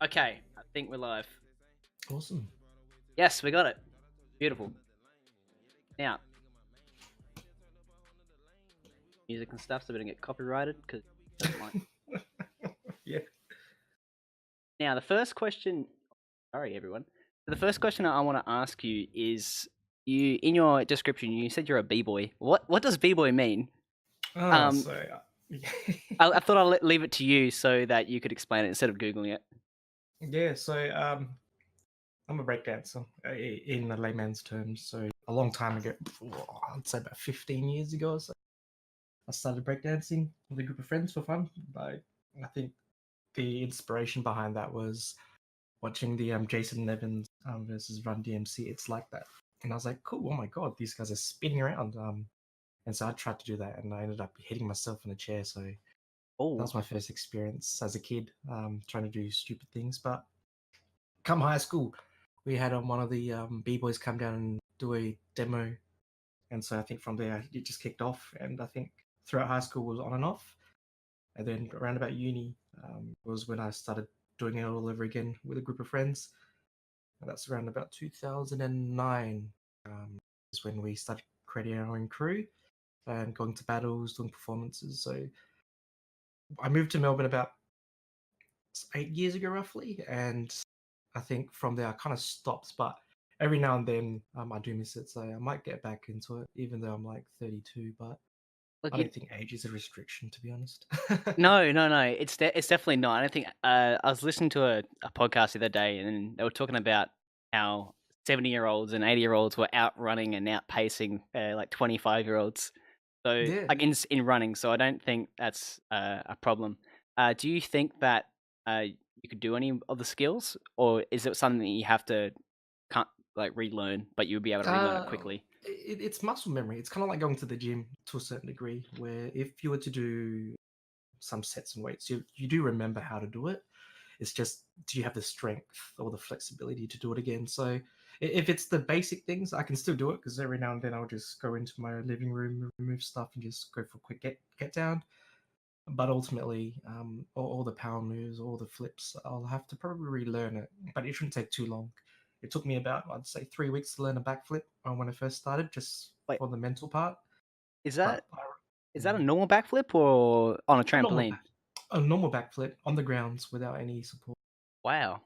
Okay, I think we're live. Awesome. Yes, we got it. Beautiful. Now, music and stuff, so we don't get copyrighted because doesn't like. Yeah. Now, the first question. Sorry, everyone. So the first question I want to ask you is: you in your description, you said you're a b-boy. What does b-boy mean? Ah, Um, so I thought I'll leave it to you so that you could explain it instead of googling it. yeah, so I'm a breakdancer in the layman's terms. So a long time ago, I'd say about 15 years ago or so, I started breakdancing with a group of friends for fun. I think the inspiration behind that was watching the Jason Evans versus Run DMC. It's like that, and I was like, cool. Oh my god, these guys are spinning around. And so I tried to do that, and I ended up hitting myself in a chair. So that Oh, was my first experience as a kid, trying to do stupid things. But come high school, we had one of the b-boys come down and do a demo, and so I think from there it just kicked off. And I think throughout high school was on and off, and then around about uni was when I started doing it all over again with a group of friends. And that's around about 2009 is when we started creating our own crew and going to battles, doing performances. So I moved to Melbourne about 8 years ago, roughly, and I think from there I kind of stopped. But every now and then I do miss it, so I might get back into it, even though I'm like 32. But look, I don't think age is a restriction, to be honest. no. It's definitely not. I don't think. I was listening to a podcast the other day, and they were talking about how 70-year-olds and 80-year-olds were outrunning and outpacing like 25-year-olds. So Yeah. like in running. So I don't think that's a problem. Do you think that you could do any of the skills, or is it something that you have to can't like relearn, but you'll be able to relearn it Uh, quickly? it's muscle memory. It's kind of like going to the gym to a certain degree, where if you were to do some sets and weights, you do remember how to do it. It's just, do you have the strength or the flexibility to do it again? So if it's the basic things, I can still do it because every now and then I'll just go into my living room, remove stuff, and just go for a quick get down. But ultimately, all the power moves, all the flips, I'll have to probably relearn it. But it shouldn't take too long. It took me about, I'd say, 3 weeks to learn a backflip when I first started, just Wait, for the mental part. is But that is that a normal backflip or on a a normal trampoline? a normal backflip on the grounds without any support. Wow.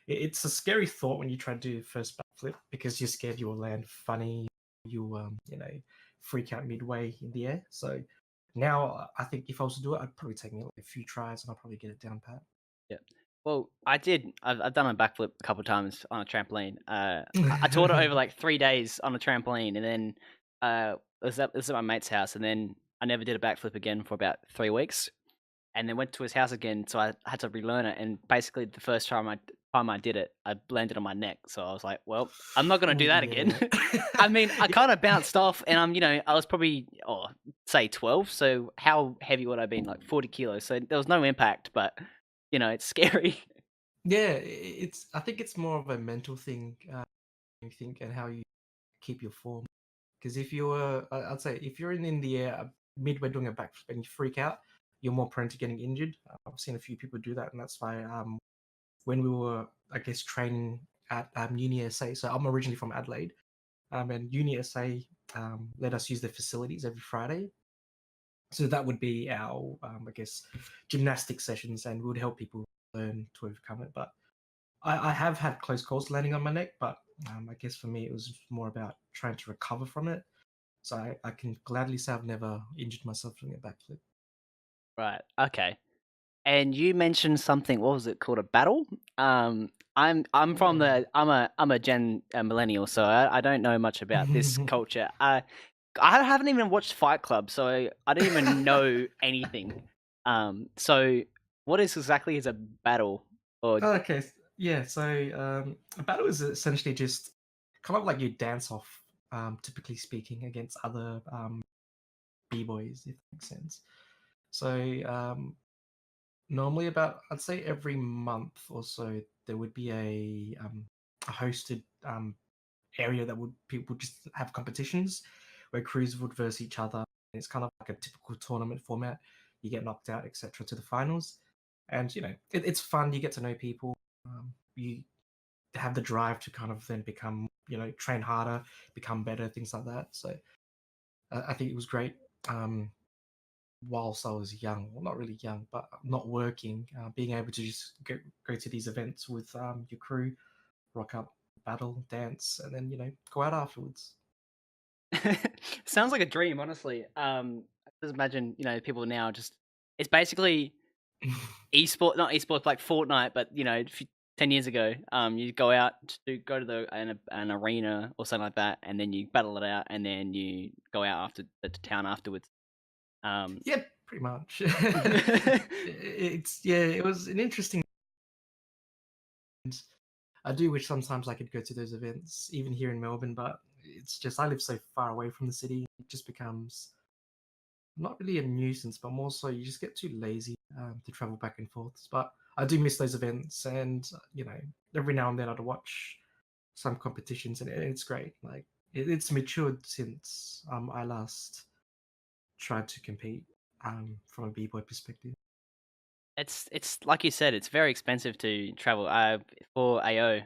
It's a scary thought when you try to do your first backflip because you're scared you will land funny, you freak out midway in the air. So now I think if I was to do it, I'd probably take me like a few tries and I'll probably get it down pat. Yeah. Well, I did. I've done a backflip a couple of times on a trampoline. I taught it over like 3 days on a trampoline, and then it was at my mate's house, and then I never did a backflip again for about 3 weeks, and then went to his house again. So I had to relearn it, and basically the first time I did it, I landed on my neck. So I was like, well, I'm not gonna do Ooh, that again. yeah. I mean, I Yeah. kind of bounced off, and I was probably say 12. So how heavy would I have been? Like 40 kilos. So there was no impact, but it's scary. Yeah, it's. I think it's more of a mental thing. You think and how you keep your form. Because if you're, I'd say, if you're in the air midway doing a backflip and you freak out, you're more prone to getting injured. I've seen a few people do that, and that's why when we were, I guess, training at Uni SA. So I'm originally from Adelaide, and Uni SA let us use their facilities every Friday. So that would be our, I guess, gymnastic sessions, and we would help people learn to overcome it. But I have had close calls landing on my neck, but I guess for me it was more about trying to recover from it. So I can gladly say I've never injured myself doing a backflip. Right. Okay. And you mentioned something. What was it called? A battle? I'm from Hmm. the. I'm a Gen millennial, so I don't know much about this culture. I haven't even watched Fight Club, so I don't even know anything. So what is exactly is a battle? Or Okay, yeah. So a battle is essentially just kind of like you dance off, typically speaking, against other b-boys, if that makes sense. So normally, about I'd say every month or so, there would be a hosted area that would people just have competitions where crews would verse each other. It's kind of like a typical tournament format. You get knocked out, etc., to the finals. and it's fun. You get to know people. You have the drive to kind of then become, train harder, become better, things like that. So I think it was great. Um, whilst I was young, well, not really young, but not working, being able to just go to these events with your crew, rock up, battle, dance, and then go out afterwards. Sounds like a dream, honestly. I just imagine, people now just it's basically esport, not esports like Fortnite, but 10 years ago, you go out to go to an arena or something like that, and then you battle it out, and then you go out after to town afterwards. Um, Yeah, pretty much. It was an interesting. I do wish sometimes I could go to those events, even here in Melbourne, but it's just I live so far away from the city. It just becomes not really a nuisance, but more so you just get too lazy to travel back and forth. But I do miss those events, and every now and then I'd watch some competitions, and it's great. Like it's matured since I last tried to compete from a b-boy perspective. it's like you said, it's very expensive to travel. For AO,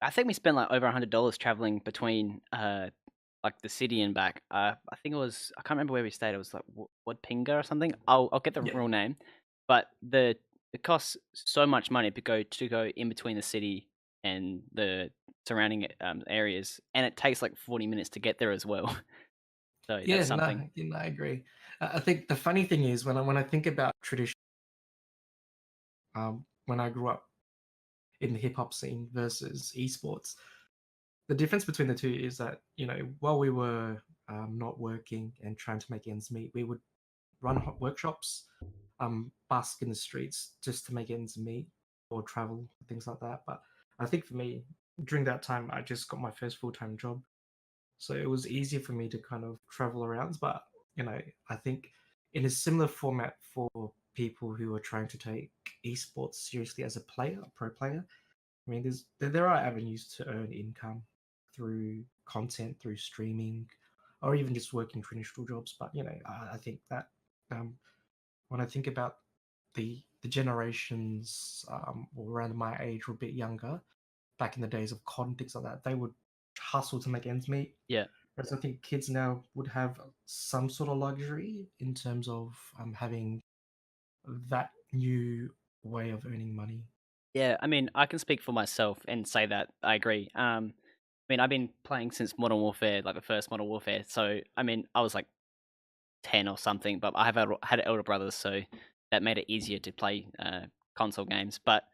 I think we spent like over $100 traveling between like the city and back. I think it was I can't remember where we stayed. It was like what Pinga or something. I'll get the Yeah, real name, but it costs so much money to go in between the city and the surrounding areas, and it takes like 40 minutes to get there as well. So yeah, that's no, something. I agree. I think the funny thing is when I think about tradition, when I grew up in the hip hop scene versus esports, the difference between the two is that while we were not working and trying to make ends meet, we would run workshops, busk in the streets just to make ends meet or travel, things like that. But I think for me, during that time, I just got my first full time job. So it was easier for me to kind of travel around. But, I think in a similar format for people who are trying to take esports seriously as a player, a pro player, I mean, there are avenues to earn income through content, through streaming, or even just working traditional jobs. But I think that um, when I think about the generations around my age or a bit younger, back in the days of COD and things like that, they would hustle to make ends meet. Yeah. Whereas I think kids now would have some sort of luxury in terms of having that new way of earning money. Yeah, I mean, I can speak for myself and say that I agree. I mean, I've been playing since Modern Warfare, like the first Modern Warfare. So, I mean, I was like 10 or something, but I have had elder brothers, so that made it easier to play console games. But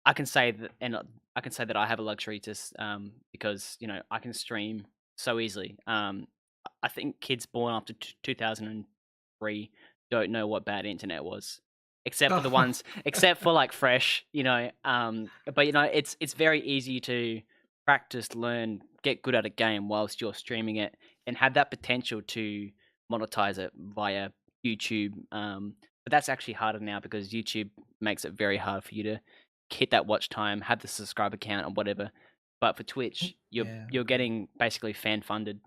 I can say that, and I can say that I have a luxury because I can stream so easily. I think kids born after 2003 don't know what bad internet was, except for the ones, except for like Fresh, But it's very easy to practice, learn, get good at a game whilst you're streaming it, and have that potential to monetize it via YouTube. But that's actually harder now because YouTube makes it very hard for you to hit that watch time, have the subscriber count or whatever. But for Twitch, Yeah, I you're agree. getting basically fan funded.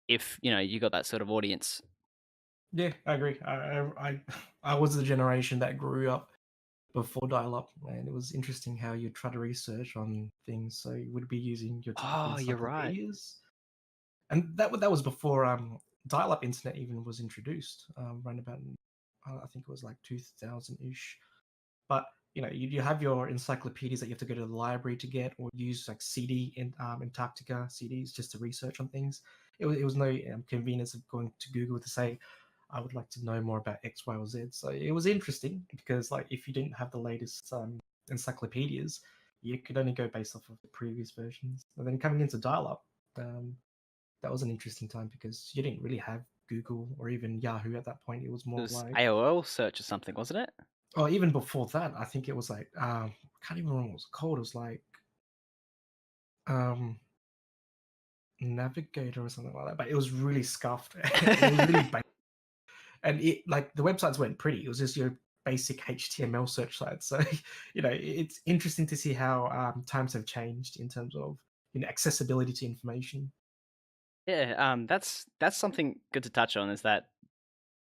If you got that sort of audience. Yeah, I agree. I was the generation that grew up before dial-up, and it was interesting how you try to research on things. So you would be using your typical Oh, you're right. encyclopedias, and that was before dial-up internet even was introduced. Around about I think it was like 2000 ish. But you have your encyclopedias that you have to go to the library to get, or use like CD in Antarctica CDs just to research on things. It was no convenience of going to Google to say, I would like to know more about X, Y, or Z. So it was interesting because like if you didn't have the latest encyclopedias, you could only go based off of the previous versions. And then coming into dial-up, that was an interesting time because you didn't really have Google or even Yahoo at that point. It was It more was like, AOL search or something, wasn't it? or even before that, I think it was like I can't even remember what it was called. It was like um Navigator or something like that. But it was really scuffed and it was really and it like the websites weren't pretty. It was just your basic HTML search site. So it's interesting to see how times have changed in terms of accessibility to information. Yeah, that's something good to touch on. Is that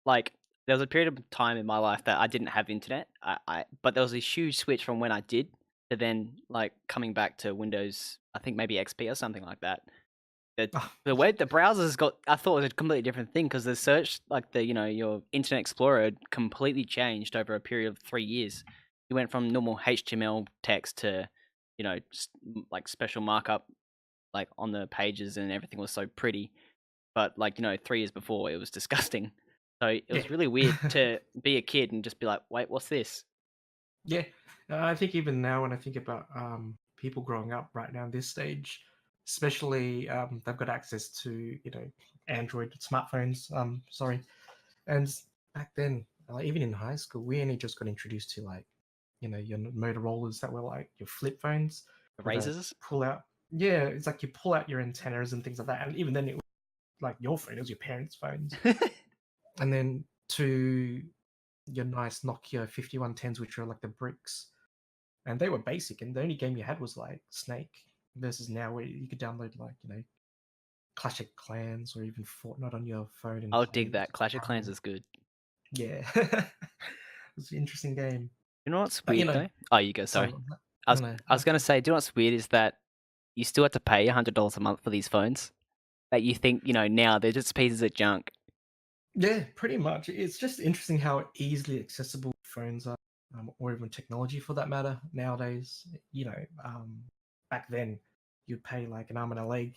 like there was a period of time in my life that I didn't have internet. But there was a huge switch from when I did to then like coming back to Windows. I think maybe XP or something like that. The Ah, the way the browsers got, I thought it was a completely different thing because the search, like your Internet Explorer had completely changed over a period of 3 years. You went from normal HTML text to, like special markup, like on the pages, and everything was so pretty. But 3 years before, it was disgusting. So it yeah. was really weird to be a kid and just be like, "Wait, what's this?" Yeah, I think even now when I think about people growing up right now in this stage, especially they've got access to Android smartphones. Sorry, and back then, even in high school, we only just got introduced to like your Motorola's that were like your flip phones The with a razors. pull out. Yeah, it's like you pull out your antennas and things like that, and even then it was like your phone, it was your parents' phones, and then to your nice Nokia 5110s, which are like the bricks, and they were basic, and the only game you had was like Snake. Versus now, where you could download like Clash of Clans or even Fortnite on your phone and I'll dig play that. Clash of Clans Rumble. is good. Yeah, it's an interesting game. You know what's But weird though? Oh, you go. sorry, Sorry. what was that? I No, was no. I was gonna say, do you know what's weird is that you still have to pay $100 a month for these phones. That you think now they're just pieces of junk. Yeah, pretty much. It's just interesting how easily accessible phones are, or even technology for that matter nowadays. Back then you'd pay like an arm and a leg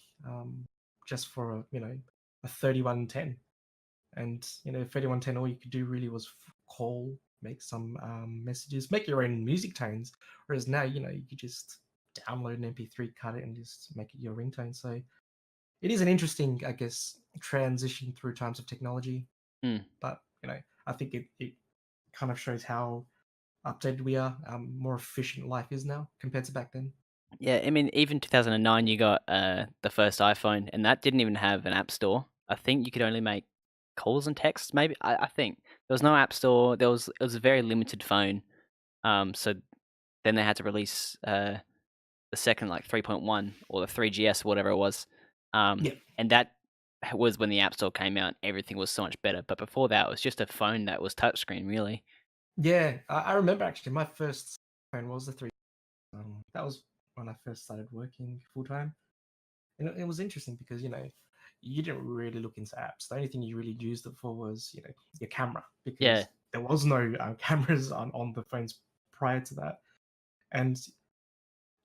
just for a 3110. And 3110, all you could do really was call, make some messages, make your own music tones. Whereas now, you could just download an MP3, cut it, and just make it your ringtone. So it is an interesting, I guess, transition through times of technology. Mm. But I think it kind of shows how updated we are, more efficient life is now compared to back then. Yeah, I mean, even 2009, you got the first iPhone, and that didn't even have an app store. I think you could only make calls and texts. Maybe I think there was no app store. It was a very limited phone. So then they had to release the second, like 3.1 or the 3GS, whatever it was. Yeah, And that was when the App Store came out. Everything was so much better. But before that, it was just a phone that was touchscreen, really. yeah. I remember actually my first phone was the three. That was when I first started working full time. And it was interesting because you didn't really look into apps. The only thing you really used it for was your camera, Yeah, because there was no cameras on the phones prior to that. And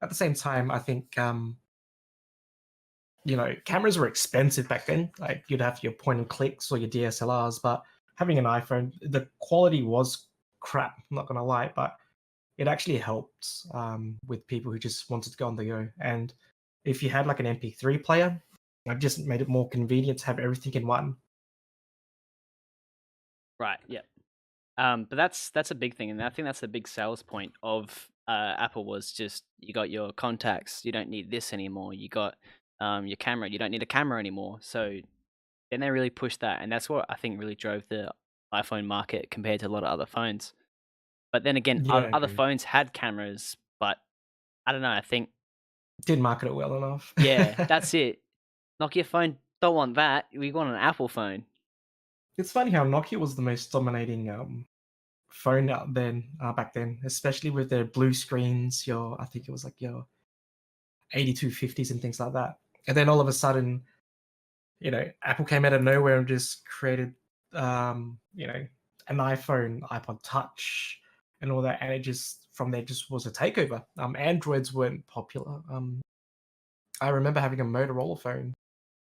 at the same time, I think cameras were expensive back then. Like you'd have your point and clicks or your DSLRs, but having an iPhone, the quality was crap. I'm not gonna lie, but it actually helped with people who just wanted to go on the go. And if you had like an MP3 player, it just made it more convenient to have everything in one. right. Yeah. But that's a big thing, and I think that's the big sales point of Apple was just you got your contacts, you don't need this anymore. You got your camera, you don't need a camera anymore. So then they really pushed that, and that's what I think really drove the iPhone market compared to a lot of other phones. But then again, Yeah, other agreed. phones had cameras, but I don't know. I think Didn't market it well enough. yeah, that's it. Nokia phone don't want that. We want an Apple phone. It's funny how Nokia was the most dominating phone out then back then, especially with their blue screens. I think it was like your 8250s and things like that. And then all of a sudden, Apple came out of nowhere and just created, an iPhone, iPod Touch, and all that, and it just from there just was a takeover. Androids weren't popular. I remember having a Motorola phone,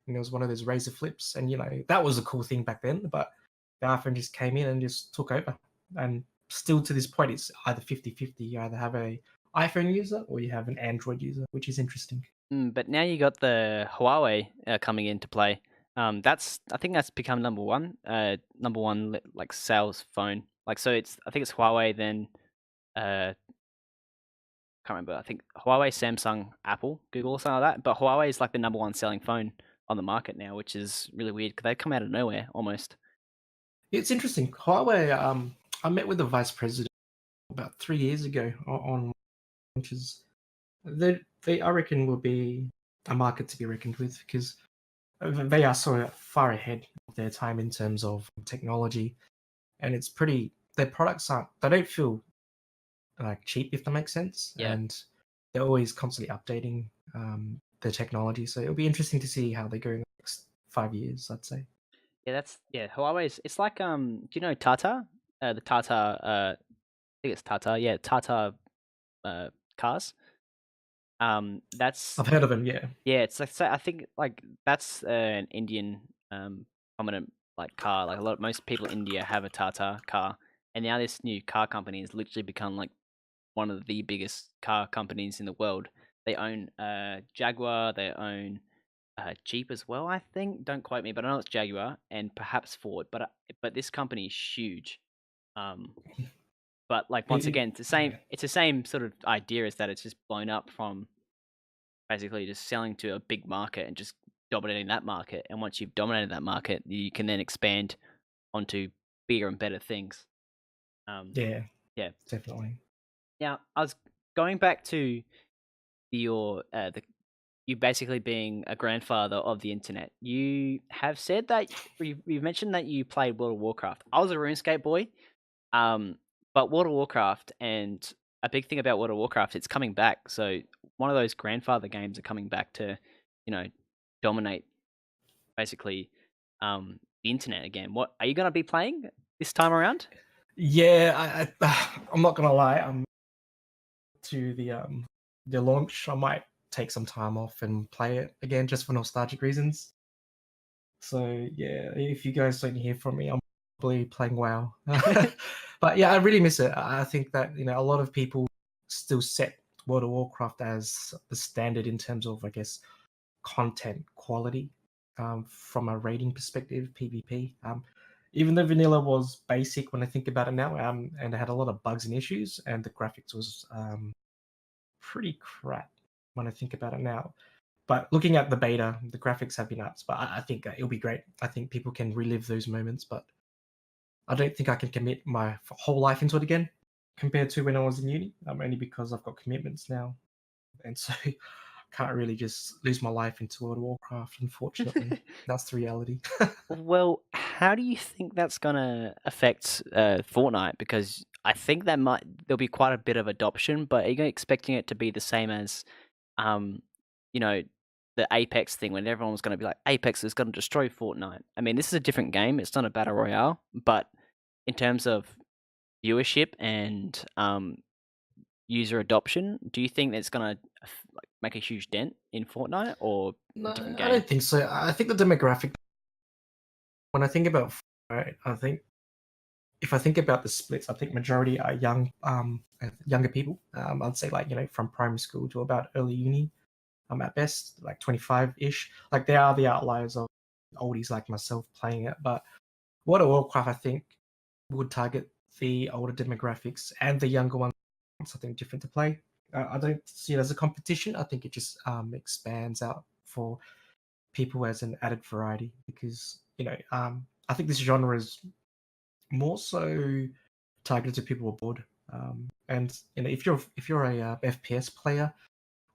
and it was one of those razor flips, and that was a cool thing back then. But the iPhone just came in and just took over, and still to this point, it's either 50-50. You either have a iPhone user or you have an Android user, which is interesting. But now you got the Huawei coming into play. I think that's become number one like sales phone. Like so, I think it's Huawei, then can't remember. I think Huawei, Samsung, Apple, Google, or something like that. But Huawei is like the number one selling phone on the market now, which is really weird because they come out of nowhere almost. It's interesting. Huawei. I met with the vice president about 3 years ago on which is they I reckon will be a market to be reckoned with, because they are so far ahead of their time in terms of technology. and it's pretty. Their products they don't feel like cheap, if that makes sense, Yeah. and they're always constantly updating the technology. So it'll be interesting to see how they go in the next 5 years, I'd say. Yeah, that's Huawei's. It's like do you know Tata? The Tata. I think it's Tata. Yeah, Tata. Cars. That's I've heard of them, yeah. yeah. It's like so. I think like that's an Indian prominent like car. Like most people in India have a Tata car, and now this new car company has literally become like one of the biggest car companies in the world. They own Jaguar. They own Jeep as well. I think. Don't quote me, but I know it's Jaguar and perhaps Ford. But this company is huge. Um, but like once again, it's the same. Yeah. It's the same sort of idea as that. It's just blown up from basically just selling to a big market and just dominating that market. And once you've dominated that market, you can then expand onto bigger and better things. Yeah, Yeah. definitely. Now I was going back to your you basically being a grandfather of the internet. You have said that you've mentioned that you played World of Warcraft. I was a RuneScape boy. Um, but World of Warcraft, and a big thing about World of Warcraft, it's coming back. So one of those grandfather games are coming back to, you know, dominate basically the internet again. What are you going to be playing this time around? Yeah, I'm not gonna lie. To the launch, I might take some time off and play it again just for nostalgic reasons. So yeah, if you guys don't hear from me, I'm probably playing WoW. But yeah, I really miss it. I think that a lot of people still set World of Warcraft as the standard in terms of, I guess, content quality from a rating perspective, PvP. Even though vanilla was basic when I think about it now, and it had a lot of bugs and issues, and the graphics was pretty crap when I think about it now. But looking at the beta, the graphics have been nuts. But I think it'll be great. I think people can relive those moments, but I don't think I can commit my whole life into it again compared to when I was in uni. Only because I've got commitments now, and so I can't really just lose my life into World of Warcraft. Unfortunately, that's the reality. Well, how do you think that's gonna affect Fortnite? Because I think there'll be quite a bit of adoption, but are you expecting it to be the same as, um, you know, the Apex thing when everyone was gonna be like, Apex is gonna destroy Fortnite? I mean, this is a different game. It's not a battle royale, but in terms of viewership and user adoption, do you think it's gonna like make a huge dent in Fortnite or a No, different I game? don't think so. I think the demographic. When I think about Fortnite, I think if I think about the splits, I think majority are younger people. I'd say like from primary school to about early uni. At best like 25-ish. Like there are the outliers of oldies like myself playing it, but World of Warcraft I think would target the older demographics and the younger ones want something different to play. I don't see it as a competition. I think it just expands out for people as an added variety because I think this genre is more so targeted to people who are bored. And if you're a FPS player,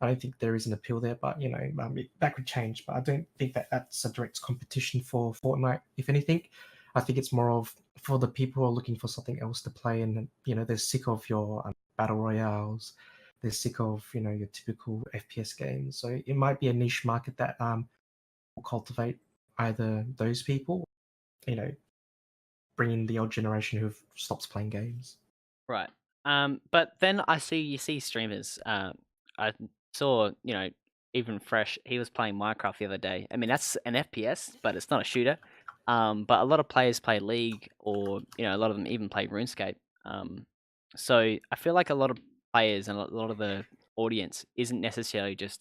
I don't think there is an appeal there, but that could change. But I don't think that that's a direct competition for Fortnite. If anything, I think it's more of for the people who are looking for something else to play, and they're sick of your battle royales, they're sick of your typical FPS games. So it might be a niche market that will cultivate either those people, you know, bring in the old generation who stops playing games. Right. But then you see streamers. I saw, even Fresh, he was playing Minecraft the other day. I mean, that's an FPS, but it's not a shooter. But a lot of players play League, or a lot of them even play RuneScape. So I feel like a lot of players and a lot of the audience isn't necessarily just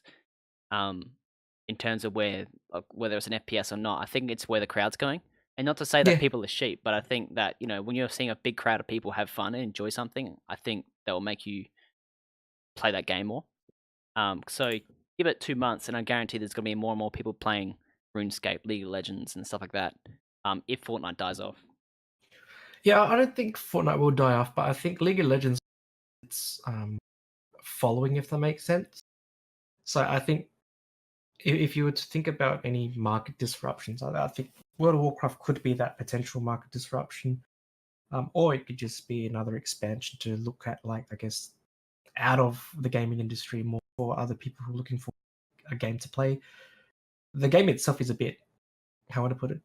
um in terms of whether it's an FPS or not. I think it's where the crowd's going. And not to say that Yeah, people are sheep, but I think that, when you're seeing a big crowd of people have fun and enjoy something, I think that will make you play that game more. So give it 2 months, and I guarantee there's going to be more and more people playing RuneScape, League of Legends, and stuff like that. If Fortnite dies off. yeah. I don't think Fortnite will die off, but I think League of Legends it's following, if that makes sense. So I think if you were to think about any market disruptions, I think World of Warcraft could be that potential market disruption. or it could just be another expansion to look at, like, I guess, out of the gaming industry more for other people who are looking for a game to play. The game itself is a bit, how would I put it?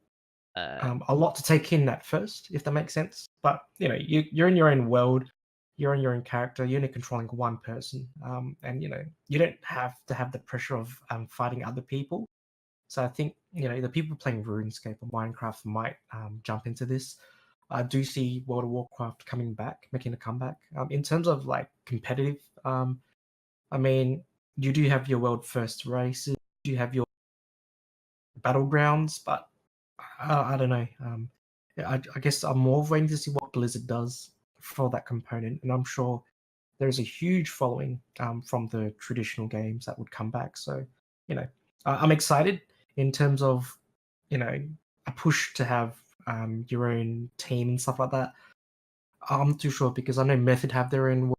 Uh, A lot to take in at first, if that makes sense. But you're in your own world, you're in your own character, you're only controlling one person, and you don't have to have the pressure of fighting other people. So I think the people playing RuneScape or Minecraft might jump into this. I do see World of Warcraft coming back, making a comeback. In terms of like competitive, I mean, you do have your world first races, you have your battlegrounds, but I don't know. Yeah, I guess I'm more waiting to see what Blizzard does for that component, and I'm sure there's a huge following from the traditional games that would come back. So, I'm excited in terms of a push to have your own team and stuff like that. I'm not too sure because I know Method have their own,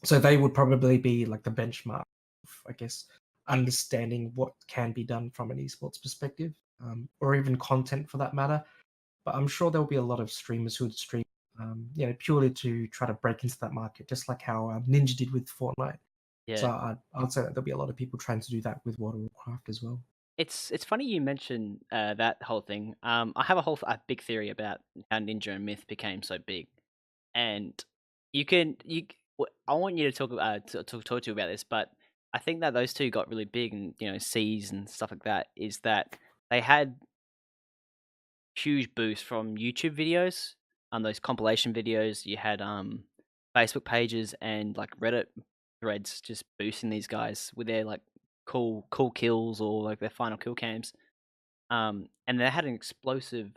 so they would probably be like the benchmark of, I guess, understanding what can be done from an esports perspective, or even content for that matter. But I'm sure there'll be a lot of streamers who would stream, purely to try to break into that market, just like how Ninja did with Fortnite. So yeah. I'd say that there'll be a lot of people trying to do that with World of Warcraft as well. It's funny you mentioned that whole thing. I have a big theory about how Ninja and Myth became so big, and I want you to talk to you about this, but I think that those two got really big and seas and stuff like that. Is that they had huge boost from YouTube videos, those compilation videos. You had Facebook pages and like Reddit threads just boosting these guys with their like cool kills or like their final kill cams. And they had an explosive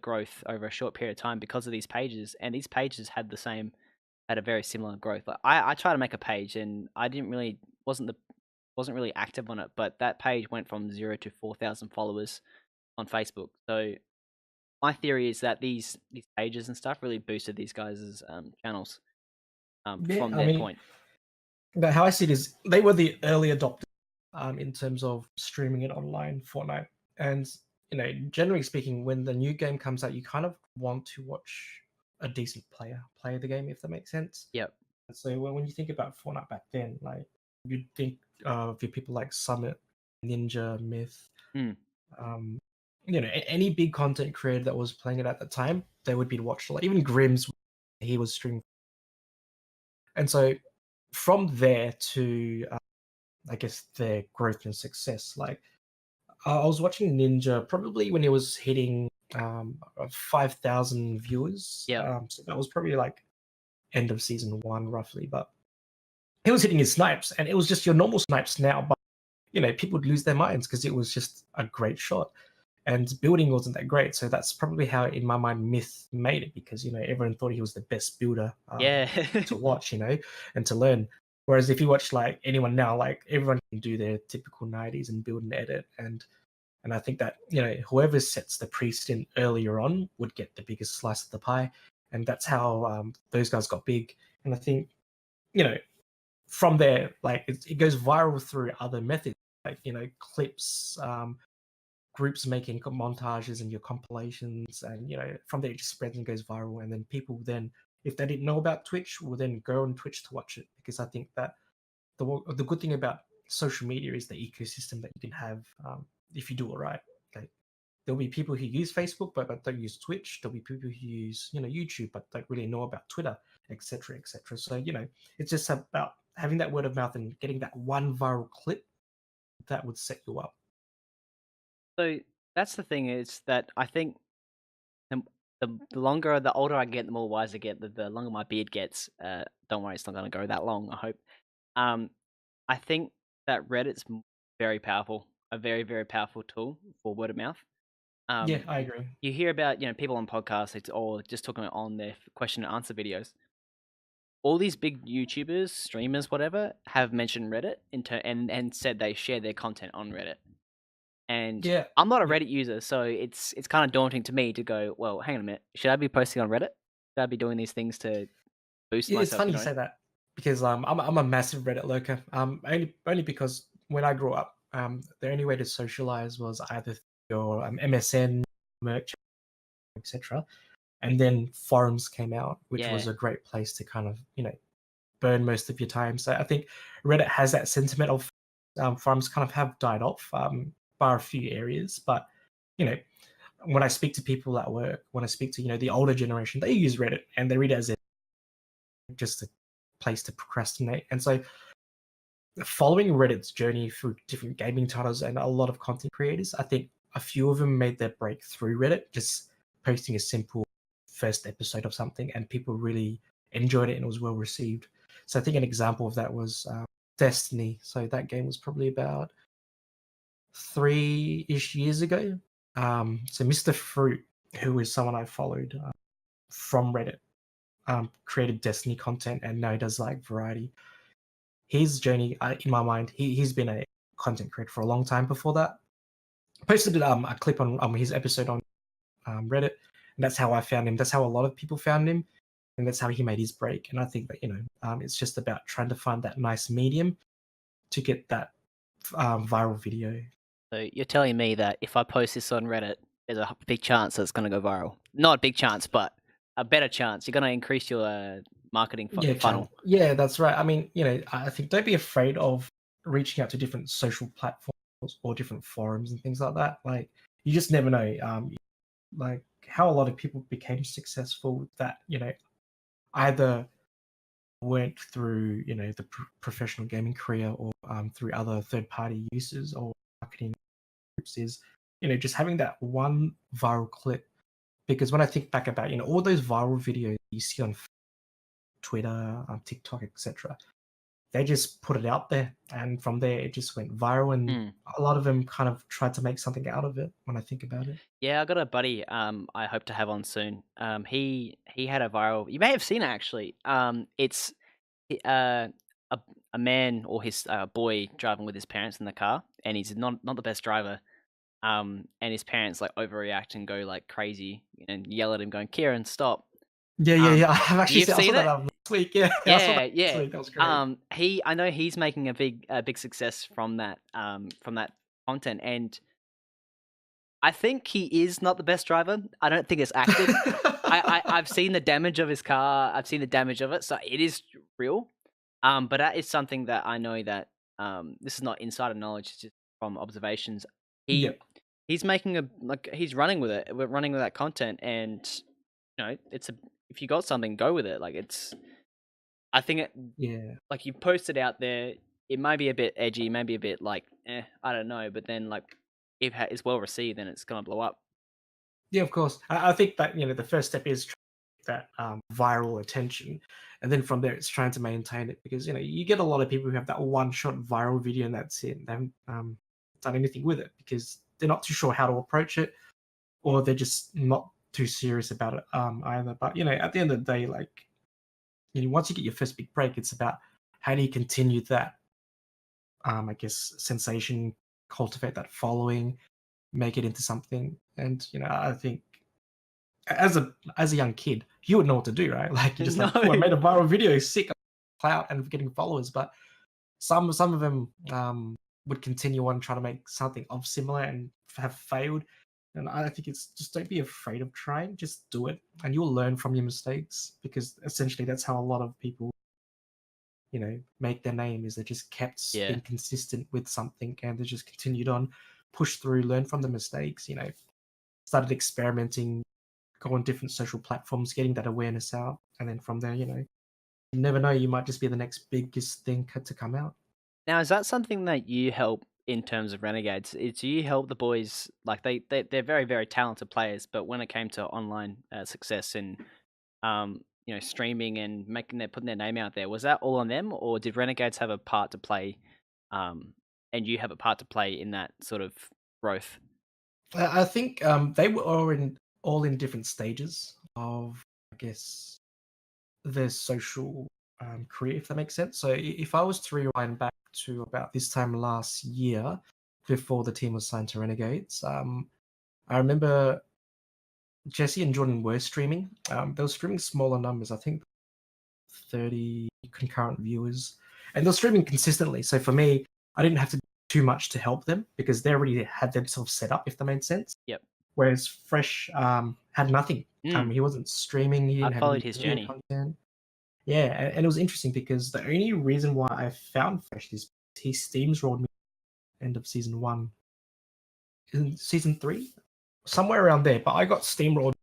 growth over a short period of time because of these pages, and these pages had a very similar growth. Like I tried to make a page and I didn't really wasn't really active on it, but that page went from 0 to 4,000 followers on Facebook. So my theory is that these pages and stuff really boosted these guys' channels Yeah, from I their mean, point. but how I see it is they were the early adopters in terms of streaming it online, Fortnite. And generally speaking, when the new game comes out, you kind of want to watch a decent player play the game, if that makes sense. Yep. So when you think about Fortnite back then, like you'd think of your people like Summit, Ninja, Myth, Mm. um, any big content creator that was playing it at the time, they would be watched a lot. Even Grimm's, he was streaming, and so from there to I guess their growth and success. Like I was watching Ninja probably when he was hitting 5,000 viewers. Yep. So that was probably like end of season one, roughly. But he was hitting his snipes, and it was just your normal snipes now. But people would lose their minds because it was just a great shot, and building wasn't that great. So that's probably how, in my mind, Myth made it because everyone thought he was the best builder Yeah. to watch, and to learn. Whereas if you watch like anyone now, like everyone can do their typical 90s and build and edit, and I think that whoever sets the precedent earlier on would get the biggest slice of the pie, and that's how those guys got big. And I think you know from there, like it goes viral through other methods, like clips, groups making montages and your compilations, and from there it just spreads and goes viral, and then people then, if they didn't know about Twitch, will then go on Twitch to watch it, because I think that the good thing about social media is the ecosystem that you can have, if you do it right. Like there'll be people who use Facebook but don't use Twitch. There'll be people who use YouTube but don't really know about Twitter, etc., etc. So it's just about having that word of mouth and getting that one viral clip that would set you up. So that's the thing is that I think the the older I get, the more wise I get. The longer my beard gets. Don't worry, it's not going to go that long. I hope. Um, I think that Reddit's very powerful, a very very powerful tool for word of mouth. Yeah, I You, agree. you hear about people on podcasts or just talking on their question and answer videos. All these big YouTubers, streamers, whatever, have mentioned Reddit and said they share their content on Reddit. And Yeah, I'm not a yeah. Reddit user, so it's kind of daunting to me to go, well, hang on a minute, should I be posting on Reddit? Should I be doing these things to boost It's myself? funny you say that because I'm a massive Reddit lurker. Only because when I grew up, the only way to socialize was either your MSN, merch, etc. And then forums came out, which was Yeah. a great place to kind of, burn most of your time. So I think Reddit has that sentiment of forums kind of have died off, bar a few areas. But, you know, when I speak to people at work, when I speak to, the older generation, they use Reddit and they read it as just a place to procrastinate. And so following Reddit's journey through different gaming titles and a lot of content creators, I think a few of them made their break through Reddit, just posting a simple first episode of something, and people really enjoyed it and it was well received. So I think an example of that was Destiny. So that game was probably about 3-ish years ago. So Mr. Fruit, who is someone I followed from Reddit, created Destiny content and now he does like variety. His journey, in my mind, he's been a content creator for a long time before that. Posted a clip on his episode on Reddit, and that's how I found him. That's how a lot of people found him, and that's how he made his break. And I think that it's just about trying to find that nice medium to get that viral video. So you're telling me that if I post this on Reddit, there's a big chance that it's going to go viral. Not a big chance, but a better chance. You're going to increase your marketing funnel. Yeah, that's right. I mean, I think don't be afraid of reaching out to different social platforms or different forums and things like that. Like, you just never know. Like how a lot of people became successful that either went through the professional gaming career or through other third-party uses or marketing groups is just having that one viral clip. Because when I think back about all those viral videos you see on Twitter, TikTok, etc., they just put it out there, and from there it just went viral, and a lot of them kind of tried to make something out of it. When I think about it, Yeah, I got a buddy. I hope to have on soon. He had a viral. You may have seen it actually. It's uh a man or his boy driving with his parents in the car, and he's not the best driver. And his parents like overreact and go like crazy and yell at him, going, "Kieran, stop!" yeah. I have actually You've I saw seen that it? last week. Yeah, I saw Yeah, that last yeah. week. That was great. I know he's making a big success from that content, and I think he is not the best driver. I don't think it's acted. I've seen the damage of his car. I've seen the damage of it, so it is real. But that is something that I know that this is not insider knowledge. It's just from observations. Yeah. He's making he's running with it. We're running with that content, and it's if you got something, go with it. Like I think it. Yeah. Like you post it out there, it may be a bit edgy, maybe a bit like, I don't know. But then like if it's well received, then it's gonna blow up. Yeah, of course. I think that the first step is that viral attention, and then from there it's trying to maintain it, because you get a lot of people who have that one shot viral video and that's it. They haven't done anything with it because they're not too sure how to approach it, or they're just not too serious about it either. But at the end of the day, like once you get your first big break, it's about how do you continue that I guess sensation, cultivate that following, make it into something. And I think as a young kid, you would know what to do, right? Like, you're just like, oh, I made a viral video, sick, clout and getting followers. But some of them would continue on trying to make something of similar and have failed. And I think it's just, don't be afraid of trying, just do it, and you'll learn from your mistakes, because essentially that's how a lot of people make their name, is they just kept being consistent with something, and they just continued on, push through, learn from the mistakes, started experimenting, go on different social platforms, getting that awareness out, and then from there, you never know, you might just be the next biggest thing to come out. Now, is that something that you help in terms of Renegades? Do you help the boys, like they're very, very talented players, but when it came to online success and streaming and putting their name out there, was that all on them, or did Renegades have a part to play, and you have a part to play in that sort of growth? I think they were all in different stages of, I guess, their social career, if that makes sense. So if I was to rewind back to about this time last year, before the team was signed to Renegades, I remember Jesse and Jordan were streaming. They were streaming smaller numbers, I think 30 concurrent viewers, and they were streaming consistently. So for me, I didn't have to do too much to help them, because they already had themselves set up, if that made sense. Yep. Whereas Fresh had nothing Mm, He wasn't streaming. He I didn't have followed any his video journey. content. Yeah, and it was interesting because the only reason why I found Fresh is he Steams rolled me end of season 1, in season 3, somewhere around there. But I got steamrolled.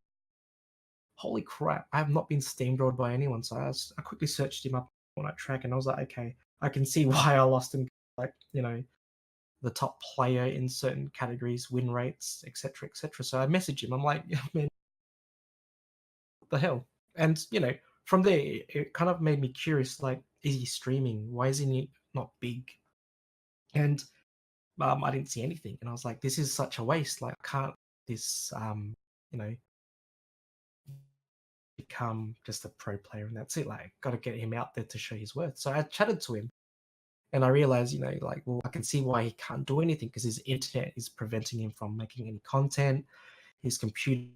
Holy crap! I have not been steamrolled by anyone. So I quickly searched him up on that track, and I was like, okay, I can see why I lost him. Like the top player in certain categories, win rates, etc., etc. So I messaged him. I'm like, yeah, man, what the hell? And from there, it kind of made me curious. Like, is he streaming? Why is he not big? And I didn't see anything, and I was like, this is such a waste. Like, I can't this you know become just a pro player and that's it. Like, got to get him out there to show his worth. So I chatted to him, and I realized, like, well, I can see why he can't do anything because his internet is preventing him from making any content. His computer.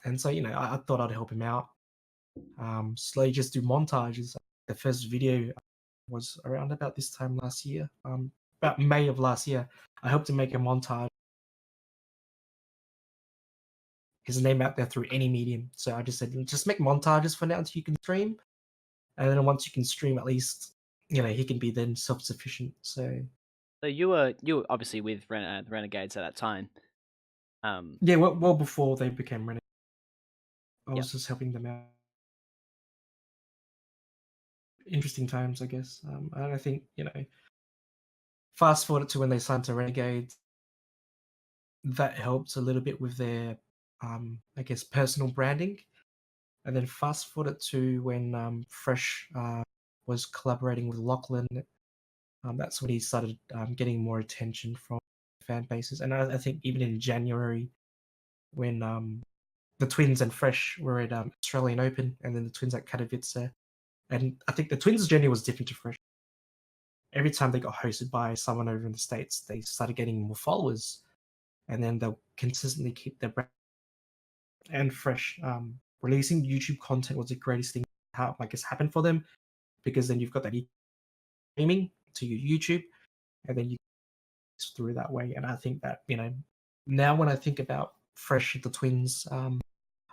And so, I thought I'd help him out. Slowly just do montages. The first video was around about this time last year, about May of last year. I helped him make a montage, his name out there through any medium. So I just said, just make montages for now until you can stream. And then once you can stream, at least, he can be then self-sufficient. So So you were obviously with the Renegades at that time. yeah, well before they became Renegades, I Yep. was just helping them out. Interesting times, I guess. And I think, fast forward to when they signed to Renegades, that helped a little bit with their, I guess, personal branding. And then fast forward to when Fresh was collaborating with Lachlan. That's when he started getting more attention from fan bases. And I think even in January, when the Twins and Fresh were at Australian Open, and then the Twins at Katowice. And I think the Twins' journey was different to Fresh. Every time they got hosted by someone over in the States, they started getting more followers, and then they'll consistently keep their brand. And Fresh releasing YouTube content was the greatest thing how I guess happened for them, because then you've got that streaming to your YouTube, and then you through that way. And I think that now when I think about Fresh the Twins,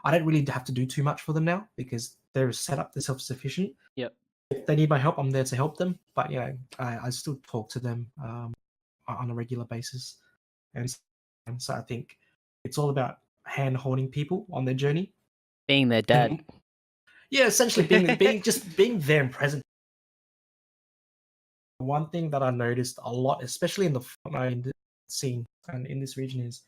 I don't really have to do too much for them now because they're set up, they're self-sufficient. Yep. If they need my help, I'm there to help them. But I still talk to them on a regular basis, and so I think it's all about hand holding people on their journey. Being their dad. And yeah, essentially being there and present. One thing that I noticed a lot, especially in the Fortnite scene and in this region, is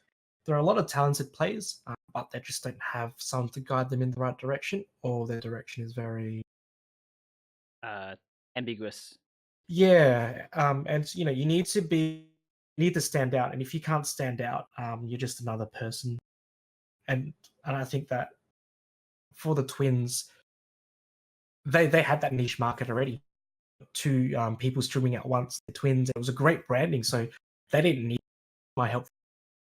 there are a lot of talented players, but they just don't have someone to guide them in the right direction, or their direction is very uh, ambiguous. yeah. And you need to stand out, and if you can't stand out, you're just another person. And I think that for the Twins, they had that niche market already. Two people streaming at once, the Twins. It was a great branding, so they didn't need my help.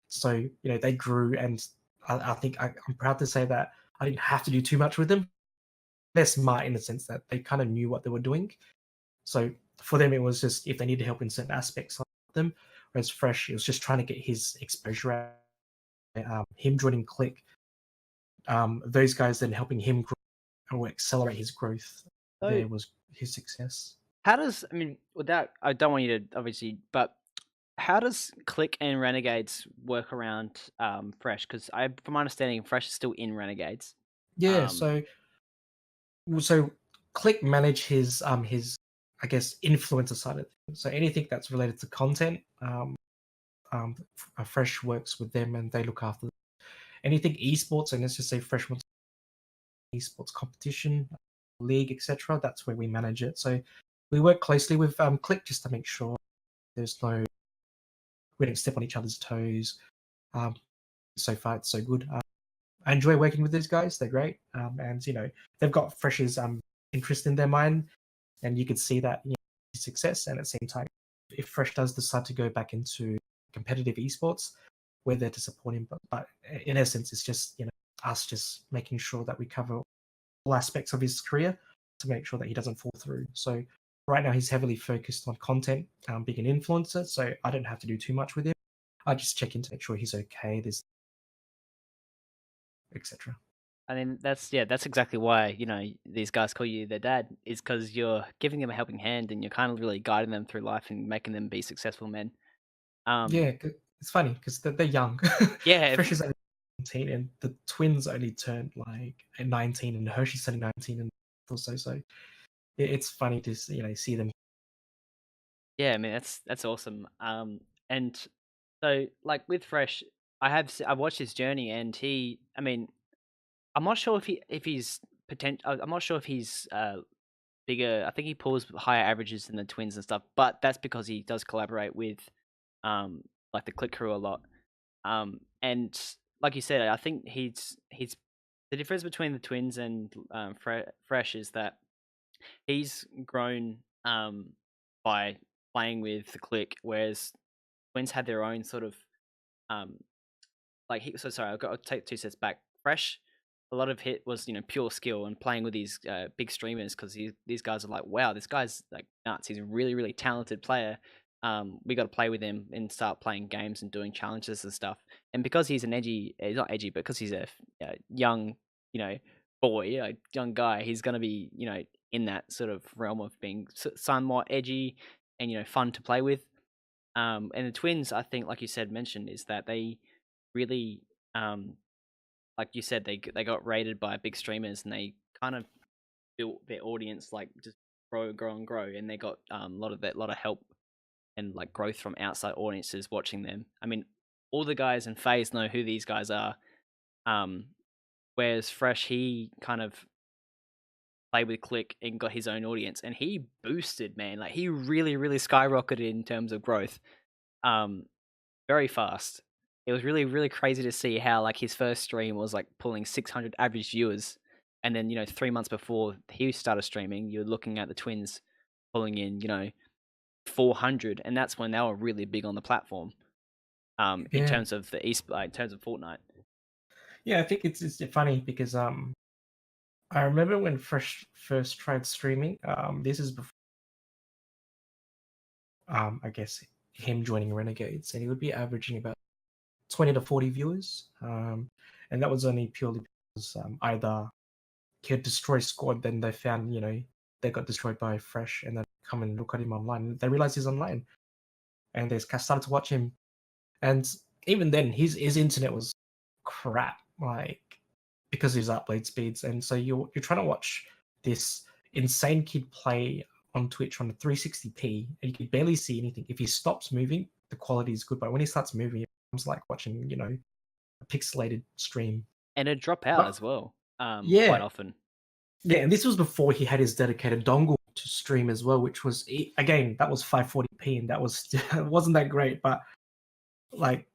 So they grew, and I think I'm proud to say that I didn't have to do too much with them. They're smart in the sense that they kind of knew what they were doing. So for them, it was just if they needed help in certain aspects of them. Whereas Fresh, it was just trying to get his exposure out. Him joining Click, those guys then helping him grow or accelerate his growth. So There was his success. how does without I don't want you to obviously, but how does Click and Renegades work around Fresh? Because from my understanding, Fresh is still in Renegades. Yeah. Um, So Click manage his I guess influencer side of things. So anything that's related to content, Fresh works with them and they look after them. Anything esports, and let's just say Fresh wants esports competition, league, etc. That's where we manage it. So we work closely with Click just to make sure there's no we don't step on each other's toes. So far, it's so good. I enjoy working with these guys; they're great, and they've got Fresh's interest in their mind, and you could see that success. And at the same time, if Fresh does decide to go back into competitive esports, we're there to support him. But in essence, it's just us just making sure that we cover all aspects of his career to make sure that he doesn't fall through. So right now he's heavily focused on content, being an influencer. So I don't have to do too much with him. I just check in to make sure he's okay. There's etc. I mean, that's exactly why these guys call you their dad is because you're giving them a helping hand and you're kind of really guiding them through life and making them be successful men. Um, Yeah, it's funny because they're young. yeah, Fresh is only 19, and the twins only turned like at 19, and Hershey's only 19 and or so. So it's funny to see them. yeah. I mean, that's awesome. And so like with Fresh, I watched his journey, and I mean, I'm not sure if he's I'm not sure if he's bigger. I think he pulls higher averages than the twins and stuff, but that's because he does collaborate with like the Click Crew a lot. And like you said, I think he's the difference between the twins and Fresh is that he's grown by playing with the Click, whereas twins had their own sort of um like he so sorry, I'll take 2 sets back. Fresh, a lot of hit was, pure skill and playing with these big streamers because these guys are like, wow, this guy's like nuts. He's a really, really talented player. We got to play with him and start playing games and doing challenges and stuff. And because he's he's not edgy, but because he's a young, you know, boy, a young guy, he's gonna be, in that sort of realm of being somewhat edgy and fun to play with. And the twins, I think, like you said, mentioned is that they really, like you said, they got rated by big streamers and they kind of built their audience like just grow and grow, and they got a lot of help and like growth from outside audiences watching them. I mean, all the guys in Phase know who these guys are. Um, whereas Fresh, he kind of played with Click and got his own audience, and he boosted, man. Like he really, really skyrocketed in terms of growth. Um, very fast. It was really, really crazy to see how like his first stream was like pulling 600 average viewers, and then 3 months before he started streaming, you're looking at the twins pulling in 400, and that's when they were really big on the platform. In Yeah, terms of in terms of Fortnite. yeah. I think it's funny because I remember when Fresh first tried streaming. This is before I guess him joining Renegades, and he would be averaging about 20 to 40 viewers. And that was only purely because either he had destroyed squad, then they found, they got destroyed by Fresh, and then come and look at him online. They realized he's online, and they started to watch him. And even then, his internet was crap, like because of his upload speeds. And so you're trying to watch this insane kid play on Twitch on a 360p, and you can barely see anything. If he stops moving, the quality is good, but when he starts moving, it becomes like watching, a pixelated stream. And it drop out But as well, quite yeah, often. yeah, and this was before he had his dedicated dongle to stream as well, which was again that was 540p, and that was it wasn't that great. But like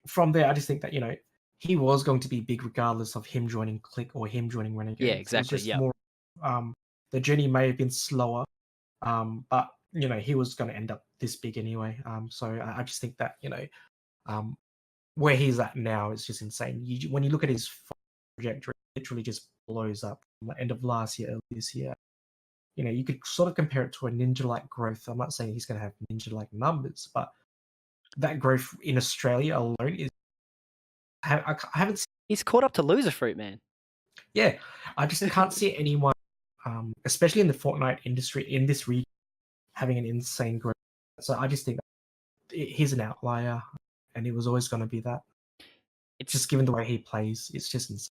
from there, I just think that he was going to be big regardless of him joining Click or him joining Yeah, Renegades. It was exactly. just Yep. more the journey may have been slower, but he was going to end up this big anyway. So I just think that um, where he's at now is just insane. When you look at his trajectory, it literally just blows up from the end of last year, early this year. You could sort of compare it to a ninja-like growth. I'm not saying he's going to have ninja-like numbers, but that growth in Australia alone is. I haven't seen. He's caught up to loser fruit, man. Yeah, I just can't see anyone, especially in the Fortnite industry in this region, having an insane growth. So I just think he's an outlier, and he was always going to be that. It's Just given the way he plays, it's just insane.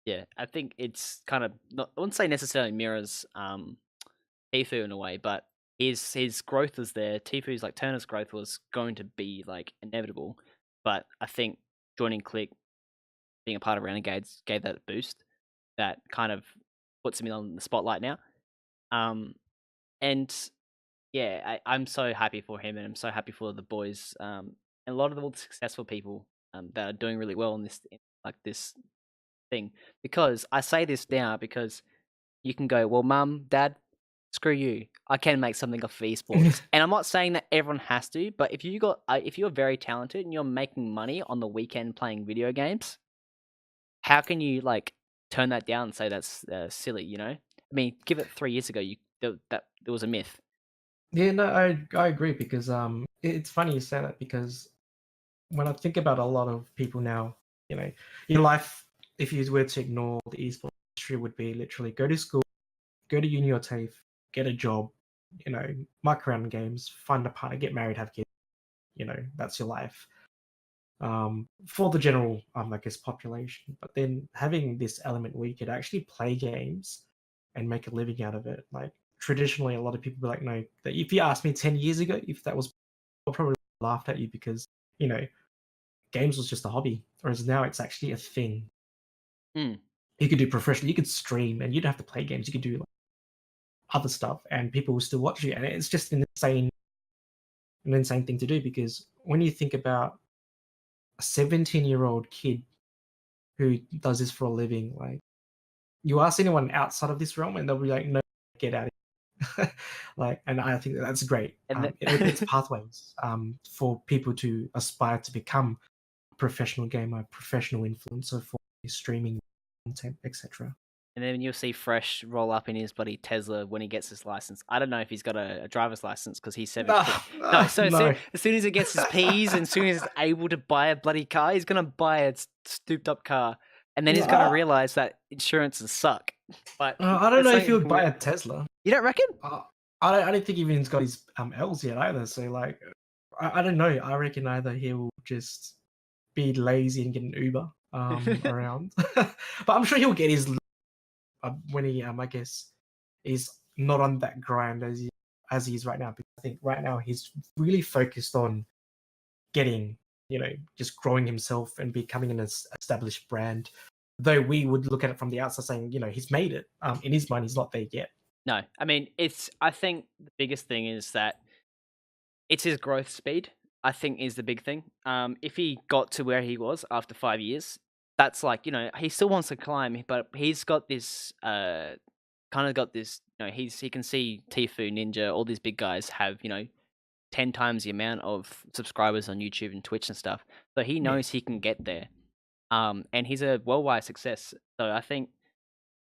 Yeah, I think it's kind of not, I wouldn't say necessarily mirrors Tfue in a way, but his growth was there. Tfue's like Turner's growth was going to be like inevitable, but I think joining Click, being a part of Renegades, gave that boost that kind of puts him on the spotlight now. Um, and yeah, I'm so happy for him, and I'm so happy for the boys, and a lot of all the successful people that are doing really well in this thing. Because I say this now because you can go, well, mum, dad, screw you. I can make something off of esports, and I'm not saying that everyone has to, but if you're very talented and you're making money on the weekend playing video games, how can you like turn that down and say that's silly? I mean, give it 3 years ago, that there was a myth. Yeah, no, I agree because it's funny you say that because when I think about a lot of people now, your life. if you were to ignore the esports industry, would be literally go to school, go to uni or TAFE, get a job, muck around in games, find a partner, get married, have kids. That's your life. For the general, I guess, population. But then having this element where you could actually play games and make a living out of it, like traditionally, a lot of people be like, no. That if you asked me 10 years ago, if that was, I probably laughed at you because games was just a hobby, whereas now it's actually a thing. Mm. You could do professional, you could stream, and you don't have to play games. You could do like, other stuff, and people will still watch you. And it's just an insane thing to do because when you think about a 17-year-old kid who does this for a living, like you ask anyone outside of this realm, and they'll be like, "No, get out of here." And I think that's great. And It opens pathways for people to aspire to become a professional gamer, professional influencer for streaming content, etc. And then you'll see Fresh roll up in his bloody Tesla when he gets his license. I don't know if he's got a driver's license because he's 17. No, so no. as soon as he gets his P's and as soon as he's able to buy a bloody car, he's going to buy a stooped up car. And then he's going to realize that insurances suck. But I don't know if he would buy a Tesla. You don't reckon? I don't think even he's got his L's yet either. So I don't know. I reckon either he'll just be lazy and get an Uber around, but I'm sure he'll get his when he I guess is not on that grind as he is right now. Because I think right now he's really focused on getting just growing himself and becoming an established brand. Though we would look at it from the outside saying he's made it. In his mind, he's not there yet. No, I mean I think the biggest thing is that it's his growth speed. I think is the big thing. If he got to where he was after 5 years, that's like he still wants to climb, but he's got this kind of got this. He can see Tfue, Ninja, all these big guys have 10 times the amount of subscribers on YouTube and Twitch and stuff. So he knows he can get there. And he's a worldwide success. So I think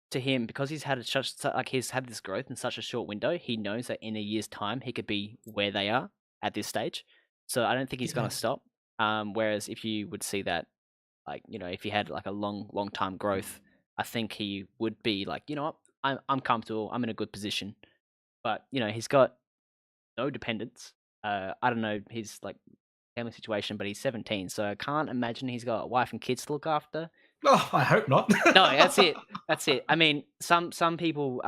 to him, because he's had he's had this growth in such a short window, he knows that in a year's time he could be where they are at this stage. So I don't think he's going to stop. Whereas if you would see that, if he had like a long time growth, I think he would be like, you know what, I'm comfortable, I'm in a good position. But he's got no dependents. I don't know his family situation, but he's 17, so I can't imagine he's got a wife and kids to look after. Oh, I hope not. No, that's it. That's it. I mean, some people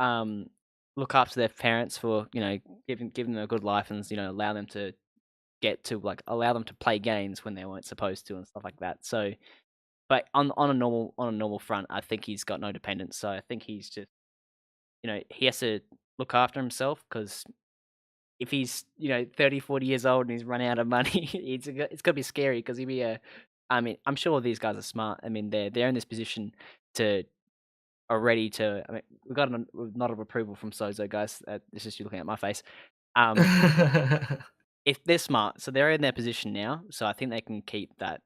look after their parents for giving them a good life and allow them to allow them to play games when they weren't supposed to and stuff like that. So, but on a normal front, I think he's got no dependence. So I think he's just he has to look after himself because if he's 30, 40 years old and he's running out of money, it's gonna be scary because he'd be I mean, I'm sure these guys are smart. I mean, they're in this position to already to. I mean, we've got a nod of approval from Sozo, guys. This is you looking at my face. If they're smart, so they're in their position now. So I think they can keep that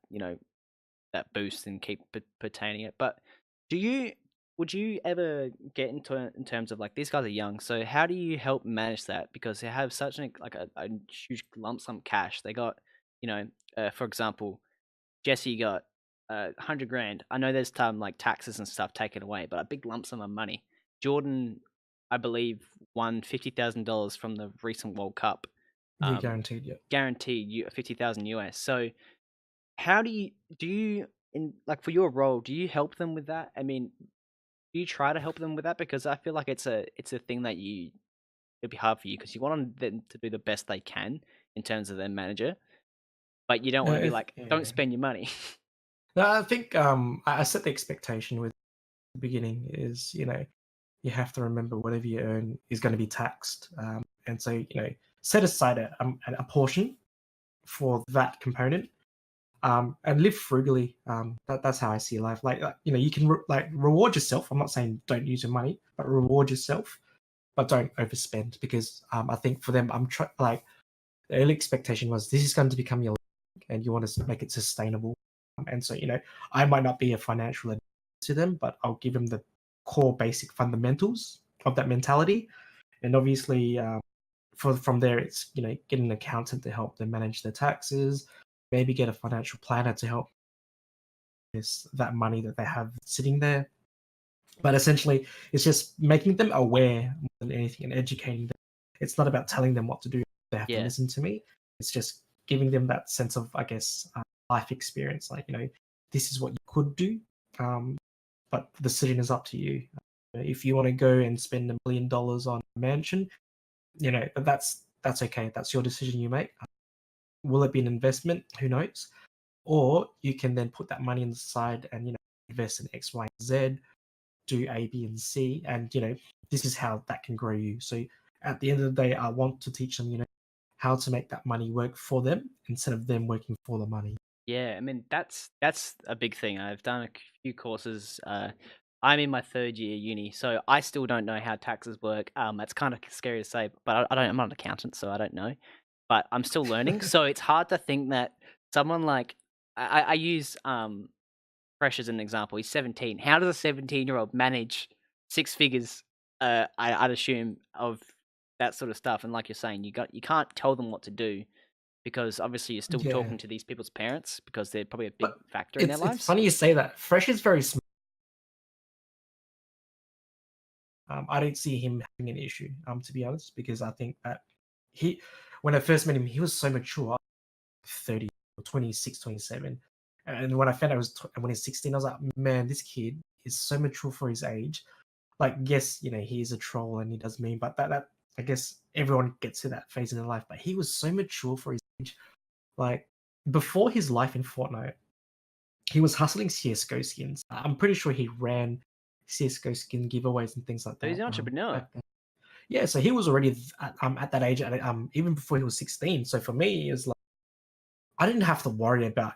that boost and keep pertaining it. But would you ever get into it in terms of these guys are young, so how do you help manage that because they have such a huge lump sum cash? They got for example, Jesse got 100 grand. I know there's some taxes and stuff taken away, but a big lump sum of money. Jordan, I believe, won $50,000 from the recent World Cup. Guaranteed, yeah. Guaranteed you 50,000 US. So how do you in for your role, do you help them with that? I mean, do you try to help them with that? Because I feel like it's a thing that it'd be hard for you because you want them to do the best they can in terms of their manager, but you don't want to be don't spend your money. No, I think I set the expectation with the beginning is you have to remember whatever you earn is going to be taxed, and so set aside a portion for that component, and live frugally. That's how I see life. You can reward yourself. I'm not saying don't use your money, but reward yourself, but don't overspend because I think for them, the early expectation was this is going to become your life and you want to make it sustainable. And so I might not be a financial advisor to them, but I'll give them the core basic fundamentals of that mentality, and obviously from there it's get an accountant to help them manage their taxes, maybe get a financial planner to help that money that they have sitting there. But essentially, it's just making them aware more than anything and educating them. It's not about telling them what to do. They have to Yeah. listen to me. It's just giving them that sense of, life experience. Like, this is what you could do, but the decision is up to you. If you want to go and spend $1 million on a mansion, that's okay. That's your decision you make. Will it be an investment? Who knows? Or you can then put that money on the side and invest in X, Y, and Z, do A, B, and C, and this is how that can grow you. So at the end of the day, I want to teach them, how to make that money work for them instead of them working for the money. Yeah, I mean that's a big thing. I've done a few courses. I'm in my third year uni, so I still don't know how taxes work. It's kind of scary to say, but I don't. I'm not an accountant, so I don't know. But I'm still learning, so it's hard to think that someone like I use Fresh as an example. He's 17. How does a 17-year-old manage six figures? I'd assume of that sort of stuff. And like you're saying, you can't tell them what to do because obviously you're still Yeah, talking to these people's parents because they're probably a big but factor in their it's lives. funny you say that. Fresh is very smart. I don't see him having an issue, to be honest, because I think that he, when I first met him, he was so mature, 30 or 26, 27. And when I found out when he's 16, I was like, man, this kid is so mature for his age. Like, yes, he is a troll and he does mean, but that I guess everyone gets to that phase in their life. But he was so mature for his age. Like, before his life in Fortnite, he was hustling CS:GO skins. I'm pretty sure he ran CS:GO skin giveaways and things like So he's that. an entrepreneur. Back then. Yeah, so he was already at that age, even before he was 16. So for me, it was like I didn't have to worry about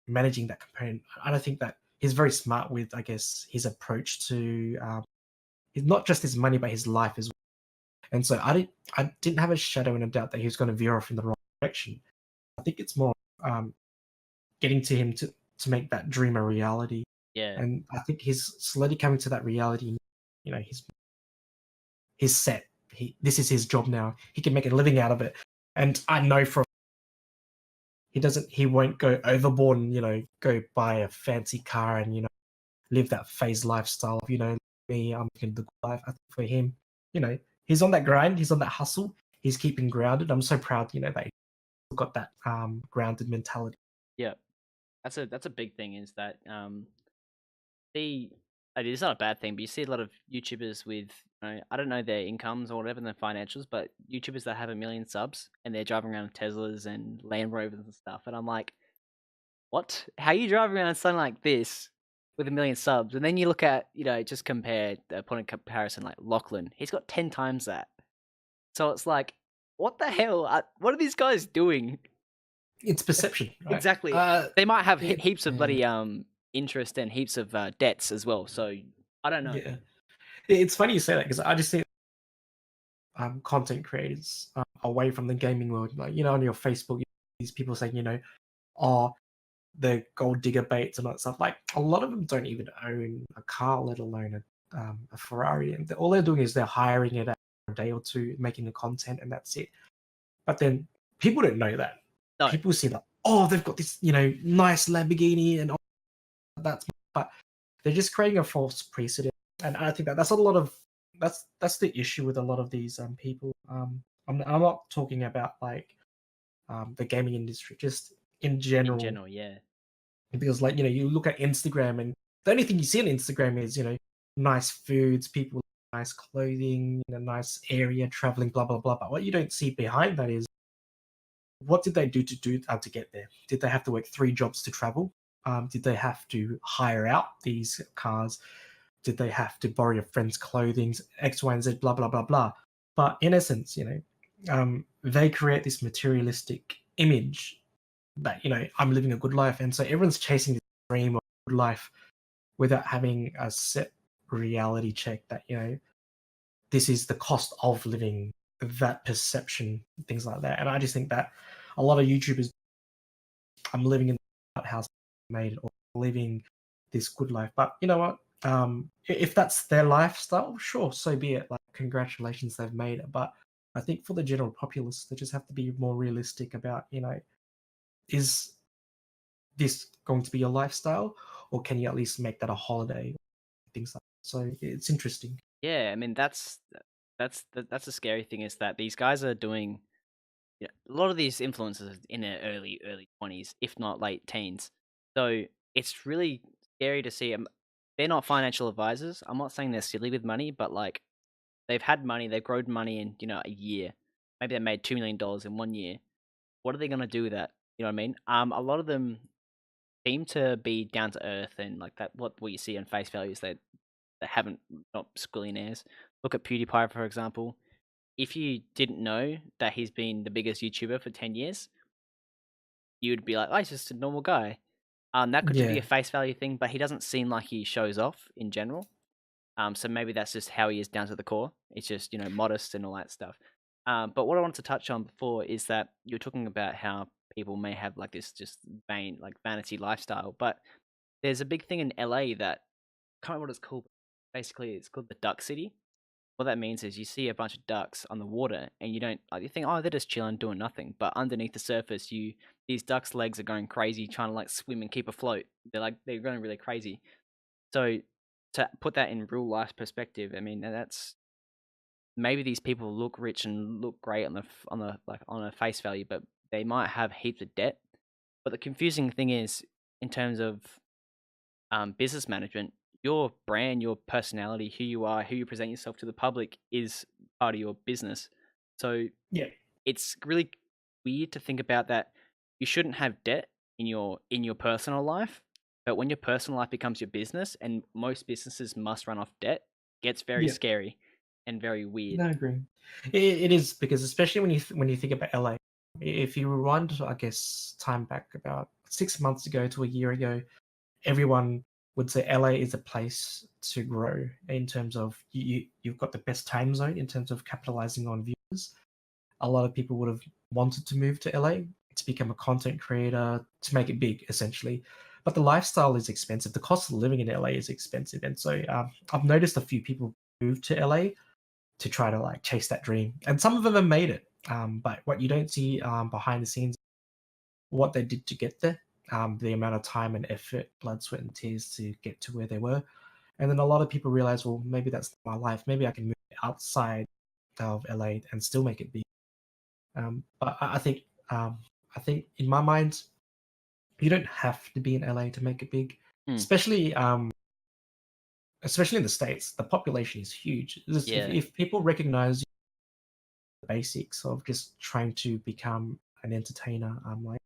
managing that component. I don't think that he's very smart with, I guess, his approach to not just his money but his life as well. And so I didn't have a shadow in a doubt that he was going to veer off in the wrong direction. I think it's more getting to him to make that dream a reality. Yeah. And I think he's slowly coming to that reality. He's set. This is his job now. He can make a living out of it. And I know he won't go overboard and go buy a fancy car and live that phase lifestyle of me, I'm living the good life. I think for him, he's on that grind, he's on that hustle, he's keeping grounded. I'm so proud that he's got that grounded mentality. Yeah. That's a big thing is that the it's not a bad thing, but you see a lot of YouTubers with I don't know their incomes or whatever their financials, but YouTubers that have 1 million subs and they're driving around Teslas and Land Rovers and stuff, and I'm like, what? How you driving around something like this with 1 million subs? And then you look at just compare put in comparison like Lachlan, he's got 10 times that. So it's like, what the hell? What are these guys doing? It's perception, right? Exactly. They might have heaps of Yeah. bloody interest and heaps of debts as well. So I don't know. Yeah. It's funny you say that because I just think content creators away from the gaming world, like on your Facebook, these people saying, oh, the gold digger baits and all that stuff. Like a lot of them don't even own a car, let alone a Ferrari, and all they're doing is they're hiring it out for a day or two, making the content, and that's it. But then people don't know that. No. People see that, oh, they've got this, nice Lamborghini and all that's, but they're just creating a false precedent. And I think that's a lot of that's the issue with a lot of these people. I'm not talking about like the gaming industry, just in In general. general, yeah. Because like you look at Instagram and the only thing you see on Instagram is nice foods, people with nice clothing in a nice area, traveling, blah blah blah. But what you don't see behind that is what did they do to get there? Did they have to work 3 jobs to travel? Did they have to hire out these cars? Did they have to borrow your friend's clothing? X, Y, and Z, blah blah blah blah. But in essence, they create this materialistic image that I'm living a good life, and so everyone's chasing this dream of good life without having a set reality check that this is the cost of living, that perception, things like that. And I just think that a lot of YouTubers, I'm living in the house made or living this good life, but you know what, if that's their lifestyle, sure, so be it. Like, congratulations, they've made it. But I think for the general populace, they just have to be more realistic about is this going to be your lifestyle, or can you at least make that a holiday? Things like that. So it's interesting. Yeah, I mean that's the scary thing is that these guys are doing a lot of these influencers in their early 20s, if not late teens. So it's really scary to see them. They're not financial advisors. I'm not saying they're silly with money, but like they've had money, they've grown money in a year. Maybe they made $2 million in 1 year. What are they gonna do with that? You know what I mean? A lot of them seem to be down to earth and like that. What you see on face value is that they haven't not squillionaires. Look at PewDiePie for example. If you didn't know that he's been the biggest YouTuber for 10 years, you would be like, "Oh, he's just a normal guy." That could just be Yeah, a face value thing, but he doesn't seem like he shows off in general. So maybe that's just how he is down to the core. It's just modest and all that stuff. But what I wanted to touch on before is that you're talking about how people may have like this just vanity lifestyle, but there's a big thing in LA that I can't remember what it's called. Basically, it's called the Duck City. What that means is you see a bunch of ducks on the water, and you don't like you think, oh, they're just chilling, doing nothing. But underneath the surface, these ducks' legs are going crazy, trying to like swim and keep afloat. They're going really crazy. So to put that in real life perspective, I mean, that's maybe these people look rich and look great on a face value, but they might have heaps of debt. But the confusing thing is, in terms of business management, your brand, your personality, who you are, who you present yourself to the public is part of your business. So yeah, it's really weird to think about that. You shouldn't have debt in your personal life, but when your personal life becomes your business, and most businesses must run off debt, it gets very yeah. scary and very weird. No, I agree. It is because especially when you think about LA, if you rewind, I guess, time back about 6 months ago to a year ago, everyone would say LA is a place to grow in terms of you've got the best time zone in terms of capitalizing on viewers. A lot of people would have wanted to move to LA to become a content creator, to make it big, essentially. But the lifestyle is expensive. The cost of living in LA is expensive. And so I've noticed a few people move to LA to try to like chase that dream. And some of them have made it. But what you don't see behind the scenes, what they did to get there, the amount of time and effort, blood, sweat, and tears to get to where they were. And then a lot of people realize, well, maybe that's my life. Maybe I can move outside of LA and still make it big. But um, I think in my mind, you don't have to be in LA to make it big, Hmm. especially especially in the States. The population is huge. Yeah, If people recognize the basics of just trying to become an entertainer, like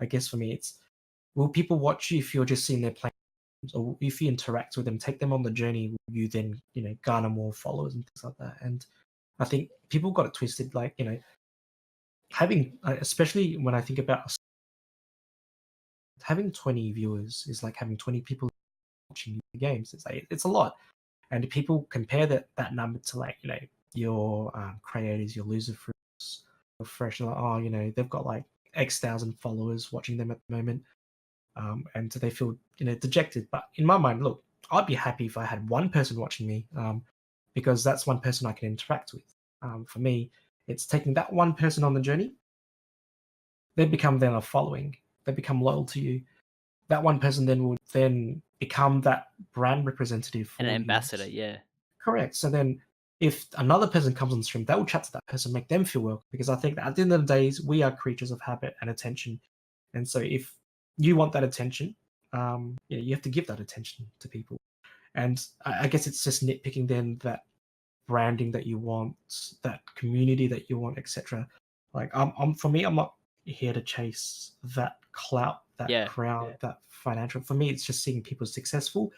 I guess for me, it's will people watch you if you're just sitting there playing, or if you interact with them, take them on the journey, will you then garner more followers and things like that? And I think people got it twisted. Like having, especially when I think about having 20 viewers is like having 20 people watching the games. It's a lot, and people compare that number to like your creators, your loser fruits, your fresh, and like, oh they've got like X thousand followers watching them at the moment, and so they feel dejected. But in my mind, look, I'd be happy if I had one person watching me, because that's one person I can interact with. For me, it's taking that one person on the journey. They become then a following. They become loyal to you. That one person then would then become that brand representative and an for you. ambassador. Yeah, Correct. So then if another person comes on stream, they will chat to that person, make them feel welcome. Because I think that at the end of the days, we are creatures of habit and attention. And so if you want that attention, you have to give that attention to people. And I guess it's just nitpicking then that branding that you want, that community that you want, etc. Like for me, I'm not here to chase that clout, that yeah, crowd, that financial. For me, it's just seeing people successful.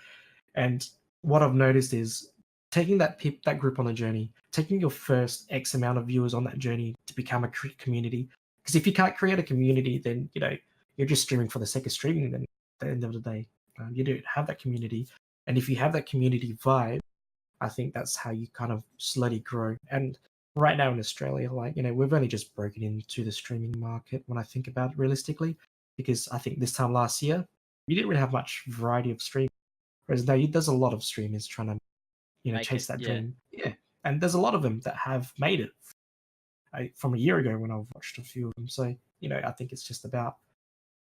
And what I've noticed is taking that group on a journey, taking your first X amount of viewers on that journey to become a community. Because if you can't create a community, then you're just streaming for the sake of streaming. Then at the end of the day, you don't have that community. And if you have that community vibe, I think that's how you kind of slowly grow. And right now in Australia, like we've only just broken into the streaming market when I think about it realistically, because I think this time last year you didn't really have much variety of streaming. Whereas now there's a lot of streamers trying to, make chase it. that Yeah, dream. Yeah, and there's a lot of them that have made it. From a year ago when I've watched a few of them. So I think it's just about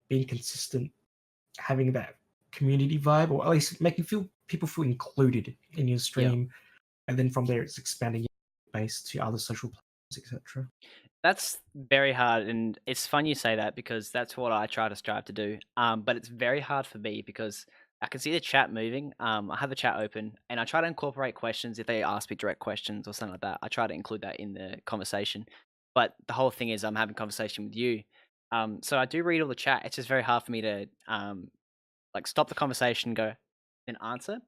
being consistent, having that community vibe, or at least making people feel included in your Yeah. stream, and then from there it's expanding your base to other social platforms, etc. That's very hard, and it's fun you say that because that's what I try to strive to do. But it's very hard for me because I can see the chat moving. I have the chat open, and I try to incorporate questions if they ask me direct questions or something like that. I try to include that in the conversation. But the whole thing is, I'm having a conversation with you. So I do read all the chat. It's just very hard for me to like stop the conversation, go, then answer.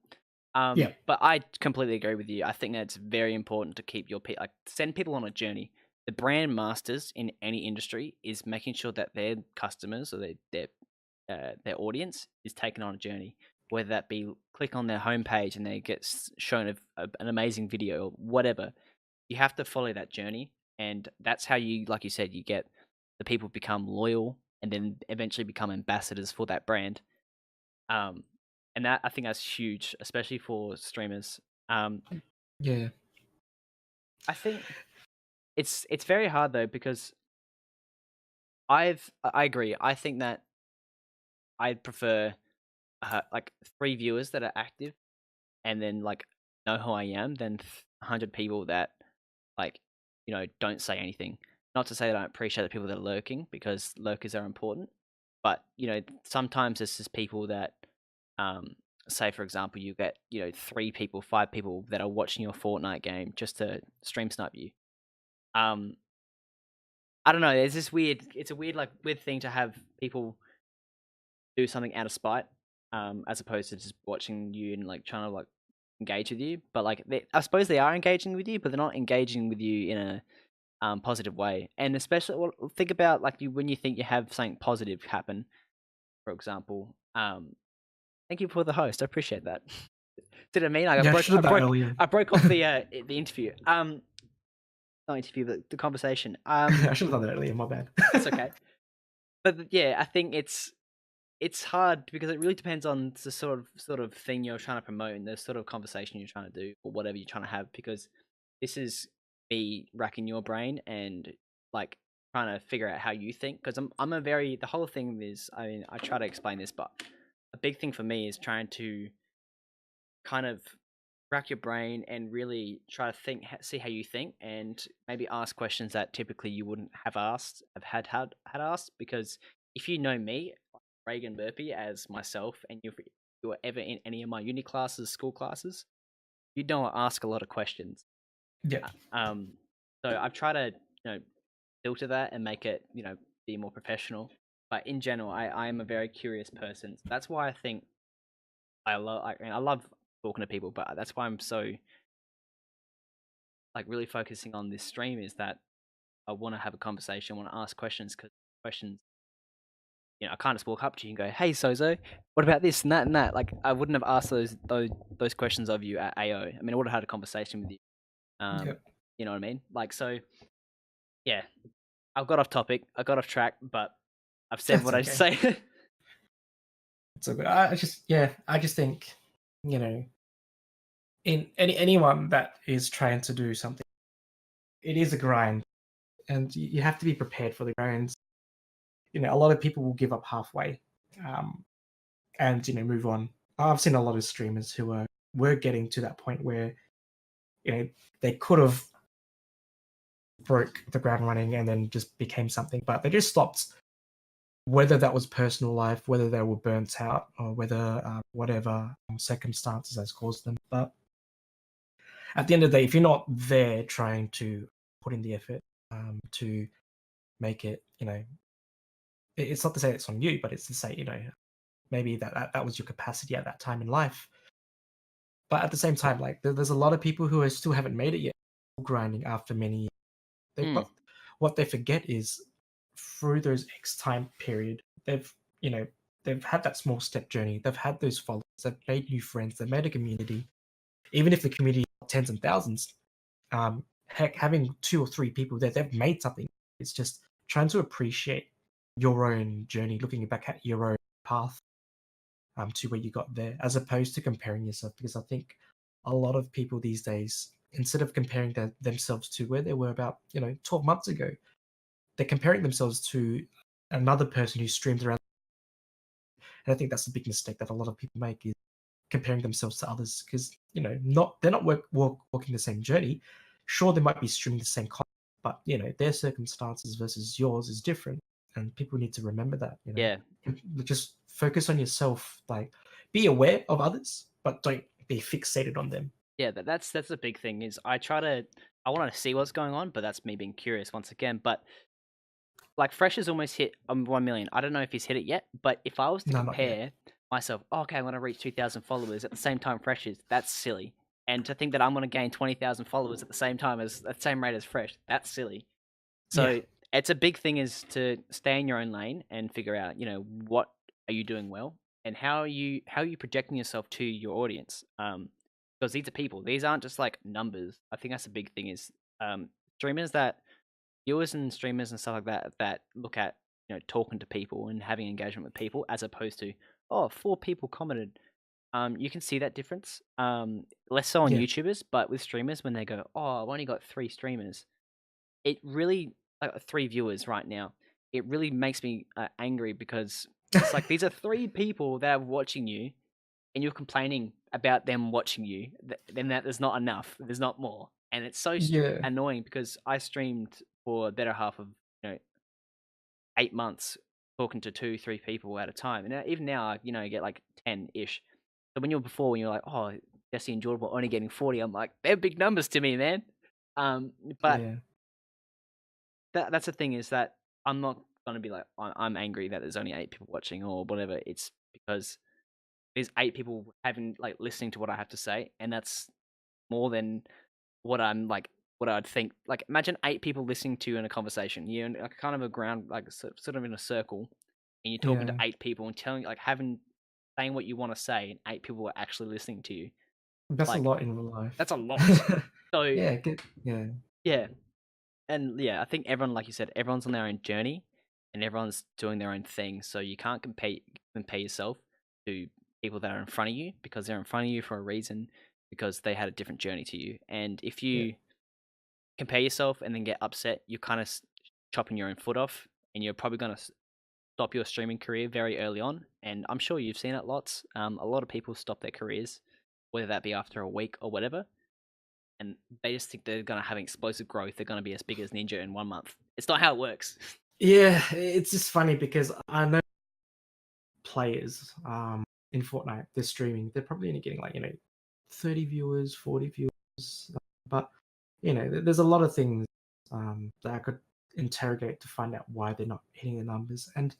Yeah, But I completely agree with you. I think that it's very important to keep your like send people on a journey. The brand masters in any industry is making sure that their customers or their audience is taken on a journey, whether that be click on their homepage and they get shown an amazing video or whatever. You have to follow that journey, and that's how you, like you said, you get the people become loyal and then eventually become ambassadors for that brand. Um, and that I think that's huge, especially for streamers. Um, yeah, I think it's very hard though because I agree. I think that I prefer like 3 viewers that are active and then like know who I am than 100 people that like don't say anything. Not to say that I don't appreciate the people that are lurking because lurkers are important, but sometimes it's just people that um say for example you get 3 people 5 people that are watching your Fortnite game just to stream snipe you. um I don't know, it's this weird, it's a weird thing to have people do something out of spite, as opposed to just watching you and like trying to like engage with you. But like I suppose they are engaging with you, but they're not engaging with you in a positive way. And especially think about like you when you think you have something positive happen, for example. Thank you for the host. I appreciate that. Did I mean like I yeah. I broke should I have that broke earlier. I broke off the interview. Not interview, but the conversation. I should have done that earlier. My bad. It's okay. But yeah, I think it's hard because it really depends on the sort of thing you're trying to promote and the sort of conversation you're trying to do or whatever you're trying to have, because this is me racking your brain and like trying to figure out how you think, because I'm a very, the whole thing is, I mean, I try to explain this, but a big thing for me is trying to kind of rack your brain and really try to think, see how you think, and maybe ask questions that typically you wouldn't have asked, have had asked. Because if you know me, Reagan Burpee, as myself, and you were ever in any of my uni classes, school classes, you know I ask a lot of questions. Yeah, Um, so I've tried to filter that and make it be more professional. But in general, I am a very curious person. So that's why I think I love talking to people, but that's why I'm so like really focusing on this stream, is that I want to have a conversation, want to ask questions, because questions, I can't just walk up to you and go, "Hey, Sozo, what about this and that and that?" Like I wouldn't have asked those questions of you at AO. I mean, I would have had a conversation with you. yeah. Um, you know what I mean? Like so, yeah. I got off topic, I got off track, but I've said That's what I okay. say. It's so good. I just think, you know, in anyone that is trying to do something, it is a grind, and you have to be prepared for the grinds. A lot of people will give up halfway, um, and move on. I've seen a lot of streamers who were getting to that point where you know they could have broke the ground running and then just became something, but they just stopped. Whether that was personal life, whether they were burnt out, or whether whatever circumstances has caused them. But at the end of the day, if you're not there trying to put in the effort to make it, it's not to say it's on you, but it's to say, maybe that was your capacity at that time in life. But at the same time, like there's a lot of people who still haven't made it yet, grinding after many years. They Mm, what they forget is through those X time period, you know they've had that small step journey. They've had those followers. They've made new friends. They've made a community. Even if the community is tens and thousands, heck, having 2 or 3 people there, they've made something. It's just trying to appreciate your own journey, looking back at your own path to where you got there, as opposed to comparing yourself. Because I think a lot of people these days, instead of comparing themselves to where they were about 12 months ago, they're comparing themselves to another person who streamed around And I think that's the big mistake that a lot of people make is comparing themselves to others because not they're not walking the same journey. Sure, they might be streaming the same content, but their circumstances versus yours is different, and people need to remember that. Yeah, Just focus on yourself. Like, be aware of others, but don't be fixated on them. yeah. That's the big thing is I want to see what's going on, but that's me being curious once again. But like Fresh has almost hit 1 million. I don't know if he's hit it yet, but if I was to No, not yet. compare myself, okay, I'm gonna reach 2,000 followers at the same time Fresh is. That's silly. And to think that I'm gonna gain 20,000 followers at the same time as at the same rate as Fresh, that's silly. Yeah, So it's a big thing is to stay in your own lane and figure out, what are you doing well and how are you projecting yourself to your audience. Because these are people. These aren't just like numbers. I think that's a big thing is streamers that viewers and streamers and stuff like that look at talking to people and having engagement with people as opposed to four people commented. You can see that difference. Less so on yeah, YouTubers, but with streamers when they go, I've only got 3 streamers, it really 3 viewers right now. It really makes me angry because it's like these are 3 people that are watching you, and you're complaining about them watching you. Then that there's not enough. There's not more, and it's so yeah, annoying because I streamed for a better half of you know 8 months, talking to 2, 3 people at a time, and even now I get like 10-ish. So when when you're like, Jesse and Jordan were only getting 40, I'm like, they're big numbers to me, man. But yeah, that's the thing is that I'm not gonna be like I'm angry that there's only 8 people watching or whatever. It's because there's 8 people having like listening to what I have to say, and that's more than what I'd think. Like imagine 8 people listening to you in a conversation. You're in like kind of a ground like sort of in a circle, and you're talking to yeah. 8 people and telling like having saying what you want to say, and 8 people are actually listening to you. That's a Like lot in real life. that's a lot. So Yeah, good. Yeah, yeah, and yeah, I think everyone, like you said, everyone's on their own journey, and everyone's doing their own thing. So you can't compare yourself to people that are in front of you because they're in front of you for a reason because they had a different journey to you. And if yeah, you compare yourself and then get upset, you're kind of chopping your own foot off, and you're probably going to stop your streaming career very early on. And I'm sure you've seen it lots. A lot of people stop their careers, whether that be after a week or whatever, and they just think they're going to have explosive growth. They're going to be as big as Ninja in 1 month. It's not how it works. yeah. It's just funny because I know players in Fortnite, they're streaming. They're probably only getting like 30 viewers, 40 viewers, but there's a lot of things that I could interrogate to find out why they're not hitting the numbers. And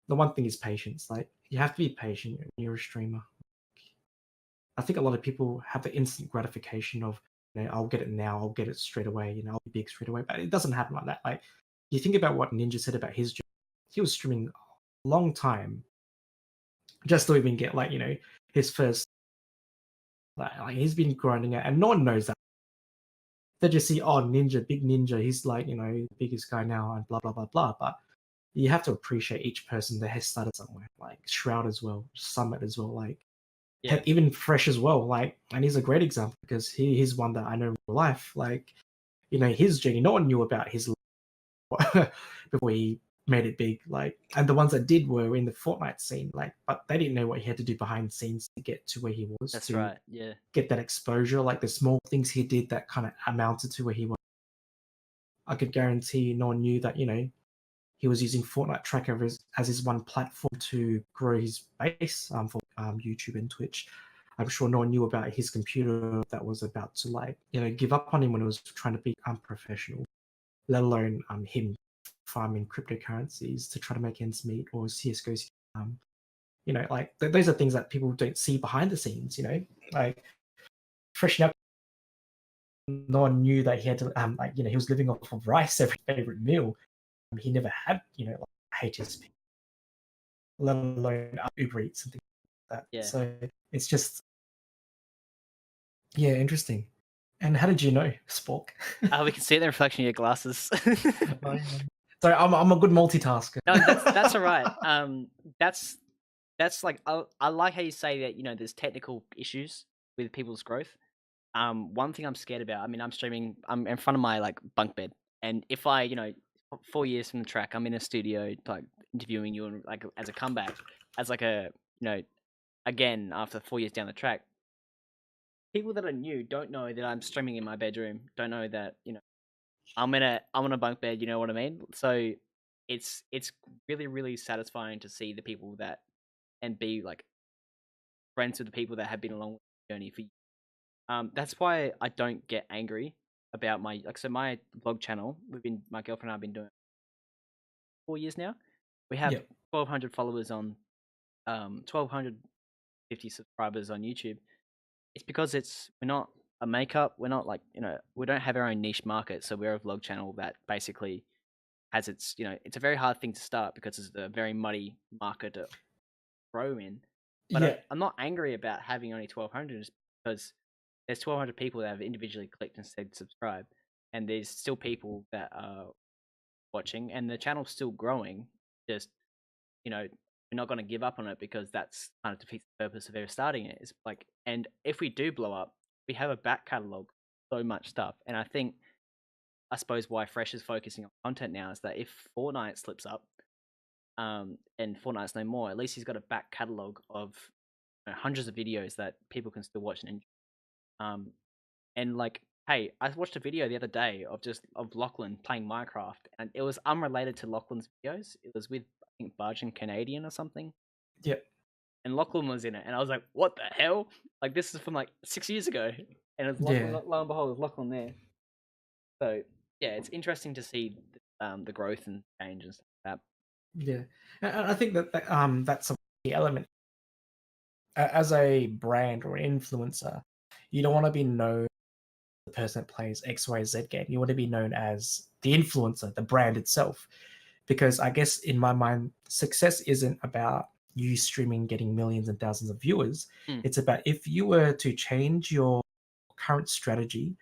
the one thing is patience. Like, you have to be patient when you're a streamer. I think a lot of people have the instant gratification of, I'll get it now, I'll get it straight away, I'll be big straight away. But it doesn't happen like that. Like, you think about what Ninja said about his job. He was streaming a long time just to even get his first. Like, he's been grinding out, and no one knows that. They just see, Ninja, big Ninja, he's like the biggest guy now, and blah blah blah blah. But you have to appreciate each person that has started somewhere. Like Shroud as well, Summit as well. Like, Yeah, heck, even Fresh as well. Like, and he's a great example because he's one that I know in real life. Like, his journey. No one knew about his before he made it big. Like, and the ones that did were in the Fortnite scene. Like, but they didn't know what he had to do behind the scenes to get to where he was, that's to right. Yeah, get that exposure. Like the small things he did that kind of amounted to where he was. I could guarantee no one knew that he was using Fortnite Tracker as his one platform to grow his base for YouTube and Twitch. I'm sure no one knew about his computer that was about to give up on him when it was trying to be unprofessional, let alone him farming cryptocurrencies to try to make ends meet, or CSGO's. Those are things that people don't see behind the scenes. Like freshen up. No one knew that he had to he was living off of rice every favorite meal. He never had like HSP, let alone Uber Eats and things like that. yeah. So it's just, yeah, interesting. And how did you know, Spork? We can see the reflection of your glasses. Oh, yeah. So I'm a good multitasker. No, that's all right. That's like I like how you say that. There's technical issues with people's growth. One thing I'm scared about. I mean, I'm streaming. I'm in front of my like bunk bed, and if I, 4 years from the track, I'm in a studio, like interviewing you and like as a comeback, as like a again after 4 years down the track. People that are new don't know that I'm streaming in my bedroom. Don't know that I'm on a bunk bed. You know what I mean? So it's really really satisfying to see the people that and be like friends with the people that have been along the journey for. That's why I don't get angry about my vlog channel. My girlfriend and I've been doing it 4 years now. We have Yeah. 1,200 followers on 1,250 subscribers on YouTube. It's because we're not a makeup. We're not like we don't have our own niche market. So we're a vlog channel that basically has it's a very hard thing to start because it's a very muddy market to grow in. But Yeah. I'm not angry about having only 1,200 just because there's 1,200 people that have individually clicked and said subscribe, and there's still people that are watching, and the channel's still growing. Just we're not going to give up on it because that's kind of defeats the purpose of ever starting it. It's like, and if we do blow up, we have a back catalog, so much stuff, and I suppose why Fresh is focusing on content now is that if Fortnite slips up, and Fortnite's no more, at least he's got a back catalog of hundreds of videos that people can still watch and enjoy. And like, hey, I watched a video the other day of Lachlan playing Minecraft, and it was unrelated to Lachlan's videos. It was with I think Bargain Canadian or something, Yeah. and Lachlan was in it, and I was like, what the hell? Like this is from like 6 years ago, and it's Lachlan. Yeah. Lo and behold, it's Lachlan there. So yeah, it's interesting to see the growth and change and stuff like that. Yeah. And I think that's a key element. As a brand or an influencer, you don't want to be known as the person that plays XYZ game. You want to be known as the influencer, the brand itself. Because I guess in my mind, success isn't about you streaming getting millions and thousands of viewers. Mm. It's about if you were to change your current strategy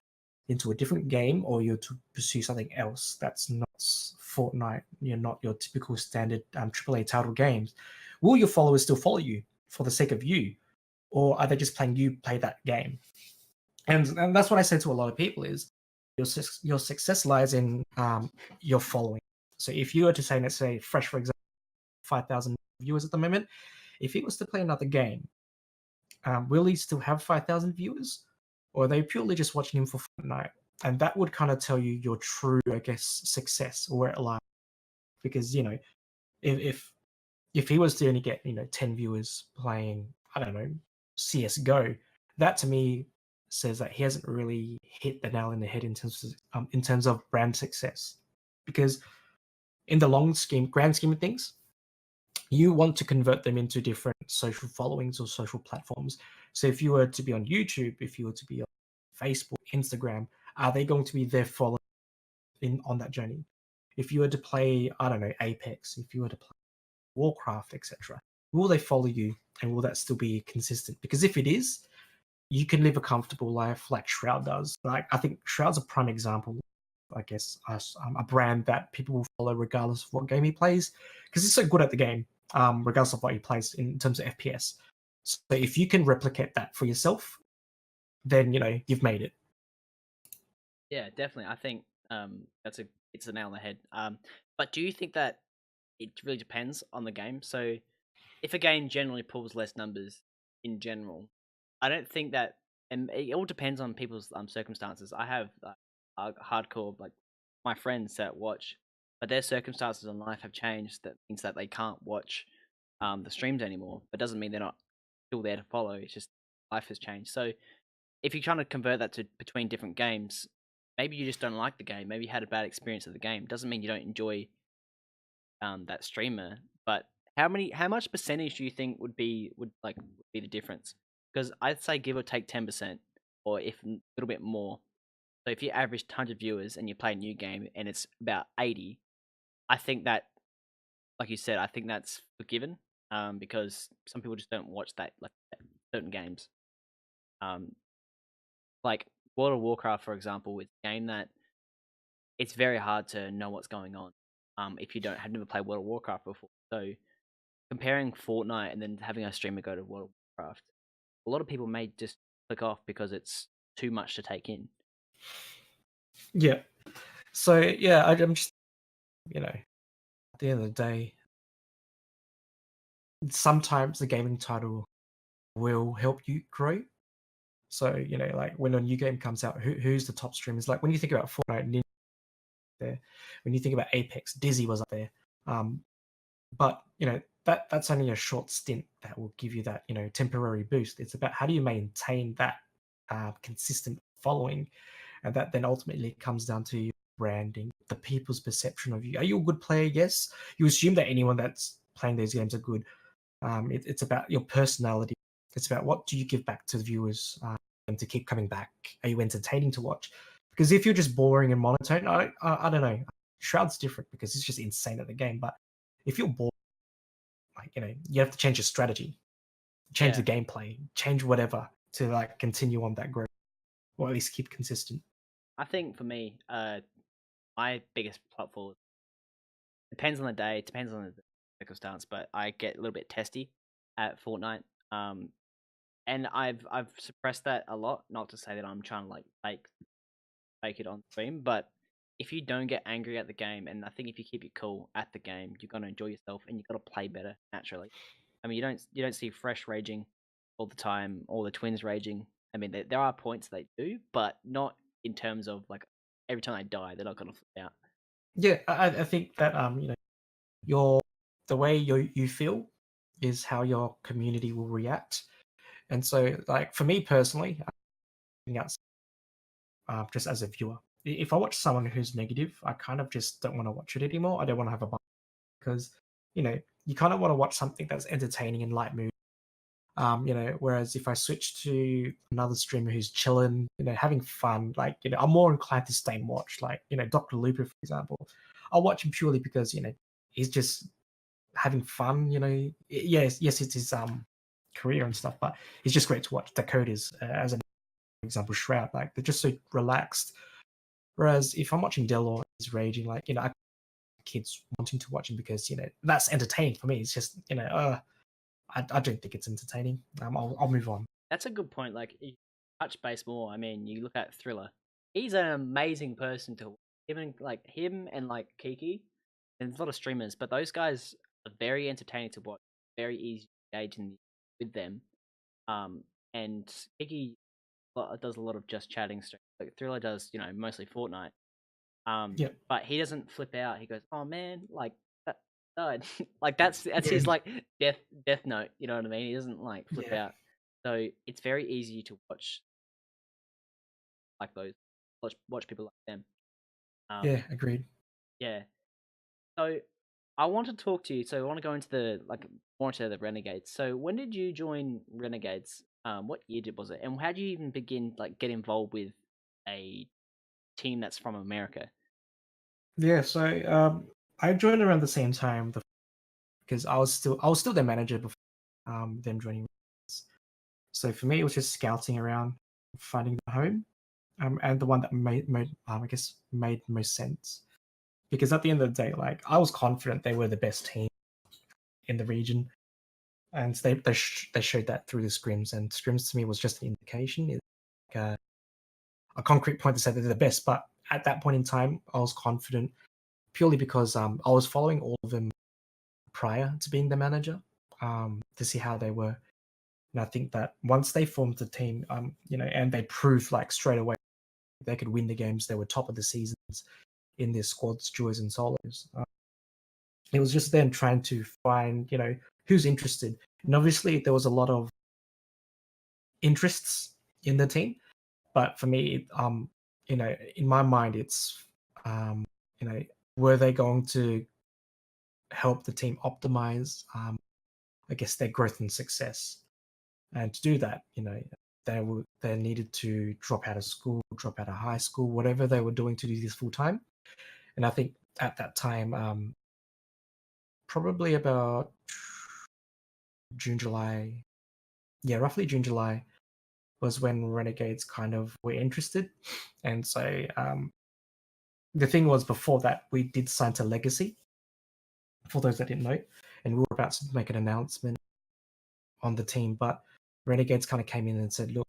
into a different game, or you're to pursue something else that's not Fortnite, you're not your typical standard AAA title games, will your followers still follow you for the sake of you? Or are they just playing you play that game? And that's what I say to a lot of people is your success lies in your following. So if you were to say, let's say, Fresh, for example, 5,000 viewers at the moment, if he was to play another game, will he still have 5,000 viewers? Or are they purely just watching him for Fortnite? And that would kind of tell you your true, I guess, success or where it lies. Because, if if he was to only get 10 viewers playing, I don't know, CS:GO, that to me says that he hasn't really hit the nail in the head in terms of brand success. Because in the grand scheme of things, you want to convert them into different social followings or social platforms. So if you were to be on YouTube, if you were to be on Facebook, Instagram, are they going to be there following on that journey? If you were to play, I don't know, Apex, if you were to play Warcraft, etc., will they follow you, and will that still be consistent? Because if it is, you can live a comfortable life like Shroud does. Like I think Shroud's a prime example. I guess a brand that people will follow regardless of what game he plays, because he's so good at the game, regardless of what he plays in terms of FPS. So if you can replicate that for yourself, then you've made it. Yeah, definitely. I think it's a nail on the head. But do you think that it really depends on the game? So if a game generally pulls less numbers in general, I don't think that, and it all depends on people's circumstances. I have hardcore like my friends that watch, but their circumstances in life have changed. That means that they can't watch the streams anymore. But doesn't mean they're not still there to follow. It's just life has changed. So if you're trying to convert that to between different games, maybe you just don't like the game. Maybe you had a bad experience of the game. Doesn't mean you don't enjoy that streamer. But how much percentage do you think would be the difference? Because I'd say give or take 10%, or if a little bit more. So if you average 100 viewers and you play a new game and it's about 80, I think that, like you said, I think that's forgiven. Because some people just don't watch that like certain games. Um, like World of Warcraft, for example, it's a game that it's very hard to know what's going on. If you don't have never played World of Warcraft before. So comparing Fortnite and then having a streamer go to World of Warcraft, a lot of people may just click off because it's too much to take in. Yeah. So yeah, I'm just at the end of the day, sometimes the gaming title will help you grow. So, like when a new game comes out, who's the top streamers? Like when you think about Fortnite, Ninja there. When you think about Apex, Dizzy was up there. Um, but that's only a short stint that will give you that temporary boost. It's about how do you maintain that consistent following, and that then ultimately comes down to your branding, the people's perception of you. Are you a good player? Yes. You assume that anyone that's playing these games are good. It's about your personality. It's about what do you give back to the viewers and to keep coming back. Are you entertaining to watch? Because if you're just boring and monotone, I don't know. Shroud's different because it's just insane at the game. But if you're bored, like you have to change your strategy, change the Yeah, gameplay, change whatever to like continue on that growth, or at least keep consistent. I think for me, my biggest platform depends on the day, depends on the circumstance, but I get a little bit testy at Fortnite. Um, and I've suppressed that a lot. Not to say that I'm trying to like fake it on stream, but if you don't get angry at the game, and I think if you keep it cool at the game, you're gonna enjoy yourself and you're gonna play better naturally. I mean, you don't see Fresh raging all the time, or the twins raging. I mean, there are points they do, but not in terms of like every time they die, they're not gonna flip out. Yeah, I think that your the way you feel is how your community will react. And so, like for me personally, just as a viewer, if I watch someone who's negative, I kind of just don't want to watch it anymore. I don't want to have a because you kind of want to watch something that's entertaining and light mood. Whereas if I switch to another streamer who's chilling, having fun, like I'm more inclined to stay and watch. Like Dr. Looper, for example, I'll watch him purely because he's just having fun. Yes, it's his career and stuff, but he's just great to watch. Dakota's as an example, Shroud, like they're just so relaxed. Whereas if I'm watching Delor, he's raging, like kids wanting to watch him because that's entertaining for me. It's just I don't think it's entertaining. I'll move on. That's a good point. Like, you touch base more. I mean, you look at Thriller. He's an amazing person to him and like Kiki. And there's a lot of streamers, but those guys are very entertaining to watch. Very easy to engage with them. Um, and Kiki does a lot of just chatting streams. Like Thriller does, mostly Fortnite. Yeah, But he doesn't flip out. He goes, "Oh man, like that died." Like that's yeah, his like death note. You know what I mean? He doesn't like flip yeah, out. So it's very easy to watch like those, watch people like them. yeah. Um, Agreed. yeah. So I want to talk to you. So I want to go into more into the Renegades. So when did you join Renegades? What year was it? And how did you even begin get involved with a team that's from America? Yeah, so I joined around the same time because I was still their manager before them joining. So for me, it was just scouting around, finding the home, and the one that I guess made most sense. Because at the end of the day, like I was confident they were the best team in the region, and they showed that through the scrims. And scrims to me was just an indication, it's like a concrete point to say that they're the best. But at that point in time, I was confident purely because I was following all of them prior to being the manager to see how they were. And I think that once they formed the team, and they proved like straight away they could win the games, they were top of the seasons in their squads, duos, and solos. It was just then trying to find, who's interested. And obviously, there was a lot of interests in the team, but for me, in my mind, it's, you know, were they going to help the team optimize, I guess, their growth and success? And to do that, they needed to drop out of school, drop out of high school, whatever they were doing to do this full time. And I think at that time, probably about June, July, yeah, roughly June, July was when Renegades kind of were interested. And so the thing was, before that, we did sign to Legacy, for those that didn't know, and we were about to make an announcement on the team, but Renegades kind of came in and said, look,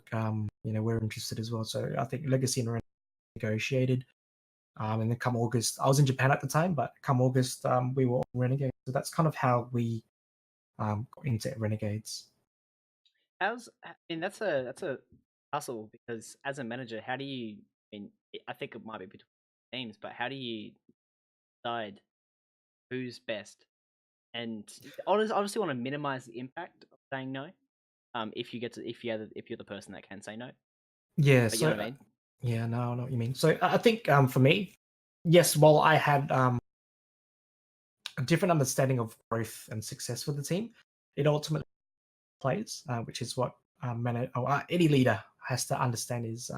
we're interested as well. So I think Legacy and Renegades negotiated. And then come August, I was in Japan at the time, but come August, we were on Renegades. So that's kind of how we got into Renegades. I mean, that's a hustle because as a manager, how do you? I mean, I think it might be between teams, but how do you decide who's best? And obviously want to minimize the impact of saying no. If you get to if you're the person that can say no, Yeah, but you so know what I mean. yeah, no, I know what you mean. So I think for me, yes, while I had a different understanding of growth and success for the team, it ultimately plays, which is what any leader has to understand is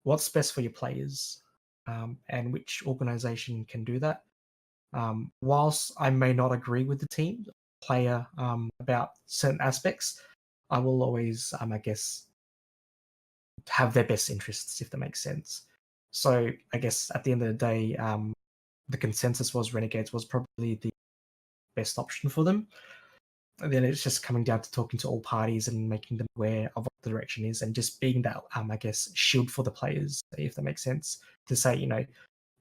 what's best for your players, and which organization can do that. Whilst I may not agree with the team player about certain aspects, I will always, I guess, have their best interests if that makes sense. So I guess at the end of the day, the consensus was Renegades was probably the best option for them. And then it's just coming down to talking to all parties and making them aware of what the direction is, and just being that, I guess, shield for the players, if that makes sense. To say,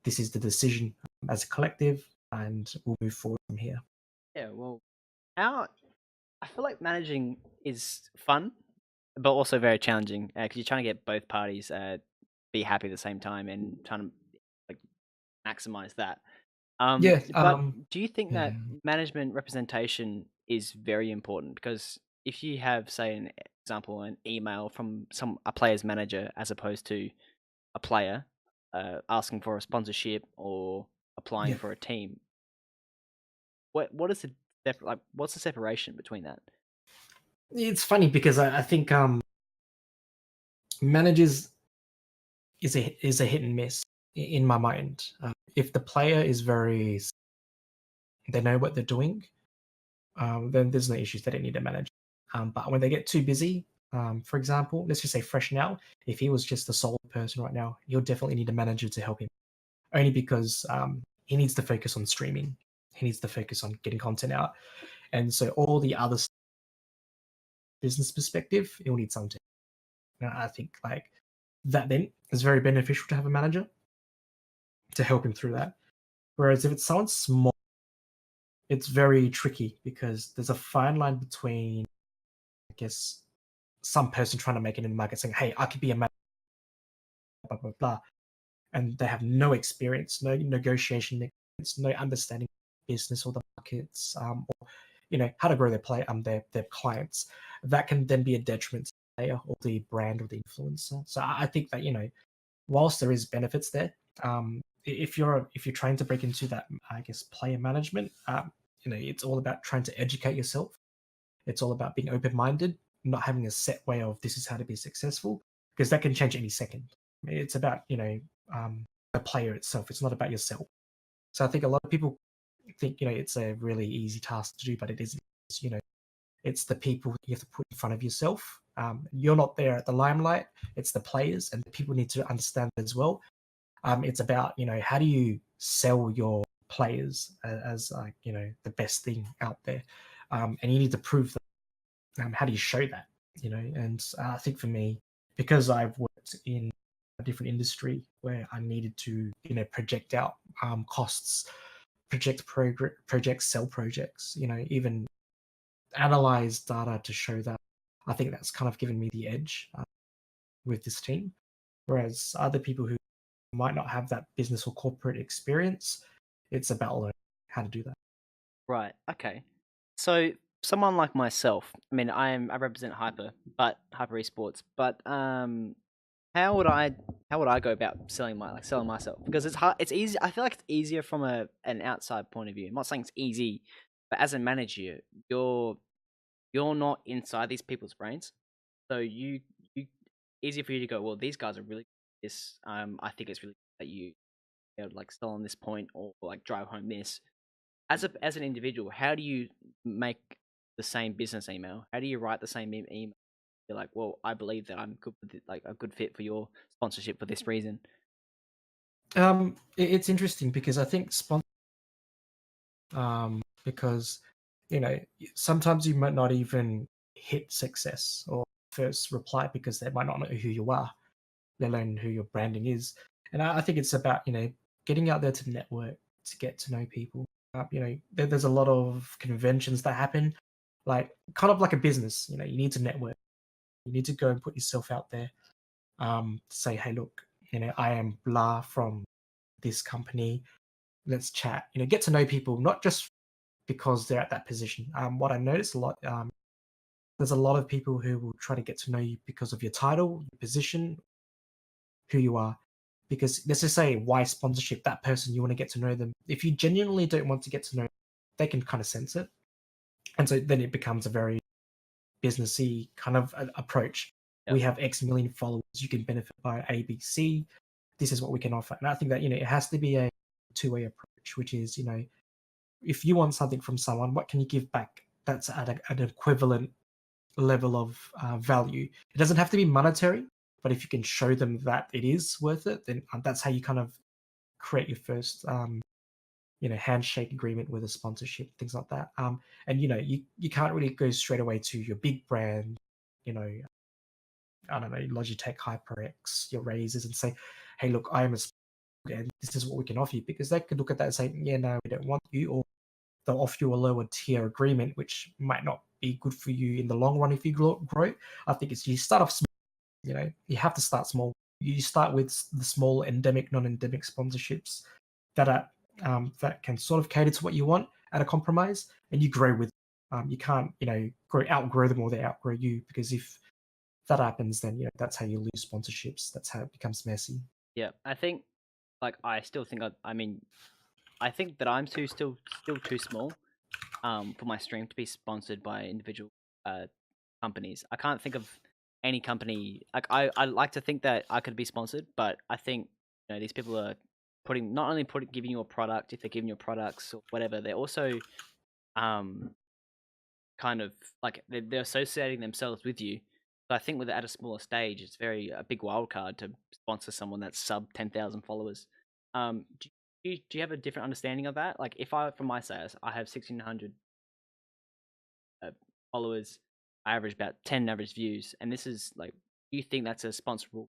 this is the decision as a collective, and we'll move forward from here. Yeah, well, how I feel like managing is fun, but also very challenging because you're trying to get both parties be happy at the same time and trying to like maximize that. Yeah, But do you think yeah, that management representation is very important? Because if you have, say, an example, an email from a player's manager as opposed to a player asking for a sponsorship or applying yeah. for a team, what is the what's the separation between that? It's funny because I think managers is a hit and miss in my mind. If the player is they know what they're doing, then there's no issues. They don't need a manager. But when they get too busy, for example, let's just say Fresh now, if he was just a solo person right now, he'll definitely need a manager to help him. Only because he needs to focus on streaming, he needs to focus on getting content out, and so all the other business perspective, he'll need something. And I think like that then is very beneficial to have a manager to help him through that. Whereas if it's someone small, it's very tricky because there's a fine line between, I guess, some person trying to make it in the market saying, "Hey, I could be a manager," blah blah blah, and they have no experience, no negotiation experience, no understanding of business or the markets, or how to grow their clients. That can then be a detriment to the player or the brand or the influencer. So I think that whilst there is benefits there, if you're trying to break into that, I guess, player management, it's all about trying to educate yourself. It's all about being open minded, not having a set way of this is how to be successful, because that can change any second. It's about the player itself. It's not about yourself. So I think a lot of people think it's a really easy task to do, but it isn't. It's the people you have to put in front of yourself. You're not there at the limelight. It's the players, and the people need to understand as well. It's about how do you sell your players as like the best thing out there, and you need to prove that. How do you show that? And I think for me, because I've worked in a different industry where I needed to project out costs, projects, sell projects, even analyze data to show that. I think that's kind of given me the edge with this team. Whereas other people who might not have that business or corporate experience, it's about learning how to do that. Right. Okay. So someone like myself, I mean, I represent Hyper Esports, but how would I go about selling myself? Because it's hard. It's easy. I feel like it's easier from an outside point of view. I'm not saying it's easy, but as a manager, you're you're not inside these people's brains, so you easier for you to go. Well, these guys are really this. I think it's really that like sell on this point or like drive home this as an individual, how do you make the same business email? How do you write the same email? You're like, well, I believe that I'm good with like a good fit for your sponsorship for this reason. It's interesting because I think because sometimes you might not even hit success or first reply because they might not know who you are, let alone who your branding is. And I think it's about getting out there to network, to get to know people. there's a lot of conventions that happen, like kind of like a business. You need to network. You need to go and put yourself out there. Say, hey, look, I am blah from this company. Let's chat. Get to know people, not just because they're at that position. What I notice a lot, there's a lot of people who will try to get to know you because of your title, your position, who you are. Because let's just say why sponsorship, that person, you want to get to know them. If you genuinely don't want to get to know, they can kind of sense it. And so then it becomes a very businessy kind of approach. Yep. We have X million followers. You can benefit by ABC. This is what we can offer. And I think that, it has to be a two-way approach, which is, if you want something from someone, what can you give back that's at an equivalent level of value? It doesn't have to be monetary, but if you can show them that it is worth it, then that's how you kind of create your first handshake agreement with a sponsorship, things like that. And you can't really go straight away to your big brand, you know, I don't know, Logitech, HyperX, your Razors, and say, hey, look, I am a sponsor and this is what we can offer you, because they could look at that and say, yeah, no, we don't want you, or they'll offer you a lower tier agreement, which might not be good for you in the long run if you grow. I think it's you start off small. You have to start small. You start with the small endemic, non-endemic sponsorships that are that can sort of cater to what you want at a compromise, and you grow with. You can't, outgrow them or they outgrow you, because if that happens, then that's how you lose sponsorships. That's how it becomes messy. Yeah, I think like I still think I mean I think that I'm still too small for my stream to be sponsored by individual uh companies. I can't think of any company like I like to think that I could be sponsored, but I think these people are putting not only putting giving you a product if they're giving you products or whatever, they're also um kind of like they're associating themselves with you. So I think with it at a smaller stage, it's very a big wild card to sponsor someone that's sub 10,000 followers. Do you have a different understanding of that? Like if I from my sales, I have 1,600 uh, followers, I average about 10 average views, and this is like, do you think that's a sponsorable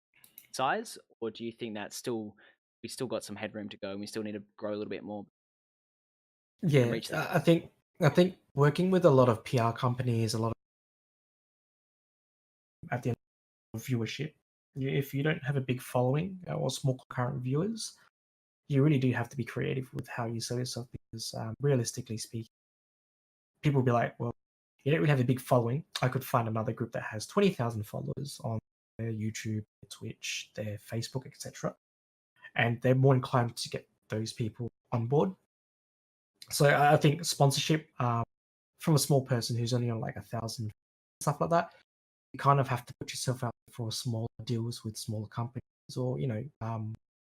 size, or do you think that's still we still got some headroom to go and we still need to grow a little bit more to Yeah, reach that? I think working with a lot of PR companies, a lot of at the end of viewership, if you don't have a big following or small concurrent viewers, you really do have to be creative with how you sell yourself, because realistically speaking, people will be like, well, you don't really have a big following. I could find another group that has 20,000 followers on their YouTube, their Twitch, their Facebook, etc. And they're more inclined to get those people on board. So I think sponsorship from a small person who's only on like 1,000, stuff like that, you kind of have to put yourself out for smaller deals with smaller companies, or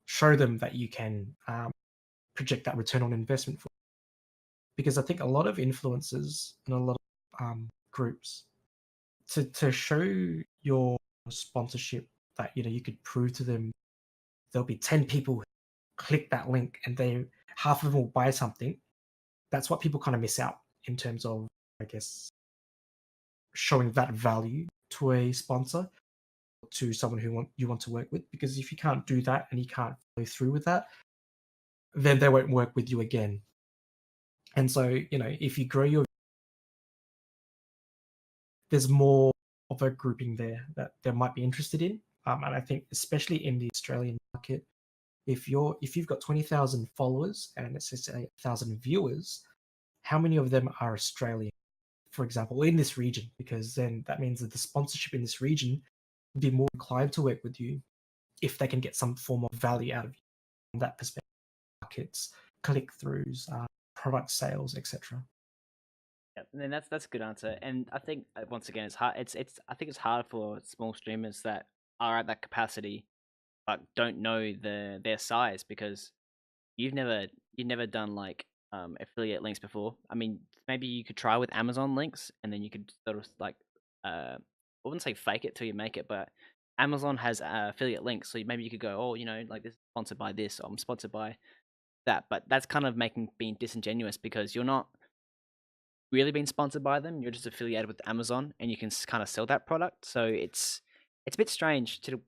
show them that you can project that return on investment for. Because I think a lot of influencers and a lot of groups, to show your sponsorship, that you could prove to them, there'll be 10 people who click that link and they half of them will buy something. That's what people kind of miss out in terms of, I guess, showing that value to a sponsor, to someone you want to work with. Because if you can't do that and you can't follow through with that, then they won't work with you again. And so, if you grow your, there's more of a grouping there that they might be interested in. And I think especially in the Australian market, if you've got 20,000 followers and it's just 1,000 viewers, how many of them are Australian, for example, in this region? Because then that means that the sponsorship in this region would be more inclined to work with you if they can get some form of value out of you from that perspective. Markets, click-throughs, product sales, etc. Yeah, and then that's a good answer. And I think once again, it's hard. It's I think it's hard for small streamers that are at that capacity but don't know their size, because you've never done like affiliate links before. I mean, maybe you could try with Amazon links, and then you could sort of like I wouldn't say fake it till you make it, but Amazon has affiliate links, so maybe you could go, oh, like this is sponsored by this, or I'm sponsored by that. But that's kind of being disingenuous, because you're not really being sponsored by them. You're just affiliated with Amazon, and you can kind of sell that product. So it's a bit strange to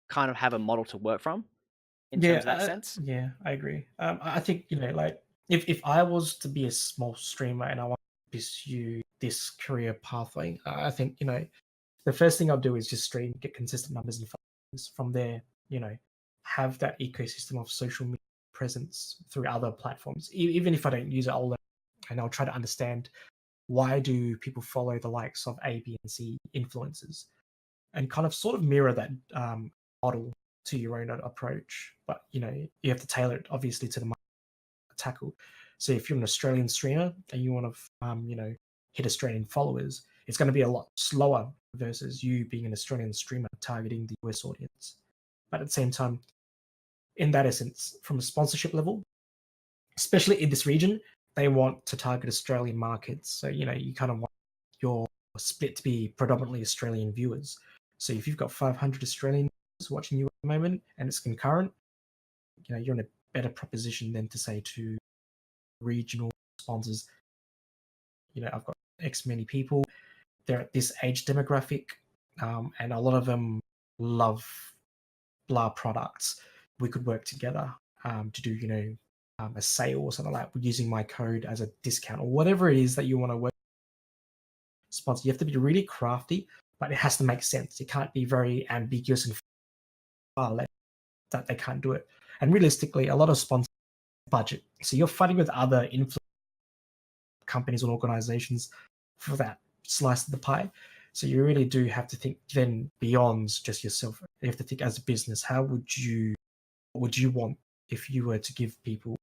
kind of have a model to work from in terms of that sense. Yeah, I agree. I think, like if I was to be a small streamer and I want to pursue this career pathway, I think the first thing I'll do is just stream, get consistent numbers and followers. From there, have that ecosystem of social media presence through other platforms. Even if I don't use it, I'll learn and I'll try to understand why do people follow the likes of A, B, and C influencers, and kind of sort of mirror that model to your own approach. But you have to tailor it obviously to the tackle. So if you're an Australian streamer and you want to, hit Australian followers, it's going to be a lot slower versus you being an Australian streamer targeting the US audience. But at the same time, in that essence, from a sponsorship level, especially in this region, they want to target Australian markets. So you kind of want your split to be predominantly Australian viewers. So if you've got 500 Australian viewers watching you at the moment and it's concurrent, you're in a better proposition than to say to regional sponsors, I've got X many people, they're at this age demographic, and a lot of them love blah products. We could work together to do, a sale or something like that, using my code as a discount or whatever it is that you want to work sponsor. You have to be really crafty, but it has to make sense. It can't be very ambiguous and far left that they can't do it. And realistically, a lot of sponsors budget. So you're fighting with other influence companies or organizations for that slice of the pie. So you really do have to think then beyond just yourself. You have to think as a business, what would you want if you were to give people,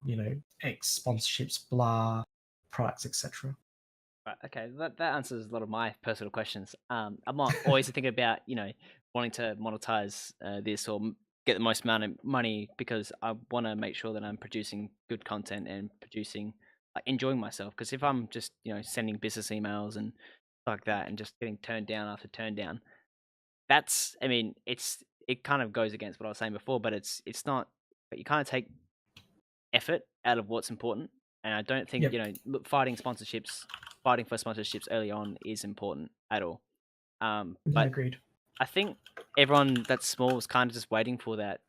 X sponsorships, blah, products, etc. Right, okay, that answers a lot of my personal questions. I'm not always thinking about wanting to monetize this or get the most amount of money because I want to make sure that I'm producing good content and producing enjoying myself. Because if I'm just sending business emails and like that and just getting turned down after turned down, that's I mean it kind of goes against what I was saying before, but it's not. But you kind of take effort out of what's important. And I don't think, Yep. fighting for sponsorships early on is important at all. Yeah, But agreed. I think everyone that's small is kind of just waiting for that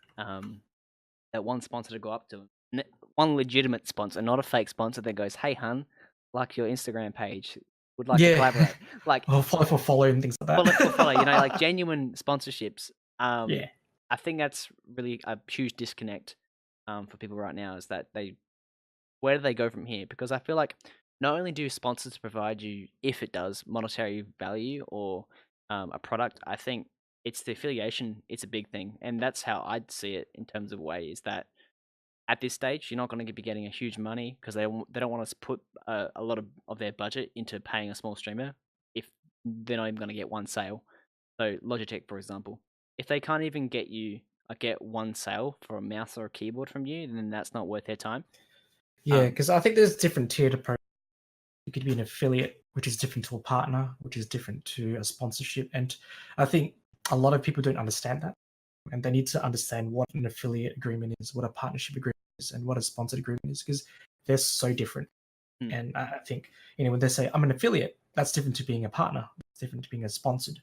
one sponsor to go up to them. One legitimate sponsor, not a fake sponsor that goes, "Hey, hun, like your Instagram page, would like to Yeah. collaborate." Like Or follow for follow and things like for follow, that. like genuine sponsorships. Yeah. I think that's really a huge disconnect for people right now. Is that where do they go from here? Because I feel like not only do sponsors provide you, if it does, monetary value or a product, I think it's the affiliation. It's a big thing, and that's how I'd see it in terms of way. Is that at this stage, you're not going to be getting a huge money because they don't want us to put a lot of their budget into paying a small streamer if they're not even going to get one sale. So Logitech, for example, if they can't even get one sale for a mouse or a keyboard from you, then that's not worth their time. Yeah, Um, because I think there's different tiered approach. You could be an affiliate, which is different to a partner, which is different to a sponsorship. And I think a lot of people don't understand that. And they need to understand what an affiliate agreement is, what a partnership agreement is, and what a sponsored agreement is, because they're so different. hmm, And I think, when they say I'm an affiliate, that's different to being a partner. It's different to being a sponsored.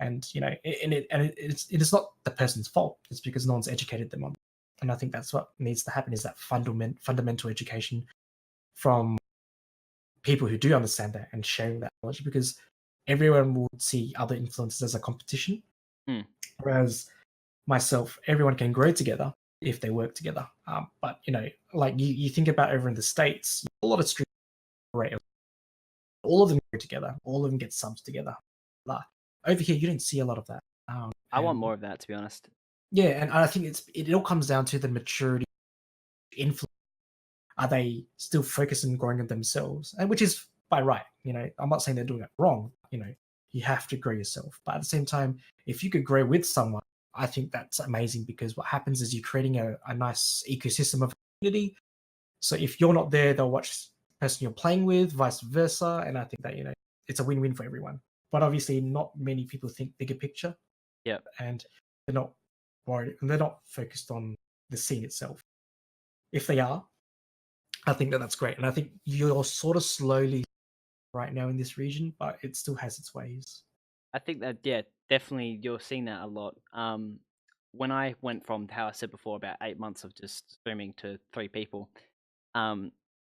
And it is not the person's fault. It's because no one's educated them on. And I think that's what needs to happen is that fundamental education from people who do understand that and sharing that knowledge, because everyone will see other influencers as a competition, hmm. whereas myself, everyone can grow together if they work together. But like you think about over in the States, a lot of streamers, all of them grow together, all of them get subs together. Blah. Over here, you don't see a lot of that. I want And more of that, to be honest. yeah, and I think it all comes down to the maturity influence. Are they still focused on growing themselves? And which is by right. I'm not saying they're doing it wrong. You have to grow yourself. But at the same time, if you could grow with someone, I think that's amazing, because what happens is you're creating a nice ecosystem of community. So if you're not there, they'll watch the person you're playing with, vice versa. And I think that, it's a win-win for everyone. But obviously not many people think bigger picture, Yep. and they're not worried and they're not focused on the scene itself. If they are, I think that that's great. And I think you're sort of slowly right now in this region, but it still has its ways. I think that yeah, definitely you're seeing that a lot. When I went from how I said before about 8 months of just streaming to 3 people,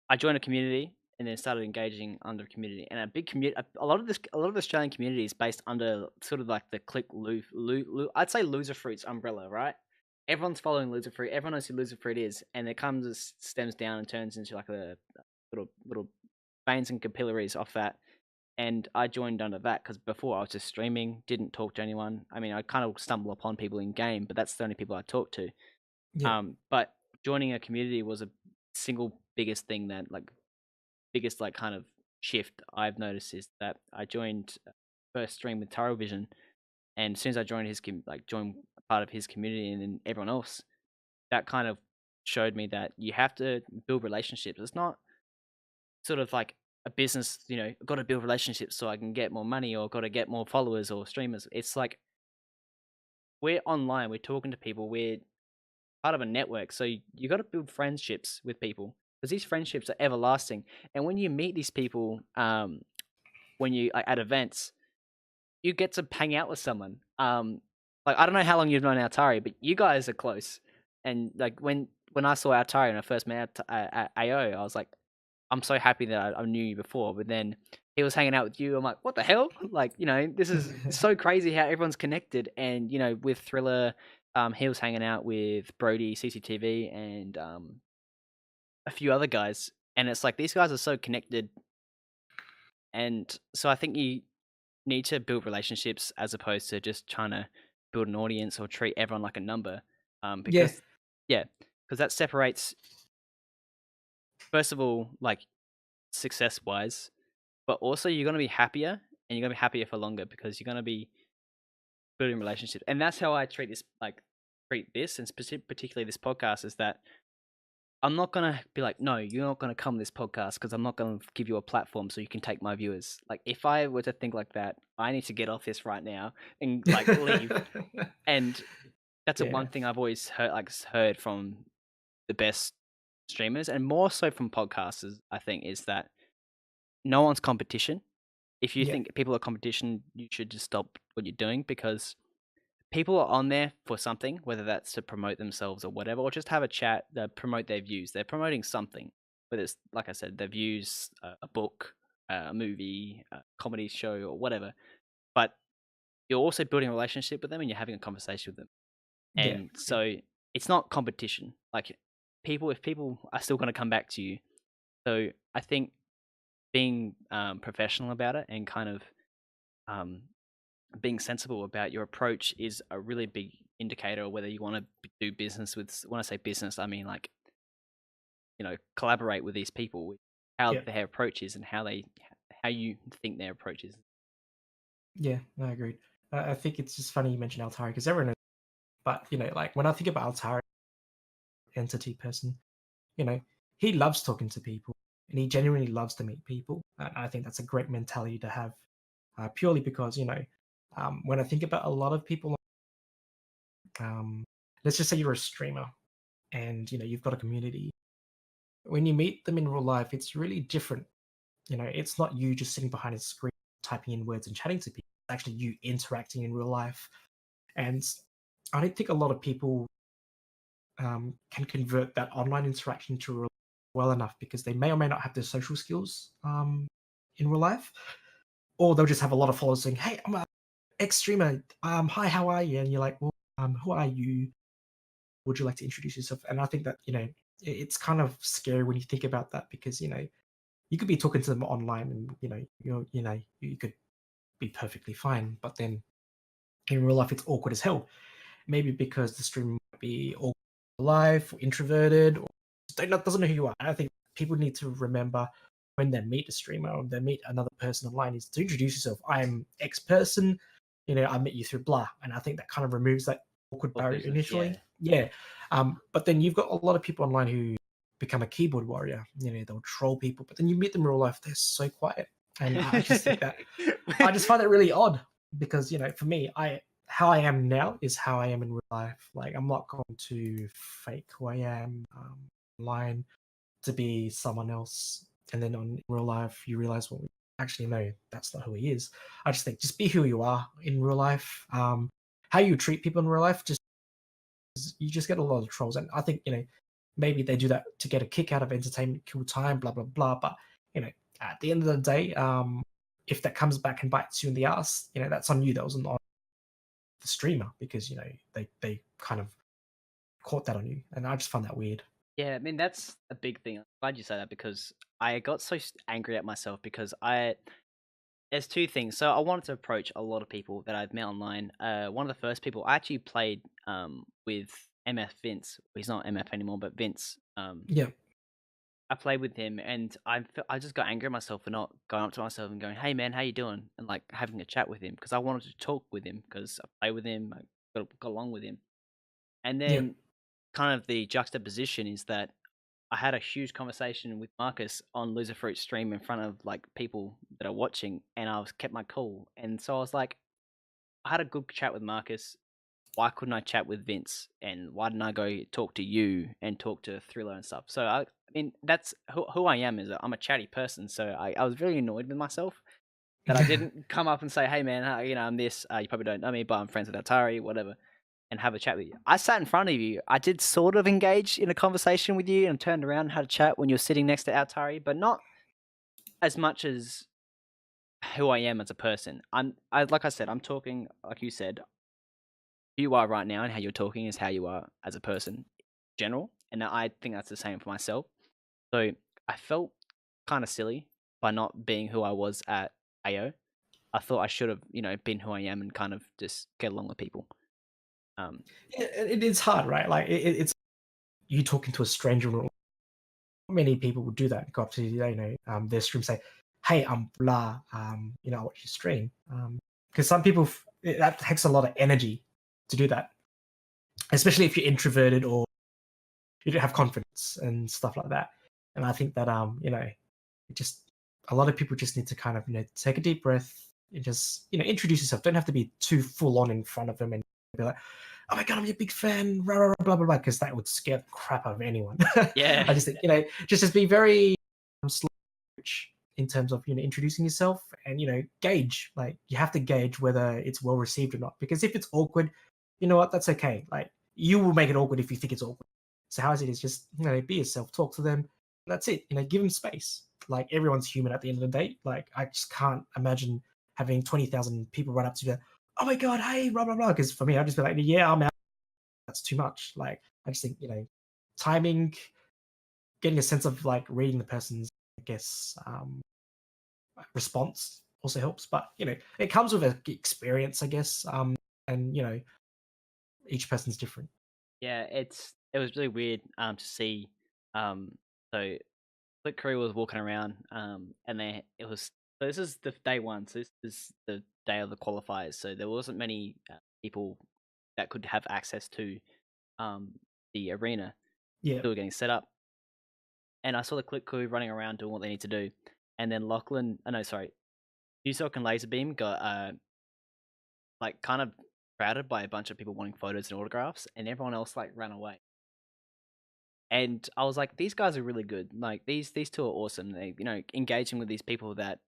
I joined a community and then started engaging under a community, and a big community. A lot of Australian community is based under sort of like the click I'd say Loser Fruits umbrella, right? Everyone's following Loser Fruit. Everyone knows who Loser Fruit is, and it stems down and turns into like a little veins and capillaries off that. And I joined under that because before I was just streaming, didn't talk to anyone. I mean, I kind of stumble upon people in game, but that's the only people I talk to. Yeah, But joining a community was a single biggest thing that biggest like kind of shift I've noticed is that I joined first stream with Taro Vision, and as soon as I joined joined part of his community and then everyone else, that kind of showed me that you have to build relationships. It's not sort of like a business, got to build relationships so I can get more money or got to get more followers or streamers. It's like we're online, we're talking to people, we're part of a network. So you got to build friendships with people because these friendships are everlasting. And when you meet these people, when you like, at events, you get to hang out with someone. Like I don't know how long you've known Altari, but you guys are close. And like when I saw Altari and I first met at AO, I was like, I'm so happy that I knew you before. But then he was hanging out with you. I'm like, what the hell? Like, this is so crazy how everyone's connected. And with Thriller, he was hanging out with Brody, CCTV, and a few other guys. And it's like these guys are so connected. And so I think you need to build relationships as opposed to just trying to build an audience or treat everyone like a number. yeah, Because yeah, because that separates first of all like success wise, but also you're gonna be happier and you're gonna be happier for longer because you're gonna be building relationships. And that's how I treat this and particularly this podcast is that I'm not gonna be like, no, you're not gonna come to this podcast because I'm not gonna give you a platform so you can take my viewers. Like, if I were to think like that, I need to get off this right now and like leave. And that's a yeah, one thing I've always heard from the best streamers, and more so from podcasters. I think is that no one's competition. If you yeah, think people are competition, you should just stop what you're doing because people are on there for something, whether that's to promote themselves or whatever, or just have a chat, promote their views. They're promoting something, whether it's, like I said, their views, a book, a movie, a comedy show, or whatever. But you're also building a relationship with them and you're having a conversation with them. yeah, And so it's not competition. Like, if people are still going to come back to you. So I think being professional about it and kind of um, being sensible about your approach is a really big indicator of whether you want to do business with. When I say business, I mean like collaborate with these people, with how yeah, their approach is and how you think their approach is. yeah. I agreed. I think it's just funny you mentioned Altari because everyone knows, but like when I think about Altari, entity person, you know, he loves talking to people and he genuinely loves to meet people. And I think that's a great mentality to have, purely because, when I think about a lot of people, um, let's just say you're a streamer and, you've got a community. When you meet them in real life, it's really different. It's not you just sitting behind a screen typing in words and chatting to people. It's actually you interacting in real life. And I don't think a lot of people can convert that online interaction to real well enough because they may or may not have the social skills in real life, or they'll just have a lot of followers saying, "Hey, I'm a ex streamer. Hi, how are you?" And you're like, "Well, who are you? Would you like to introduce yourself?" And I think that it's kind of scary when you think about that because you could be talking to them online and you could be perfectly fine, but then in real life it's awkward as hell. Maybe because the streamer might be all life or introverted or doesn't know who you are. I think people need to remember when they meet a streamer or they meet another person online is to introduce yourself. I'm X person, I met you through blah. And I think that kind of removes that awkward barrier Awkwardness, initially. yeah. Yeah. But then you've got a lot of people online who become a keyboard warrior. They'll troll people, but then you meet them in real life, they're so quiet. And I just think that I just find it really odd because for me, how I am now is how I am in real life. Like I'm not going to fake who I am online to be someone else, and then on real life you realize, well, actually no, that's not who he is. I just think just be who you are in real life. How you treat people in real life, just you just get a lot of trolls, and I think maybe they do that to get a kick out of entertainment, kill time, blah blah blah. But at the end of the day, if that comes back and bites you in the ass, that's on you. That wasn't on the streamer because they kind of caught that on you, and I just found that weird. Yeah, I mean that's a big thing. I'm glad you say that because I got so angry at myself because there's two things. So I wanted to approach a lot of people that I've met online. One of the first people I actually played with MF Vince. He's not MF anymore, but Vince. Yeah, I played with him, and I just got angry at myself for not going up to myself and going, "Hey man, how you doing?" and like having a chat with him because I wanted to talk with him because I play with him, I got along with him, and yeah, then kind of the juxtaposition is that I had a huge conversation with Marcus on Loser Fruit stream in front of like people that are watching, and I was kept my cool, and so I was like, I had a good chat with Marcus. Why couldn't I chat with Vince? And why didn't I go talk to you and talk to Thriller and stuff? So I mean, that's who I am. Is I'm a chatty person. So I was really annoyed with myself that I didn't come up and say, "Hey man, I'm this. You probably don't know me, but I'm friends with Atari, whatever," and have a chat with you. I sat in front of you. I did sort of engage in a conversation with you and turned around and had a chat when you were sitting next to Atari, but not as much as who I am as a person. Like I said, I'm talking like you said. Who you are right now and how you're talking is how you are as a person, general. And I think that's the same for myself. So I felt kind of silly by not being who I was at AO. I thought I should have, been who I am and kind of just get along with people. it is hard, right? Like it's you talking to a stranger. Not many people would do that. Go up to their stream, say, "Hey, I'm blah. I watch your stream." Because some people that takes a lot of energy to do that, especially if you're introverted or you don't have confidence and stuff like that. And I think that it just a lot of people just need to kind of take a deep breath and just introduce yourself. Don't have to be too full on in front of them and be like, "Oh my god, I'm your big fan," blah blah blah blah blah, because that would scare the crap out of anyone. Yeah. I just think just be very slow in terms of introducing yourself and gauge, like you have to gauge whether it's well received or not, because if it's awkward, you know what, that's okay. Like you will make it awkward if you think it's awkward. So how is it is just be yourself, talk to them, that's it. Give them space. Like everyone's human at the end of the day. Like I just can't imagine having 20,000 people run up to you, "Oh my god, hey, blah blah blah," because for me I'd just be like, "Yeah, I'm out." That's too much. Like I just think timing, getting a sense of like reading the person's, I guess, response also helps. But it comes with a experience, I guess. And each person's different. Yeah, it was really weird to see. So Click Crew was walking around, and it was so this is the day one. So this is the day of the qualifiers. So there wasn't many people that could have access to um the arena. Yeah, Still getting set up, and I saw the Click Crew running around doing what they need to do, and then Lachlan, oh no, sorry, Newsock and Laserbeam got like kind of crowded by a bunch of people wanting photos and autographs, and everyone else like ran away. And I was like, these guys are really good. Like these two are awesome. They engaging with these people that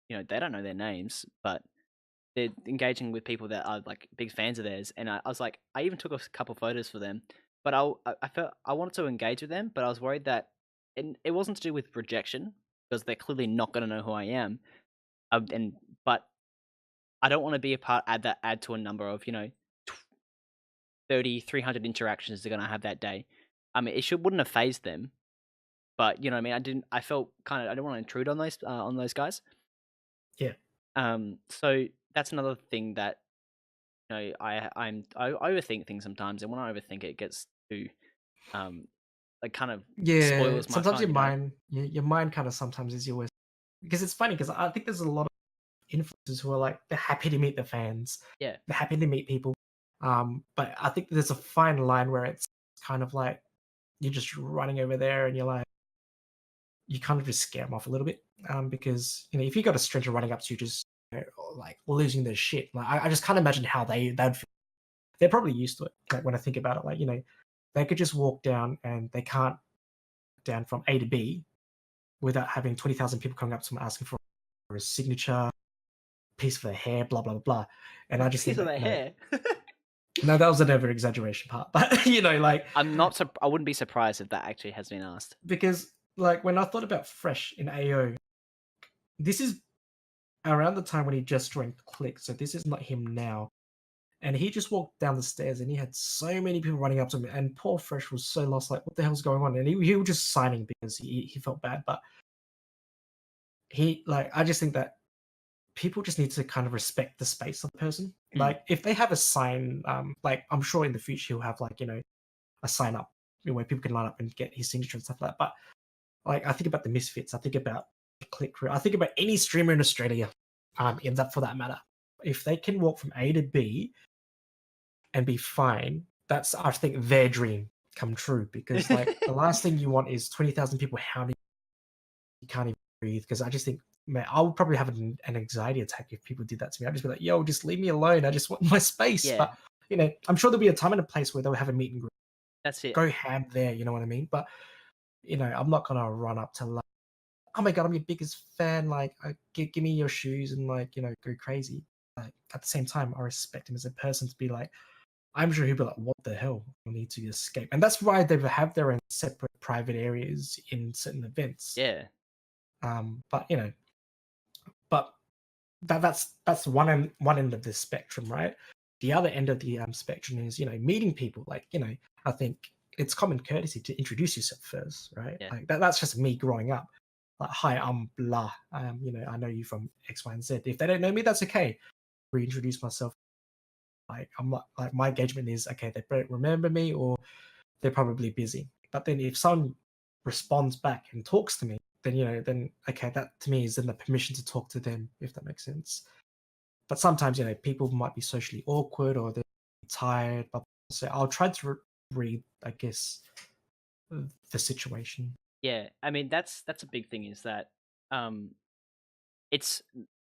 they don't know their names, but they're engaging with people that are like big fans of theirs. And I was like, I even took a couple photos for them, but I felt I wanted to engage with them, but I was worried that it wasn't to do with rejection because they're clearly not going to know who I am. But I don't want to be a part add to a number of 30, 300 interactions they're going to have that day. I mean, wouldn't have phased them, but you know what I mean. I felt kind of I don't want to intrude on those guys. yeah, So that's another thing that I overthink things sometimes, and when I overthink it, it gets too like kind of yeah. spoils my Sometimes fun. your mind kind of sometimes is your worst. Because it's funny because I think there's a lot of influencers who are like they're happy to meet the fans, Yeah, they're happy to meet people. But I think there's a fine line where it's kind of like you're just running over there and you're like you kind of just scare them off a little bit. Because if you got a stranger running up to you just like losing their shit, like I just can't imagine how they'd feel. They're probably used to it. Like when I think about it, like they could just walk down and they can't down from A to B without having 20,000 people coming up to them asking for a signature, piece of their hair, blah blah blah. And I just piece think of that their hair. No, that was an over exaggeration part, but like I'm not. I wouldn't be surprised if that actually has been asked. because like when I thought about Fresh in AO, this is around the time when he just joined Click, so this is not him now. And he just walked down the stairs and he had so many people running up to him. And poor Fresh was so lost, like, what the hell's going on? And he was just signing because he felt bad. But I just think that people just need to kind of respect the space of the person. Mm. Like, if they have a sign, like, I'm sure in the future he'll have, like, a sign up where people can line up and get his signature and stuff like that. But, like, I think about the Misfits. I think about Click Crew. I think about any streamer in Australia, in that for that matter. If they can walk from A to B and be fine, that's, I think, their dream come true. Because like the last thing you want is 20,000 people hounding you, can't even breathe. Because I just think, man, I would probably have an anxiety attack if people did that to me. I'd just be like, yo, just leave me alone. I just want my space. Yeah, But I'm sure there'll be a time and a place where they'll have a meet and greet. that's it. Go ham there, you know what I mean? But I'm not gonna run up to like, oh my god, I'm your biggest fan. Like, give me your shoes and like, go crazy. Like at the same time, I respect him as a person to be like, I'm sure he'll be like, what the hell? I need to escape. And that's why they have their own separate private areas in certain events. Yeah, But but that's one end of the spectrum, right? The other end of the spectrum is meeting people. Like I think it's common courtesy to introduce yourself first, right? yeah, Like that's just me growing up. Like, hi, I'm blah. I know you from X, Y, and Z. If they don't know me, that's okay. Reintroduce myself. Like I'm not like my engagement is okay. They don't remember me, or they're probably busy. But then if someone responds back and talks to me, then then okay, that to me is then the permission to talk to them, if that makes sense. But sometimes people might be socially awkward or they're tired. But so I'll try to read, I guess, the situation. yeah. I mean, that's a big thing. Is that um, it's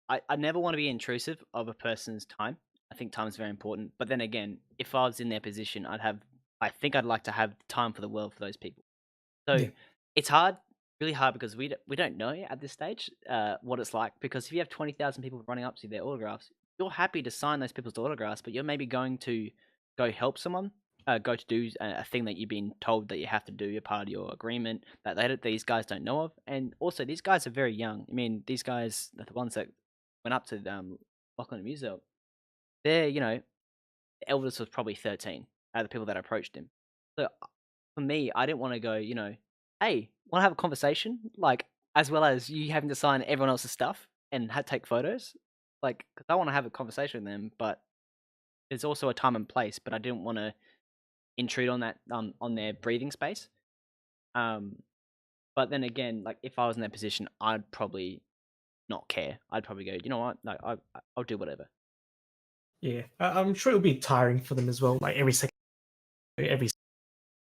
I never want to be intrusive of a person's time. I think time is very important. But then again, if I was in their position, I think I'd like to have time for the world for those people. So Yeah, it's hard, really hard, because we don't know at this stage what it's like. Because if you have 20,000 people running up to their autographs, you're happy to sign those people's autographs, but you're maybe going to go help someone, go to do a thing that you've been told that you have to do, a part of your agreement that these guys don't know of. And also, these guys are very young. I mean, these guys, the ones that went up to Lachlan Musil, they're the eldest was probably 13 out of the people that approached him. So for me, I didn't want to go, hey, want to have a conversation? Like, as well as you having to sign everyone else's stuff and take photos? Like, because I want to have a conversation with them, but there's also a time and place, but I didn't want to intrude on that, on their breathing space. Um, but then again, like, if I was in that position, I'd probably not care. I'd probably go, you know what? Like, I'll do whatever. yeah. I'm sure it'll be tiring for them as well. Like every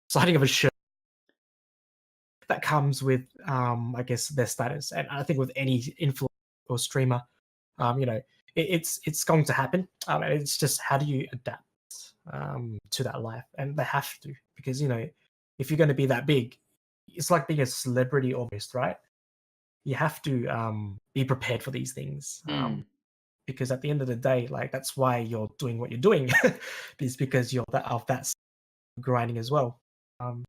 signing of a shirt that comes with, I guess, their status. And I think with any influencer or streamer, it's going to happen. And it's just how do you adapt to that life, and they have to, because if you're going to be that big, it's like being a celebrity almost, right? You have to be prepared for these things, Mm, because at the end of the day, like that's why you're doing what you're doing, is because you're that grinding as well. Um,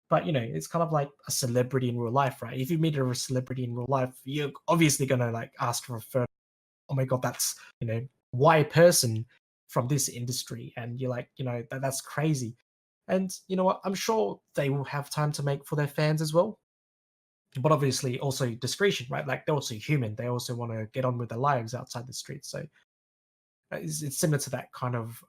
but it's kind of like a celebrity in real life, right? If you meet a celebrity in real life, you're obviously gonna like ask for a photo. Oh my god, that's why person from this industry, and you're like, that's crazy. And you know what? I'm sure they will have time to make for their fans as well. But obviously, also discretion, right? Like they're also human. They also want to get on with their lives outside the streets. So it's similar to that kind of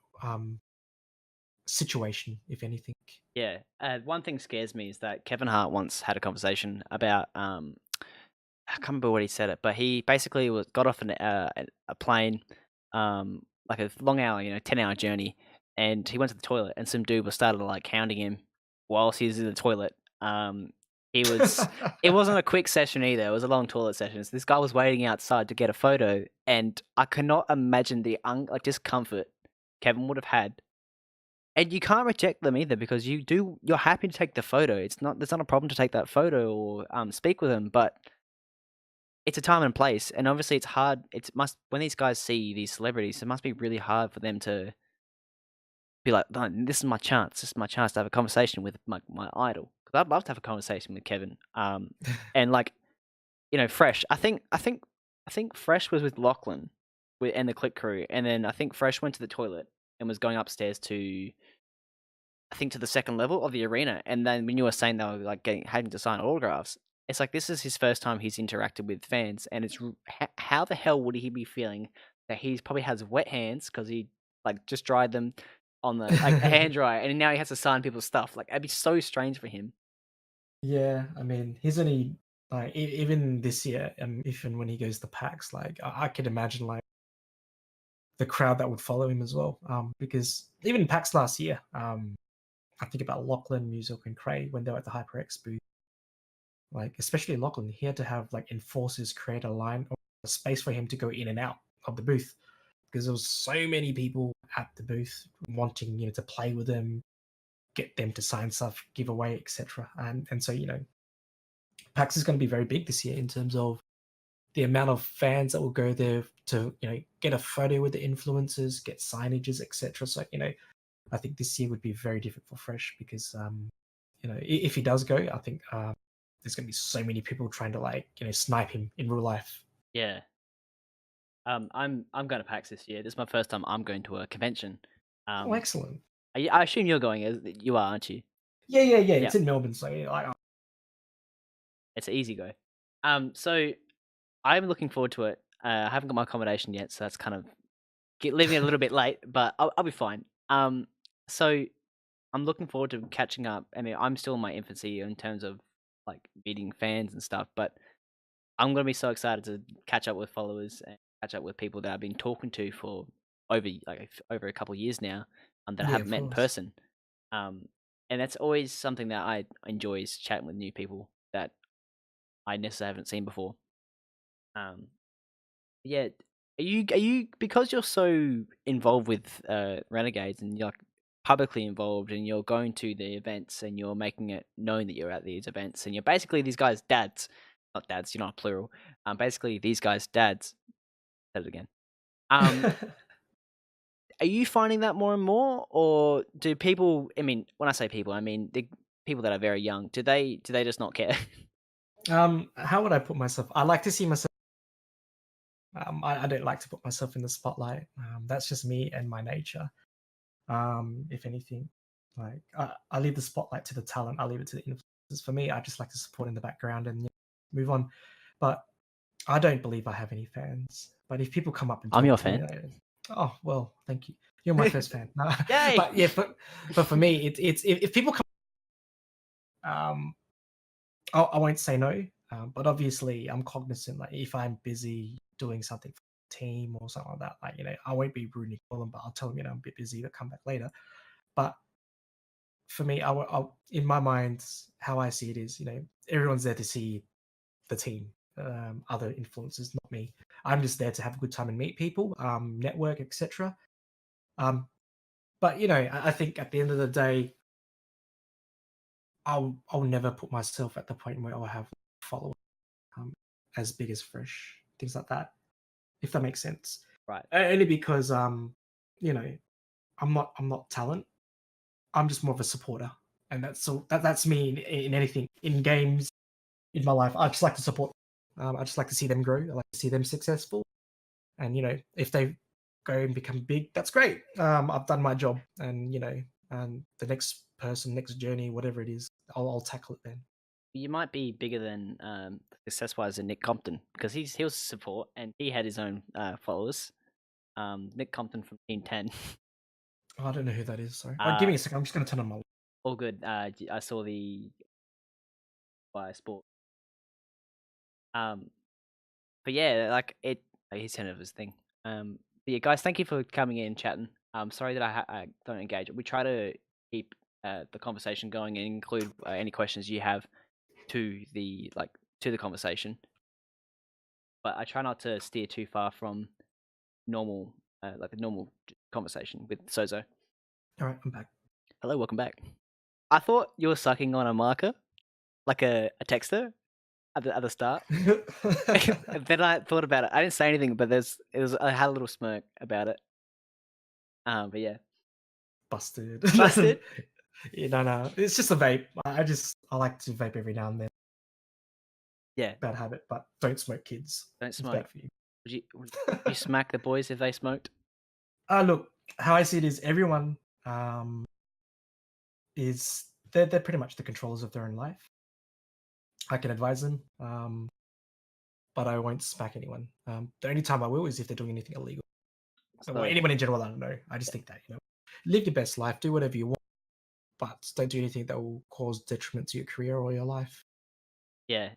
situation, if anything. yeah. One thing scares me is that Kevin Hart once had a conversation about I can't remember what he said it, but he basically got off a plane, like a long hour, 10-hour journey, and he went to the toilet, and some dude was started like hounding him whilst he was in the toilet. He was it wasn't a quick session either; it was a long toilet session. So this guy was waiting outside to get a photo, and I cannot imagine the like discomfort Kevin would have had. And you can't reject them either, because you're happy to take the photo. There's not a problem to take that photo or speak with him, but it's a time and place, and obviously it's hard. When these guys see these celebrities, it must be really hard for them to be like, "No, this is my chance. This is my chance to have a conversation with my idol." Because I'd love to have a conversation with Kevin. And like Fresh. I think Fresh was with Lachlan, and the Click Crew, and then I think Fresh went to the toilet and was going upstairs to, I think, to the second level of the arena. And then when you were saying they were like having to sign autographs, it's like this is his first time he's interacted with fans, and it's how the hell would he be feeling that he probably has wet hands because he like just dried them on the like a hand dryer, and now he has to sign people's stuff. Like it'd be so strange for him. Yeah, I mean, he's only like even this year, even when he goes to PAX, like I could imagine like the crowd that would follow him as well. Because even PAX last year, I think about Lachlan, Music, and Cray when they were at the HyperX booth. Like especially Lachlan, he had to have like enforcers create a line or a space for him to go in and out of the booth because there was so many people at the booth wanting to play with them, get them to sign stuff, give away, etc. And so PAX is going to be very big this year in terms of the amount of fans that will go there to get a photo with the influencers, get signages, etc. So I think this year would be very different for Fresh because if he does go, I think there's going to be so many people trying to snipe him in real life. Yeah. I'm going to PAX this year. This is my first time I'm going to a convention. Oh, Um, excellent. I assume you're going, as you are, aren't you? Yeah. Yeah, It's in Melbourne, so it's an easy go. So I'm looking forward to it. I haven't got my accommodation yet, so that's kind of leaving it a little bit late, but I'll be fine. So I'm looking forward to catching up. I mean, I'm still in my infancy in terms of like meeting fans and stuff, but I'm gonna be so excited to catch up with followers and catch up with people that I've been talking to for over a couple of years now, that I yeah, haven't of met in course. person. And that's always something that I enjoy is chatting with new people that I necessarily haven't seen before. Um, yeah, are you because you're so involved with Renegades and you're like publicly involved and you're going to the events and you're making it known that you're at these events and you're basically these guys' dads, not dads, you're not plural. Basically these guys' dads. Said it again. Um, are you finding that more and more, or do people? I mean, when I say people, I mean the people that are very young. Do they just not care? How would I put myself? I like to see myself. I don't like to put myself in the spotlight. That's just me and my nature. If anything, like I leave the spotlight to the talent. I leave it to the influencers. For me, I just like to support in the background and move on. But I don't believe I have any fans. But if people come up and I'm talk your to me, fan. oh well, thank you. You're my first fan. Yay! But yeah, but for me, it's if people come, um, I won't say no. But obviously, I'm cognizant. Like if I'm busy doing something for the team or something like that, like I won't be rude and call them, but I'll tell them I'm a bit busy, but come back later. But for me, in my mind, how I see it is, everyone's there to see the team, other influencers, not me. I'm just there to have a good time and meet people, network, etc. Um, but I think at the end of the day, I'll never put myself at the point where I'll have followers as big as Fresh, things like that. If that makes sense, Right. only because you know, I'm not talent. I'm just more of a supporter, and that's me in anything in games in my life. I just like to support. I just like to see them grow. I like to see them successful. And if they go and become big, that's great. I've done my job, and the next person, next journey, whatever it is, I'll tackle it then. You might be bigger than success-wise than Nick Compton because he was support and he had his own followers. Nick Compton from Team 10. Oh, I don't know who that is. Sorry. Give uh, me a second. I'm just going to turn on my. all good. I saw the by sport. Um, but yeah, like it. He's kind of his thing. But yeah, guys, thank you for coming in and chatting. Sorry that I don't engage. We try to keep the conversation going and include any questions you have to the conversation. But I try not to steer too far from normal, like a normal conversation with Sozo. All right, I'm back. Hello, welcome back. I thought you were sucking on a marker, like a texter at the start. And then I thought about it. I didn't say anything, but I had a little smirk about it. But yeah. busted. Busted? No. It's just a vape. I like to vape every now and then. Yeah, Bad habit, but don't smoke, kids. don't It's smoke. bad for you. Would you smack the boys if they smoked? Look, how I see it is everyone um is they're pretty much the controllers of their own life. I can advise them, but I won't smack anyone. The only time I will is if they're doing anything illegal. Or So, anyone in general, I don't know. I just think that, live your best life, do whatever you want, but don't do anything that will cause detriment to your career or your life. yeah,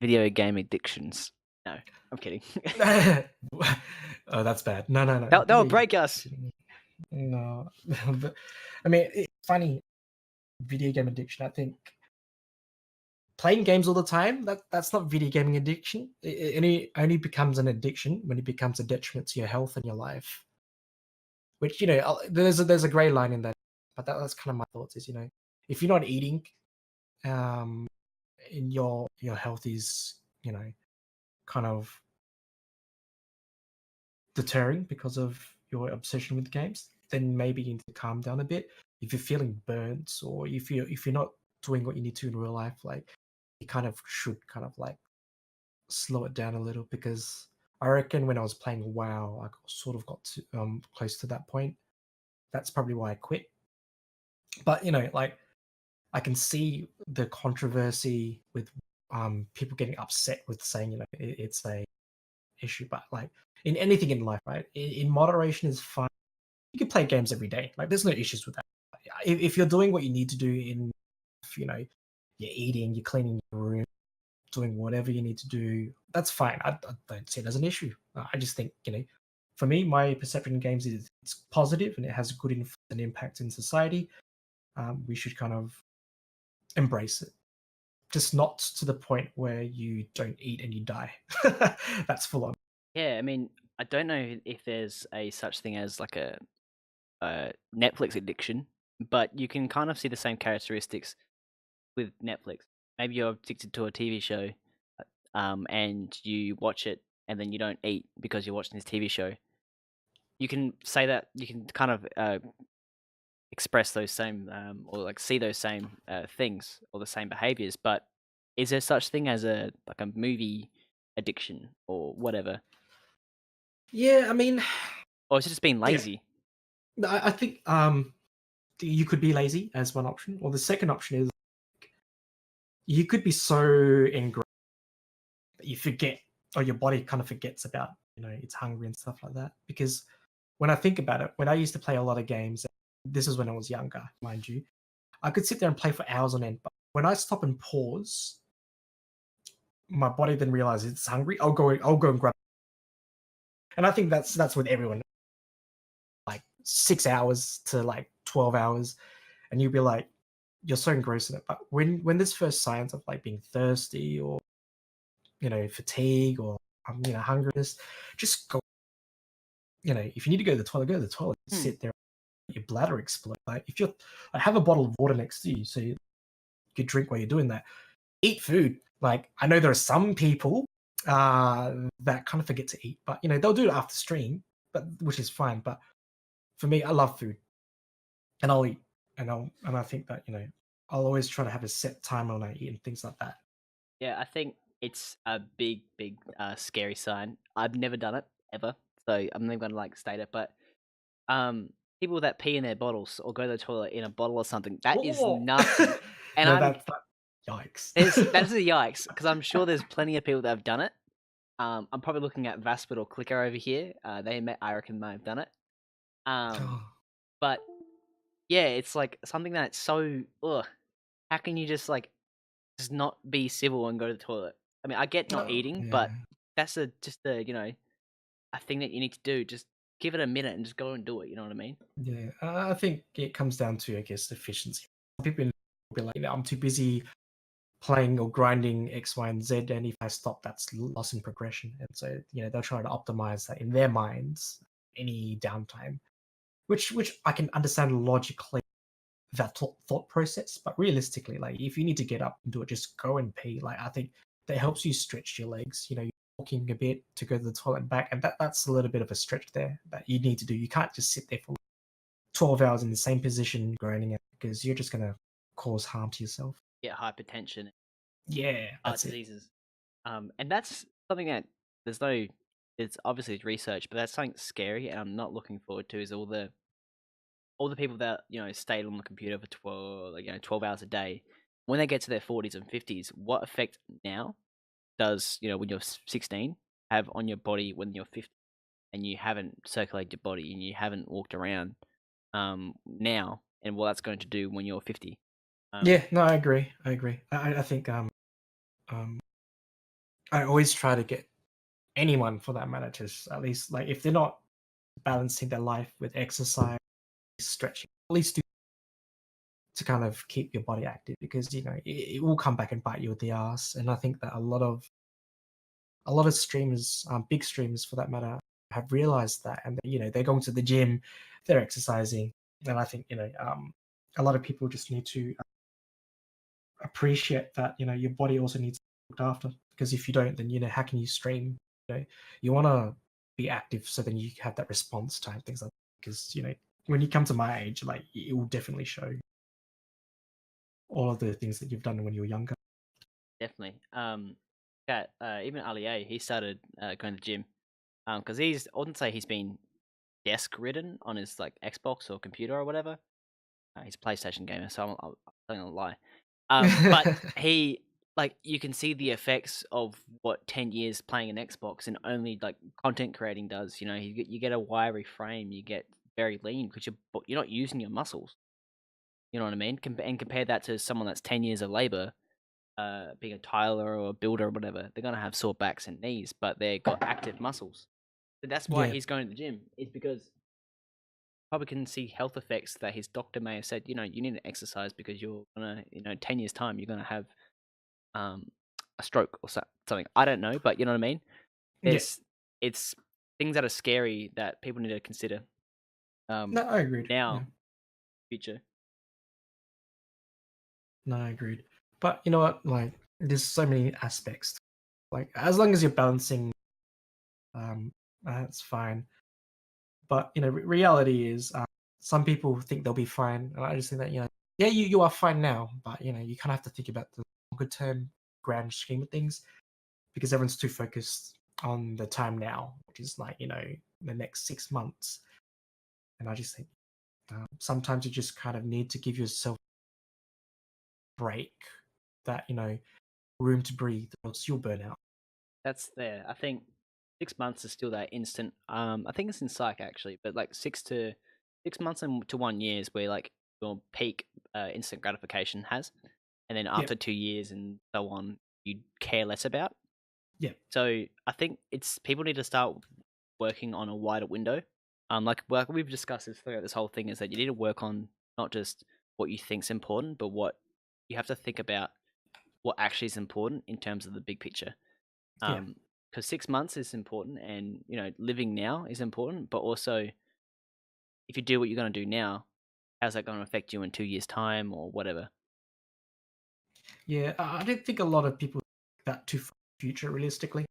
video game addictions. No, I'm kidding. Oh, that's bad. No. They'll break us. No. But, I mean, it's funny. Video game addiction. I think playing games all the time, that's not video gaming addiction. It only becomes an addiction when it becomes a detriment to your health and your life. Which, there's a gray line in that, but that's kind of my thoughts. Is, if you're not eating, um, and your health is, kind of deterring because of your obsession with games, then maybe you need to calm down a bit. If you're feeling burnt, or if you're not doing what you need to in real life, like, you kind of should kind of like slow it down a little, because I reckon when I was playing WoW, I sort of got to, close to that point. That's probably why I quit. But like, I can see the controversy with people getting upset with saying it's a issue, but like in anything in life, right? In moderation is fine. You can play games every day. Like, there's no issues with that. If you're doing what you need to do you know, you're eating, you're cleaning your room, doing whatever you need to do, that's fine. I don't see it as an issue. I just think, for me, my perception in games is it's positive and it has a good influence and impact in society. We should kind of embrace it. Just not to the point where you don't eat and you die. That's full on. Yeah, I mean, I don't know if there's a such thing as like a Netflix addiction, but you can kind of see the same characteristics with Netflix. Maybe you're addicted to a TV show, and you watch it, and then you don't eat because you're watching this TV show. You can say that you can kind of express those same or like see those same things or the same behaviors, but is there such thing as a like a movie addiction or whatever, Yeah, I mean, or is it just being yeah. lazy? I think you could be lazy as one option, or the second option is you could be so ingrained that you forget, or your body kind of forgets about, it's hungry and stuff like that. Because when I think about it, when I used to play a lot of games, this is when I was younger, mind you, I could sit there and play for hours on end. But when I stop and pause, my body then realizes it's hungry. I'll go and grab. And I think that's with everyone. Like 6 hours to like 12 hours, and you'll be like, you're so engrossed in it. But when there's first signs of like being thirsty, or fatigue, or hungriness, just go. If you need to go to the toilet, go to the toilet. Sit there, your bladder explode. Like, if you're like, have a bottle of water next to you so you could drink while you're doing that. Eat food. Like, I know there are some people that kind of forget to eat, but they'll do it after stream, but which is fine. But for me, I love food, and I'll eat, and I think that I'll always try to have a set time when I eat and things like that. Yeah, I think it's a big, big, scary sign. I've never done it ever, so I'm never gonna like state it. But um, people that pee in their bottles or go to the toilet in a bottle or something, that is Oh, nasty. And no, I'm yikes. that is a yikes because I'm sure there's plenty of people that have done it. I'm probably looking at Vaspit or Clicker over here. I reckon, may have done it. Oh, But yeah, it's like something that's so ugh. How can you just not be civil and go to the toilet? I mean, I get not eating, yeah, but that's just a thing that you need to do. Just give it a minute and just go and do it. You know what I mean? yeah. I think it comes down to, I guess, efficiency. Some people will be like, I'm too busy playing or grinding X, Y, and Z, and if I stop, that's loss in progression. And so, they'll try to optimize that in their minds, any downtime, which I can understand logically, that thought process. But realistically, like, if you need to get up and do it, just go and pee. Like, I think that helps you stretch your legs. You're walking a bit to go to the toilet and back, and that's a little bit of a stretch there that you need to do. You can't just sit there for 12 hours in the same position grinding it because you're just gonna cause harm to yourself. Get hypertension, Yeah, heart that's it. diseases. And that's something that there's no. It's obviously research, but that's something scary, and I'm not looking forward to. Is all the people that stayed on the computer for 12 hours a day, when they get to their 40s and 50s, what effect now does when you're 16 have on your body when you're 50 and you haven't circulated your body and you haven't walked around now, and what that's going to do when you're 50. Yeah, no, I agree. I agree. I think um I always try to get anyone for that matter to at least like if they're not balancing their life with exercise, stretching, at least do to kind of keep your body active because it will come back and bite you in the ass. And I think that a lot of streamers, big streamers for that matter, have realized that, and they're going to the gym, they're exercising, and I think a lot of people just need to appreciate that your body also needs to be looked after because if you don't, then how can you stream? You want to be active so then you have that response time, things like that. Because when you come to my age, like it will definitely show all of the things that you've done when you were younger. Definitely. Even Ali, he started going to the gym because I wouldn't say he's been desk ridden on his like Xbox or computer or whatever. He's a PlayStation gamer, so I'm telling a lie. But he like you can see the effects of what 10 years playing an Xbox and only like content creating does. You get a wiry frame, you get very lean because you're not using your muscles. You know what I mean? And compare that to someone that's 10 years of labor, being a tiler or a builder or whatever. They're gonna have sore backs and knees, but they've got active muscles. But that's why Yeah, he's going to the gym. Is because probably can see health effects that his doctor may have said, you need to exercise because you're gonna, 10 years time, you're gonna have um, a stroke or something. I don't know, but you know what I mean. yeah. It's things that are scary that people need to consider No, I agreed. Yeah, now, future. no, I agreed. But you know what? Like, there's so many aspects. Like, as long as you're balancing, that's fine. But reality is, some people think they'll be fine, and I just think that yeah, you are fine now, but you kind of have to think about the longer term grand scheme of things because everyone's too focused on the time now, which is like the next 6 months. And I just think sometimes you just kind of need to give yourself a break, that room to breathe, or else you'll burn out. That's there. I think 6 months is still that instant. I think it's in psych actually, but like 6 months and to 1 year is where like your peak instant gratification has, and then Yeah, after 2 years and so on, you care less about. yeah, So I think it's people need to start working on a wider window. Like we've discussed this throughout this whole thing is that you need to work on not just what you think's important, but what you have to think about what actually is important in terms of the big picture. yeah. Because 6 months is important, and living now is important, but also if you do what you're going to do now, how's that going to affect you in 2 years' time or whatever? Yeah, I don't think a lot of people think that too far in the future realistically.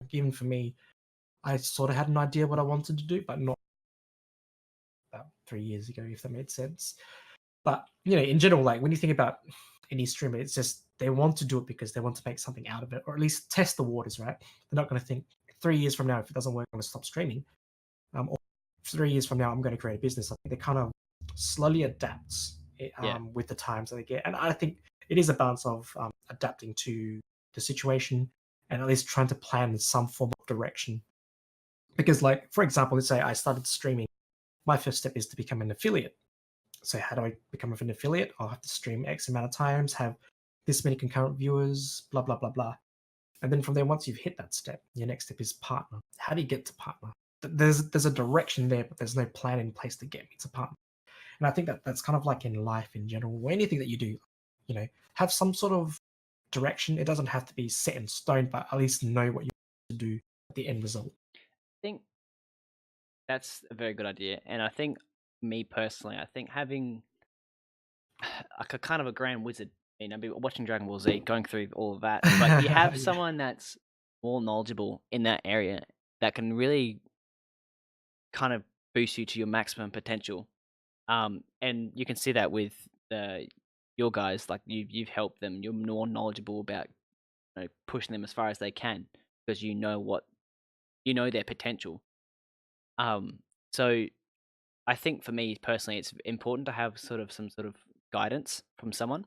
Like, even for me, I sort of had an idea what I wanted to do, but not about 3 years ago, if that made sense. But in general, like when you think about any streamer, it's just they want to do it because they want to make something out of it, or at least test the waters, right? They're not going to think 3 years from now, if it doesn't work, I'm going to stop streaming. Or 3 years from now, I'm going to create a business. I think they kind of slowly adapt Yeah, with the times that they get, and I think it is a balance of adapting to the situation and at least trying to plan some form of direction. Because, like for example, let's say I started streaming. My first step is to become an affiliate. So how do I become an affiliate? I'll have to stream X amount of times, have this many concurrent viewers, blah blah blah blah. And then from there, once you've hit that step, your next step is partner. How do you get to partner? There's a direction there, but there's no plan in place to get me to partner. And I think that that's kind of like in life in general, or anything that you do, have some sort of direction. It doesn't have to be set in stone, but at least know what you want to do at the end result. I think that's a very good idea, and I think me personally, I think having like a kind of a grand wizard. I've been watching Dragon Ball Z, going through all of that, but you have Yeah, someone that's more knowledgeable in that area that can really kind of boost you to your maximum potential. And you can see that with your guys. Like you've helped them. You're more knowledgeable about pushing them as far as they can because you know their potential. Um, so I think for me personally, it's important to have some sort of guidance from someone.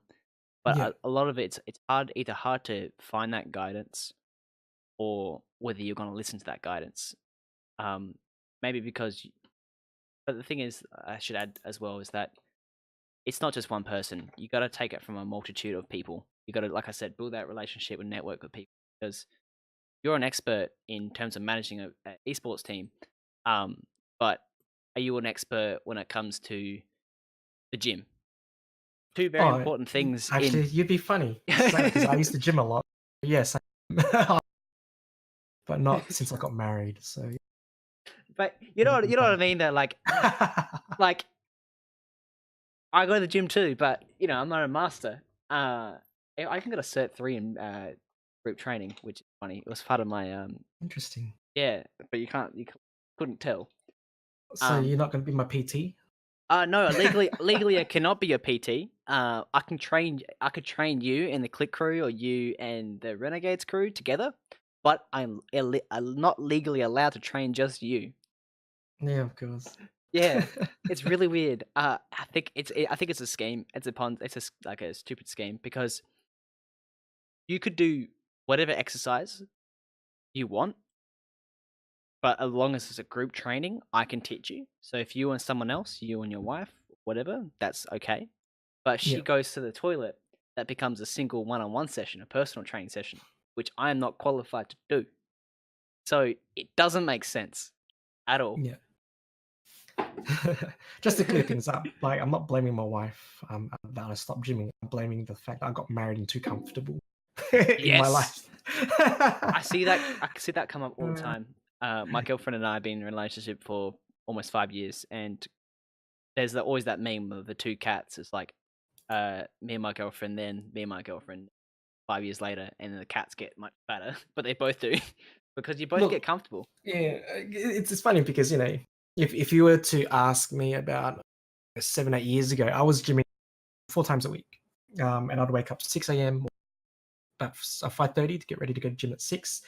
But Yeah. a lot of it's hard to find that guidance or whether you're going to listen to that guidance. Um, maybe because, but the thing is, I should add as well is that it's not just one person. You got to take it from a multitude of people. You got to, like I said, build that relationship and network with people because you're an expert in terms of managing a esports team. But are you an expert when it comes to the gym? Two very Oh, important things in. actually, you'd be funny to say that because I used to gym a lot. Yes, but not since I got married. So But you'd be you know what I funny. mean. That like I go to the gym too, but I'm not a master. I even got a Cert 3 in group training, which is funny. It was part of my Interesting. yeah, but couldn't tell. So you're not going to be my PT? No, legally I cannot be a PT. I could train you and the Click crew or you and the Renegades crew together, but I'm not legally allowed to train just you. Yeah, of course. Yeah, it's really weird. I think it's a scheme. Like a stupid scheme because you could do whatever exercise you want, but as long as it's a group training, I can teach you. So if you and someone else, you and your wife, whatever, that's okay. But if she Yeah. goes to the toilet, that becomes a single one-on-one session, a personal training session, which I am not qualified to do. So it doesn't make sense at all. Yeah. Just to clear things up, like I'm not blaming my wife that I stopped gymming. I'm blaming the fact that I got married and too comfortable in my Yes, life. I see that. I see that come up all the time. My girlfriend and I have been in a relationship for almost 5 years, and there's always that meme of the two cats. It's like me and my girlfriend, then me and my girlfriend 5 years later, and then the cats get much fatter, but they both do because you both get Look, comfortable. yeah, it's funny because if you were to ask me about 7 8 years ago, I was gymming 4 times a week, and I'd wake up 6 a.m. about 5:30 to get ready to go to gym at 6,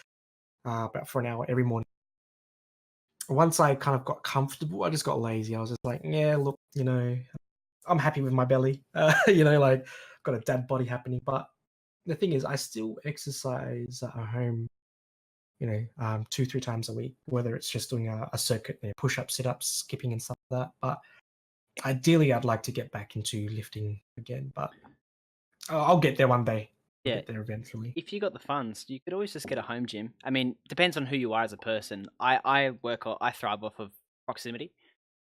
about for an hour every morning. Once I kind of got comfortable, I just got lazy. I was just like, yeah, look, I'm happy with my belly. Like got a dad body happening. But the thing is, I still exercise at home, 2 3 times a week, whether it's just doing a circuit, push up, sit ups, skipping, and stuff like that. But ideally, I'd like to get back into lifting again. But I'll get there one day. I'll Yeah, get there eventually. if you got the funds, you could always just get a home gym. I mean, depends on who you are as a person. I thrive off of proximity.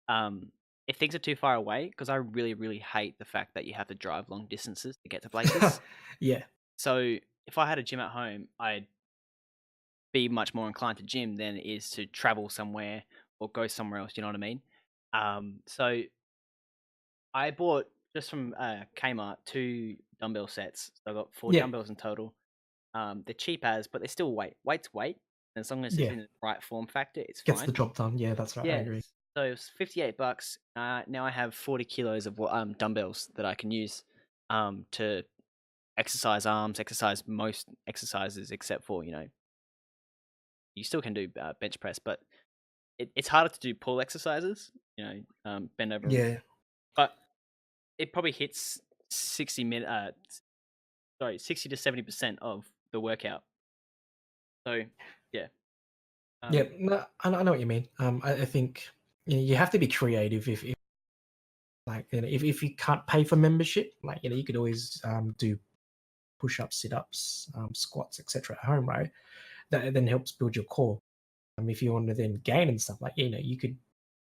Um, if things are too far away, because I really, really hate the fact that you have to drive long distances to get to places. Yeah, So if I had a gym at home, I'd be much more inclined to gym than it is to travel somewhere or go somewhere else. You know what I mean? So I bought just from Kmart 2 dumbbell sets. So I got 4 yeah, dumbbells in total. They're cheap as, but they're still weight. Weight's weight. And as long as it's yeah. in the right form factor, it's Gets the fine. job done. Yeah, that's right. I Yes. agree. So it was $58. Now I have 40 kilos of dumbbells that I can use to exercise arms, exercise most exercises except for you still can do bench press, but it's harder to do pull exercises. Bend over, Yeah. but it probably hits 60 to 70% of the workout. So yeah, Yeah, um, no, I know what you mean. I think you have to be creative if like if you can't pay for membership, like you could always do push ups, sit ups, squats, etc. at home, right? That then helps build your core. If you want to then gain and stuff, like you could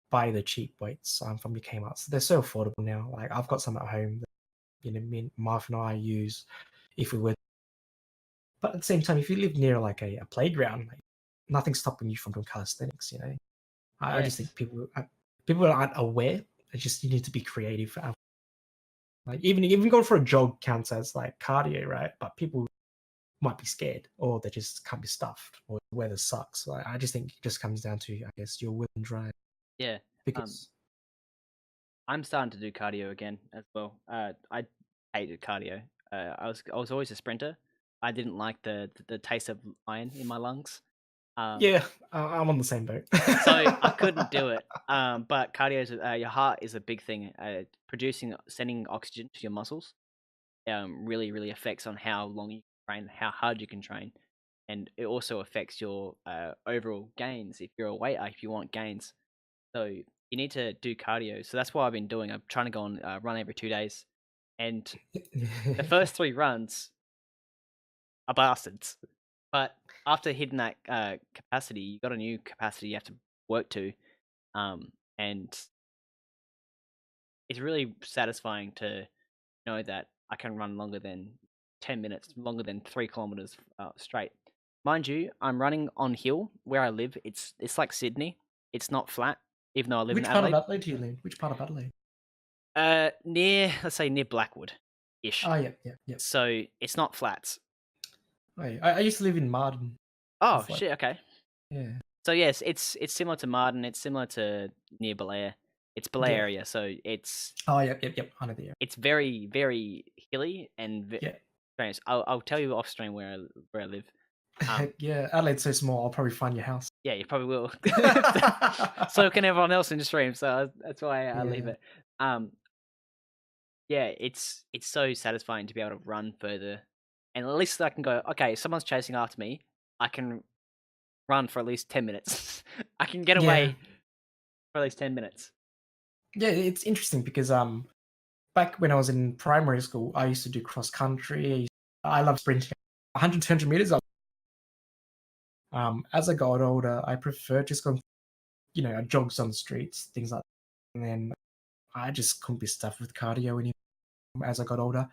buy the cheap weights from your Kmart. So they're so affordable now. Like I've got some at home that me and Marv and I use if we were. But at the same time, if you live near like a playground, like nothing's stopping you from doing calisthenics. I just think yes, people aren't aware. It's just you need to be creative. Like even going for a jog counts as like cardio, right? But people might be scared, or they just can't be stuffed, or the weather sucks. Like I just think it just comes down to, I guess, your will and drive. yeah. because I'm starting to do cardio again as well. I hated cardio. I was always a sprinter. I didn't like the taste of iron in my lungs. Um, yeah, I'm on the same boat. so I couldn't do it. But cardio is your heart is a big thing. Sending oxygen to your muscles. Really affects on how long you can train, how hard you can train, and it also affects your overall gains. If you're a weighter, if you want gains, so you need to do cardio. So that's what I've been doing. I'm trying to go on run every 2 days, and the first 3 runs are bastards. But after hitting that capacity, you got a new capacity you have to work to, and it's really satisfying to know that I can run longer than 10 minutes, longer than 3 kilometers straight. Mind you, I'm running on hill where I live. It's like Sydney. It's not flat, even though I live in Which part of Adelaide. Adelaide do you live? Which part of Adelaide? Near, let's say near Blackwood, ish. Oh, yeah. So it's not flats. Oh, yeah. I used to live in Marden. Oh It's like, shit. Okay. yeah, So yes, it's similar to Marden. It's similar to near Belair. It's Belair yeah. area. So it's Oh, yep. I know the area. it's very hilly and Yeah. strange. I'll tell you off stream where I live. Yeah, Adelaide's so small. I'll probably find your house. Yeah, you probably will. So can everyone else in the stream. So that's why I leave Yeah. it. Yeah, it's so satisfying to be able to run further, and at least I can go. Okay, if someone's chasing after me, I can run for at least 10 minutes. I can get Yeah. away for at least 10 minutes. Yeah, it's interesting because back when I was in primary school, I used to do cross country. I love sprinting. 100, 200 meters. As I got older, I prefer just going, jogs on the streets, things like that. And then I just couldn't be stuffed with cardio anymore as I got older.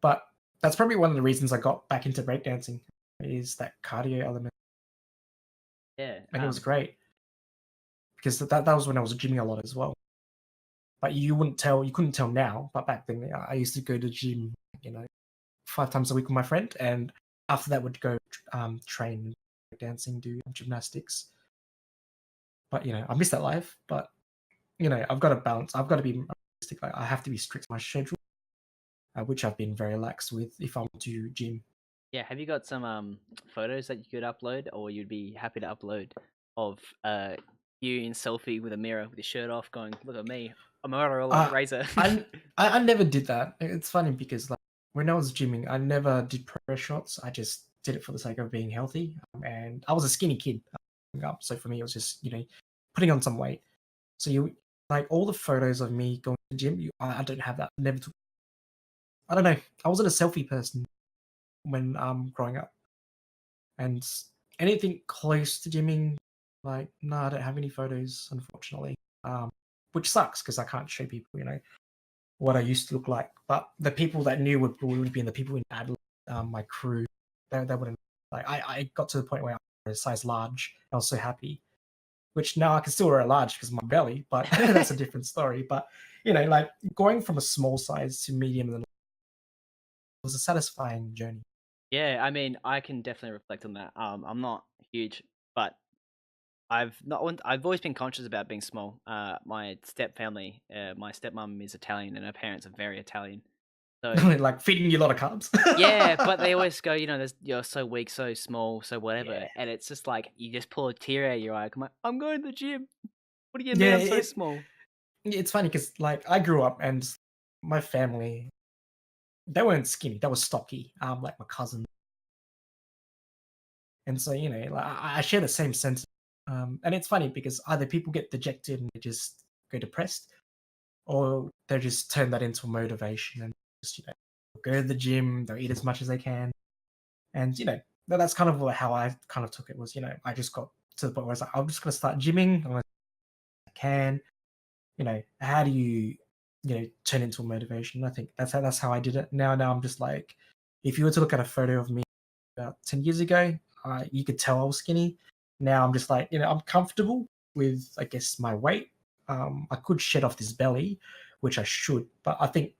But that's probably one of the reasons I got back into breakdancing is that cardio element. Yeah, And it was great because that was when I was gymming a lot as well. But you couldn't tell now. But back then, I used to go to the gym, 5 times a week with my friend, and after that would go train dancing, do gymnastics. But I miss that life. But I've got to balance. I've got to be realistic. Like, I have to be strict to my schedule, which I've been very lax with if I want to gym. yeah. Have you got some photos that you could upload, or you'd be happy to upload of you in selfie with a mirror with your shirt off, going, "Look at me, I'm a Motorola Razor." I never did that. It's funny because like when I was gymming, I never did progress shots. I just did it for the sake of being healthy. And I was a skinny kid growing up, so for me it was just putting on some weight. So you like all the photos of me going to the gym. I don't have that. Never took. I don't know. I wasn't a selfie person when growing up, and anything close to gymming, like no, I don't have any photos, unfortunately. Which sucks because I can't show people, what I used to look like. But the people that knew would be the people in Adelaide, my crew. They wouldn't like. I got to the point where I was a size large. I was so happy. Which now I can still wear a large because of my belly, but that's a different story. But like going from a small size to medium, it was a satisfying journey. Yeah, I mean, I can definitely reflect on that. I'm not huge, but I've always been conscious about being small. My step family, my stepmom is Italian, and her parents are very Italian. So Like feeding you a lot of carbs. yeah, but they always go, you're so weak, so small, so whatever, Yeah. and it's just like you just pull a tear out of your eye. I'm like, I'm going to the gym. What do you mean Yeah, I'm so small? it's funny because like I grew up and my family, they weren't skinny, they were stocky. Like my cousin, and so like I share the same sentiment. And it's funny because either people get dejected and they just go depressed, or they just turn that into motivation and just go to the gym, they'll eat as much as they can, and that's kind of how I kind of took it. Was I just got to the point where I was like, I'm just gonna start gymming. I can. How do you turn into a motivation? I think that's how I did it. Now I'm just like, if you were to look at a photo of me about 10 years ago, you could tell I was skinny. Now I'm just like, I'm comfortable with, I guess, my weight. I could shed off this belly, which I should, but I think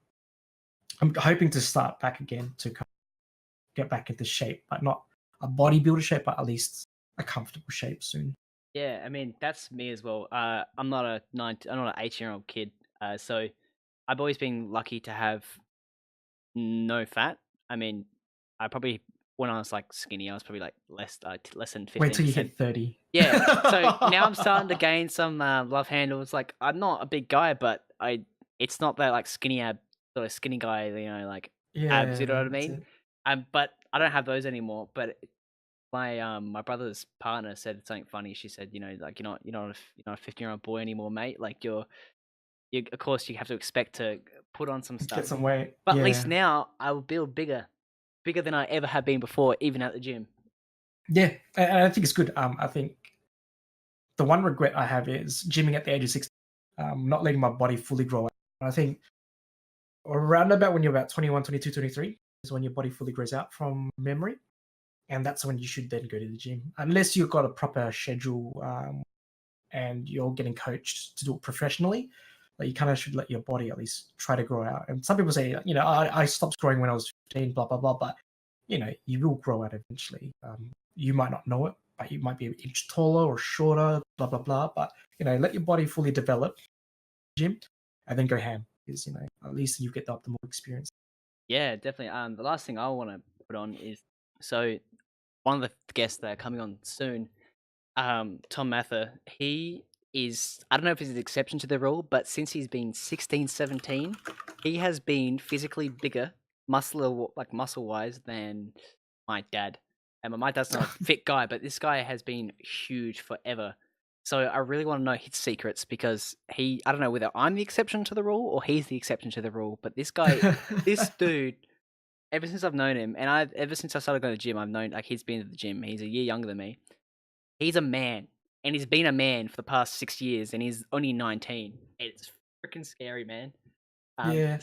I'm hoping to start back again to kind of get back into shape, but not a bodybuilder shape, but at least a comfortable shape soon. Yeah, I mean that's me as well. I'm not I'm not an 18-year-old kid. So I've always been lucky to have no fat. I mean, I probably when I was like skinny, I was probably like less than Wait till you 15%. hit 30. Yeah. So now I'm starting to gain some love handles. Like I'm not a big guy, but it's not that like skinny sort of skinny guy, like abs. You know Yeah, what I that's mean? it. But I don't have those anymore. But my brother's partner said something funny. She said, like you're not a 15-year-old boy anymore, mate. Like you of course you have to expect to put on some Get stuff. some weight. But at least Yeah. now I will build bigger than I ever have been before, even at the gym. Yeah. And I think it's good. I think the one regret I have is gymming at the age of 16, not letting my body fully grow out. I think around about when you're about 21, 22, 23 is when your body fully grows out from memory. And that's when you should then go to the gym. Unless you've got a proper schedule and you're getting coached to do it professionally, like you kind of should let your body at least try to grow out. And some people say, I stopped growing when I was 15, blah, blah, blah. But, you will grow out eventually. You might not know it, but you might be an inch taller or shorter, blah, blah, blah. But, let your body fully develop, gym, and then go ham. Because, at least you get the optimal experience. Yeah, definitely. The last thing I want to put on is so one of the guests that are coming on soon, Tom Mather, he is, I don't know if he's an exception to the rule, but since he's been 16, 17, he has been physically bigger, muscle wise, than my dad. And my dad's not a fit guy, but this guy has been huge forever. So I really want to know his secrets because I don't know whether I'm the exception to the rule or he's the exception to the rule, but this dude, ever since I've known him, and ever since I started going to the gym, I've known like he's been to the gym. He's a year younger than me. He's a man, and he's been a man for the past 6 years, and he's only 19. It's freaking scary, man. Yeah.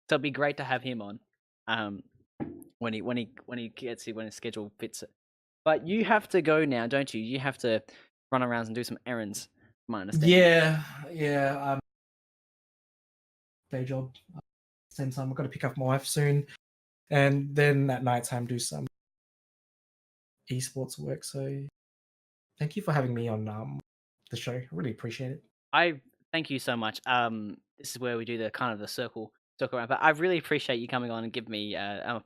So it'd be great to have him on, um, when his schedule fits it. But you have to go now, don't you? You have to run around and do some errands, from my understanding. Yeah. Yeah. Day job. Same time, I've got to pick up my wife soon. And then at night time, do some esports work. So thank you for having me on the show. I really appreciate it. I thank you so much. This is where we do the kind of the circle around. But I really appreciate you coming on and giving me an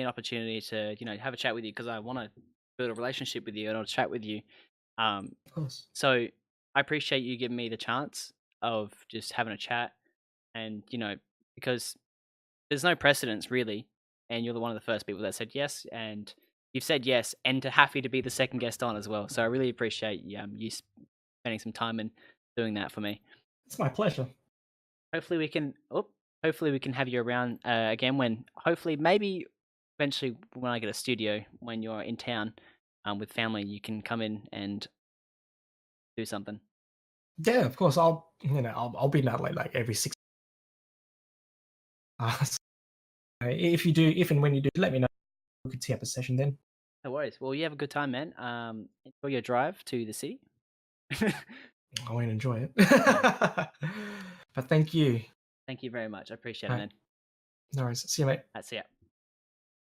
opportunity to have a chat with you because I want to build a relationship with you and I'll chat with you. Um, Of course. so I appreciate you giving me the chance of just having a chat, and because there's no precedence really, and you're one of the first people that said yes, and you've said yes, and happy to be the second guest on as well. So I really appreciate you spending some time and doing that for me. It's my pleasure. Hopefully we can. Oh, hopefully we can have you around again when. Hopefully, maybe eventually when I get a studio when you're in town, with family, you can come in and do something. Yeah, of course. I'll be in Adelaide like every 6. So if you do, if and when you do, let me know. We could tee up a session then. No worries. Well, you have a good time, man. Enjoy your drive to the city. I won't enjoy it. But thank you. Thank you very much. I appreciate it, Right. man. No worries. See you, mate. That's it.